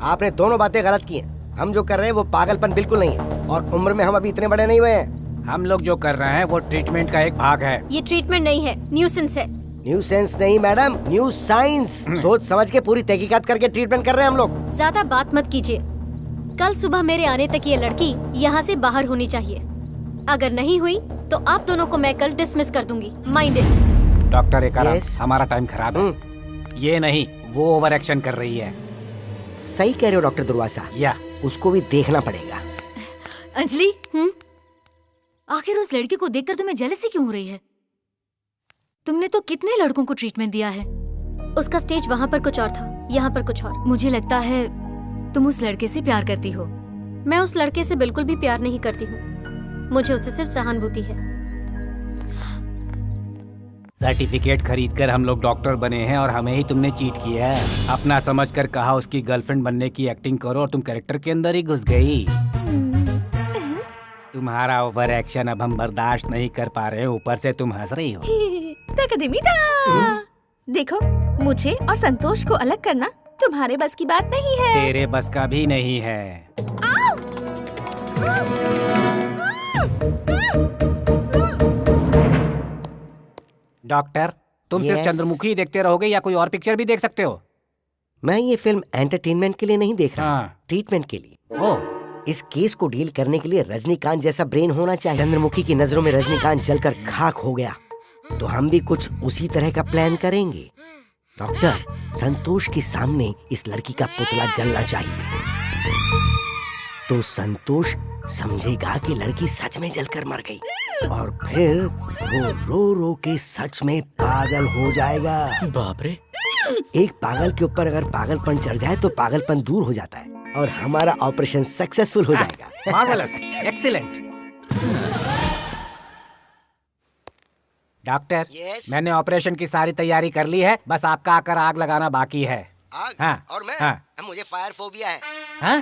आपने दोनों बातें गलत की हैं। हम जो कर रहे हैं वो पागलपन बिल्कुल नहीं है, और उम्र में हम अभी इतने बड़े नहीं हुए हैं। हम लोग जो कर रहे हैं वो ट्रीटमेंट का एक भाग है। ये ट्रीटमेंट नहीं है, न्यूसेंस है। न्यूसेंस नहीं मैडम, न्यू साइंस। सोच समझ के पूरी तहकीकात करके ट्रीटमेंट कर रहे हैं हम लोग। ज्यादा बात मत कीजिए। कल सुबह मेरे आने तक ये लड़की यहाँ से बाहर होनी चाहिए। अगर नहीं हुई तो आप दोनों को मैं कल डिसमिस कर दूंगी। Mind it. डॉक्टर एकारा, हमारा टाइम खराब है। ये नहीं, वो ओवर एक्शन कर रही है। सही कह रहे हो डॉक्टर दुर्वासा। या उसको भी देखना पड़ेगा। अंजलि, आखिर उस लड़की को देखकर तुम्हें जेलसी क्यों हो रही है? तुमने तो कितने लड़कों को ट्रीटमेंट दिया है। उसका स्टेज वहाँ पर कुछ और था, यहाँ पर कुछ और। मुझे लगता है तुम उस लड़के से प्यार करती हो। मैं उस लड़के से बिल्कुल भी प्यार नहीं करती हूँ, मुझे उससे सिर्फ सहानुभूति है। सर्टिफिकेट खरीदकर हम लोग डॉक्टर बने हैं और हमें ही तुमने चीट किया है। अपना समझकर कहा उसकी गर्लफ्रेंड बनने की एक्टिंग करो और तुम कैरेक्टर के अंदर ही घुस गई। तुम्हारा ओवर एक्शन अब हम बर्दाश्त नहीं कर पा रहे, ऊपर से तुम हंस रही हो। देखो, मुझे और संतोष को अलग करना तुम्हारे बस की बात नहीं है। तेरे बस का भी नहीं है। डॉक्टर, तुम सिर्फ Yes. चंद्रमुखी ही देखते रहोगे या कोई और पिक्चर भी देख सकते हो? मैं ये फिल्म एंटरटेनमेंट के लिए नहीं देख रहा, ट्रीटमेंट के लिए। इस केस को डील करने के लिए रजनीकांत जैसा ब्रेन होना चाहिए। चंद्रमुखी की नजरों में रजनीकांत जलकर खाक हो गया, तो हम भी कुछ उसी तरह का प्लान करेंगे। डॉक्टर, संतोष के सामने इस लड़की का पुतला जलना चाहिए, तो संतोष समझेगा कि लड़की सच में जलकर मर गई, और फिर वो रो रो के सच में पागल हो जाएगा। बाप रे! एक पागल के ऊपर अगर पागलपन चढ़ जाए तो पागलपन दूर हो जाता है और हमारा ऑपरेशन सक्सेसफुल हो जाएगा। Marvellous, excellent. डॉक्टर, मैंने ऑपरेशन की सारी तैयारी कर ली है, बस आपका आकर आग लगाना बाकी है। आग? हाँ, और मैं? हाँ। मुझे फायर फोबिया है। हाँ?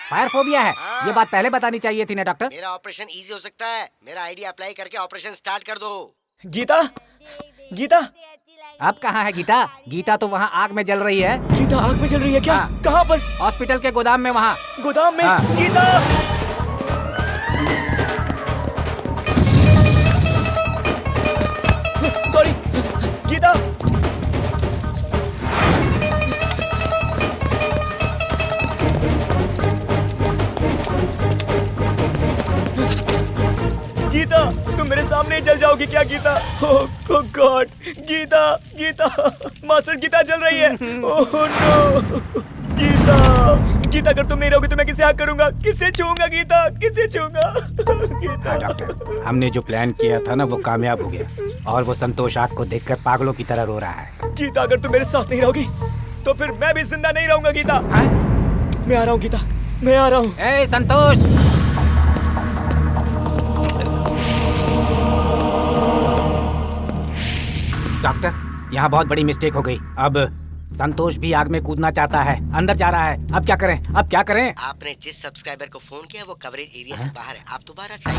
फायर फोबिया है? ये बात पहले बतानी चाहिए थी ना डॉक्टर। मेरा ऑपरेशन इजी हो सकता है, मेरा आइडिया अप्लाई करके ऑपरेशन स्टार्ट कर दो। गीता, गीता, अब कहाँ है गीता? गीता तो वहाँ आग में जल रही है। गीता आग में जल रही है क्या? हाँ। कहाँ पर? हॉस्पिटल के गोदाम में, वहाँ गोदाम में। हाँ। गीता, सॉरी, गीता। गीता, तुम मेरे सामने ही जल जाओगी क्या गीता? ओह गॉड, गीता, गीता, मास्टर गीता जल रही है। ओह नो, गीता, गीता अगर तुम नहीं रहोगी तो मैं किसे हक करूंगा, किसे छूऊंगा गीता, किसे छूऊंगा? गीता। हाँ डॉक्टर, हमने जो प्लान किया था ना वो कामयाब हो गया, और वो संतोष आग को देखकर पागलों की तरह रो रहा है। गीता अगर तुम मेरे साथ नहीं रहोगी तो फिर मैं भी जिंदा नहीं रहूंगा गीता। हाँ? मैं आ रहा हूँ गीता, मैं आ रहा हूँ। ए संतोष! डॉक्टर, यहाँ बहुत बड़ी मिस्टेक हो गई। अब संतोष भी आग में कूदना चाहता है, अंदर जा रहा है। अब क्या करें? अब क्या करें? आपने जिस सब्सक्राइबर को फोन किया वो कवरेज एरिया से बाहर है, आप दोबारा ट्राई।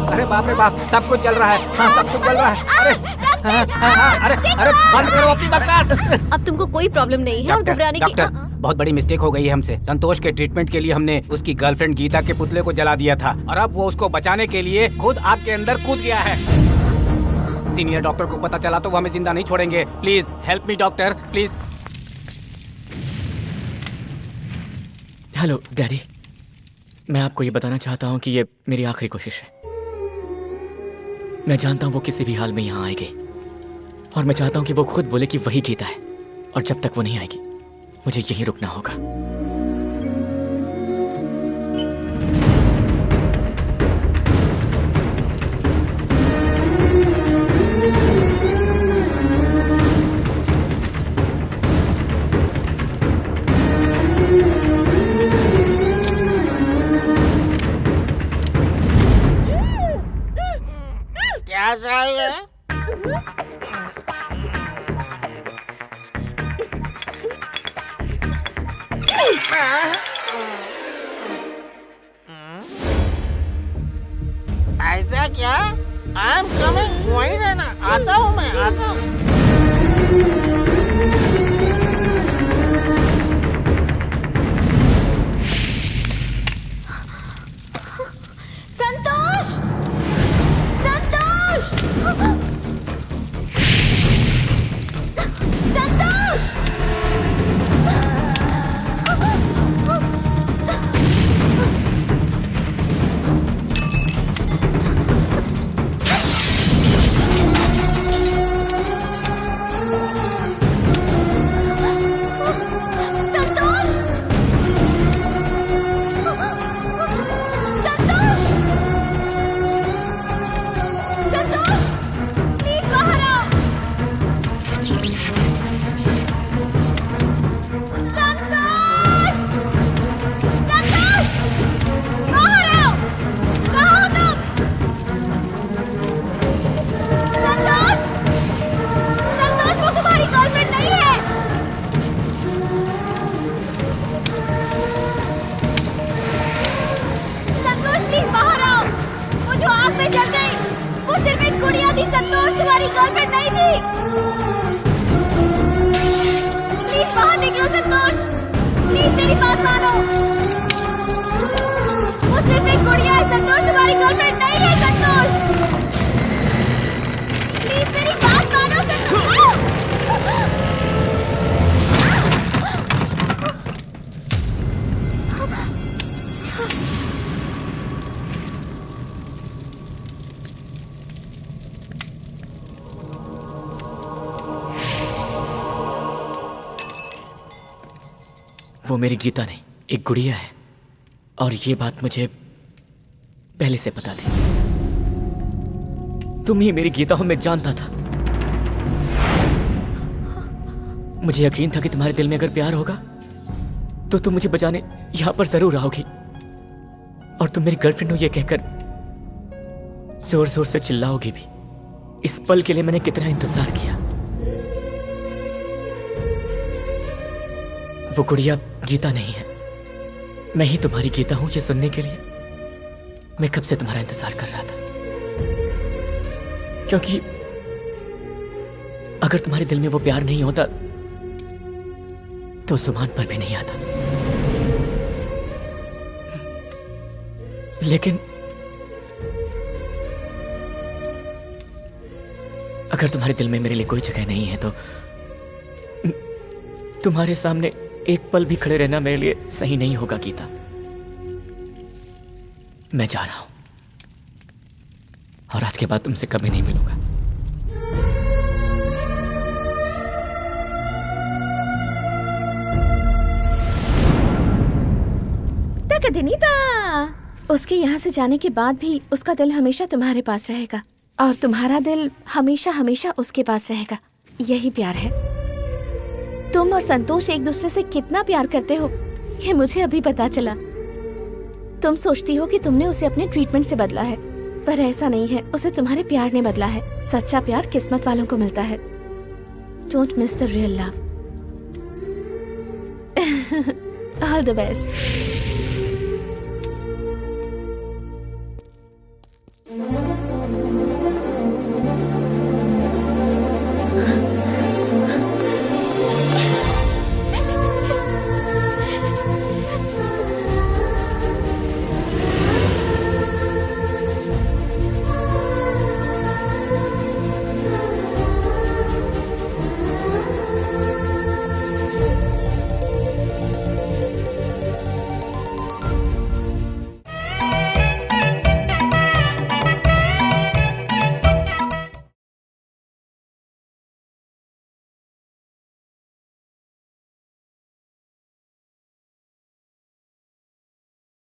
अरे बाप रे बाप, सब कुछ जल रहा है। हाँ, सब कुछ जल रहा है। अरे अरे अरे बंद करो अपनी बकवास। अब तुमको कोई प्रॉब्लम नहीं है और घबराने की। डॉक्टर, बहुत बड़ी मिस्टेक हो गई है हमसे। संतोष के ट्रीटमेंट के लिए हमने उसकी गर्लफ्रेंड गीता के पुतले को जला दिया था, और अब वो उसको बचाने के लिए खुद आग के अंदर कूद गया है। सीनियर डॉक्टर को पता चला तो वो हमें जिंदा नहीं छोड़ेंगे। Please help me doctor, please. Hello daddy, मैं आपको ये बताना चाहता हूँ कि ये मेरी आखिरी कोशिश है। मैं जानता हूँ वो किसी भी हाल में यहाँ आएगी, और मैं चाहता हूँ कि वो खुद बोले कि वही गीता है, और जब तक वो नहीं आएगी मुझे यहीं रुकना होगा। क्या चाहिए? ऐसा क्या? आई एम कमिंग, वहीं रहना, आता हूँ मैं, आता हूँ। संतोष! संतोष! संतोष! पे जल गई। वो सिर्फ एक गुड़िया थी संतोष, तुम्हारी गर्लफ्रेंड नहीं थी। प्लीज बाहर निकलो संतोष, प्लीज मेरी बात मानो। वो सिर्फ एक गुड़िया है संतोष, तुम्हारी गर्लफ्रेंड नहीं है संतोष। प्लीज मेरी बात मानो संतोष। वो मेरी गीता नहीं, एक गुड़िया है। और ये बात मुझे पहले से पता थी। तुम ही मेरी गीता हो, मैं जानता था। मुझे यकीन था कि तुम्हारे दिल में अगर प्यार होगा तो तुम मुझे बचाने यहां पर जरूर आओगी। और तुम मेरी गर्लफ्रेंड हो ये कहकर जोर जोर से चिल्लाओगी भी। इस पल के लिए मैंने कितना इंतजार किया। वो गुड़िया गीता नहीं है, मैं ही तुम्हारी गीता हूं, ये सुनने के लिए मैं कब से तुम्हारा इंतजार कर रहा था। क्योंकि अगर तुम्हारे दिल में वो प्यार नहीं होता तो जुबान पर भी नहीं आता। लेकिन अगर तुम्हारे दिल में मेरे लिए कोई जगह नहीं है तो तुम्हारे सामने एक पल भी खड़े रहना मेरे लिए सही नहीं होगा गीता। मैं जा रहा हूं और आज के बाद तुमसे कभी नहीं मिलूंगा। उसके यहाँ से जाने के बाद भी उसका दिल हमेशा तुम्हारे पास रहेगा और तुम्हारा दिल हमेशा हमेशा उसके पास रहेगा। यही प्यार है। तुम और संतोष एक दूसरे से कितना प्यार करते हो ये मुझे अभी पता चला। तुम सोचती हो कि तुमने उसे अपने ट्रीटमेंट से बदला है, पर ऐसा नहीं है। उसे तुम्हारे प्यार ने बदला है। सच्चा प्यार किस्मत वालों को मिलता है। Don't miss the real love. All the best.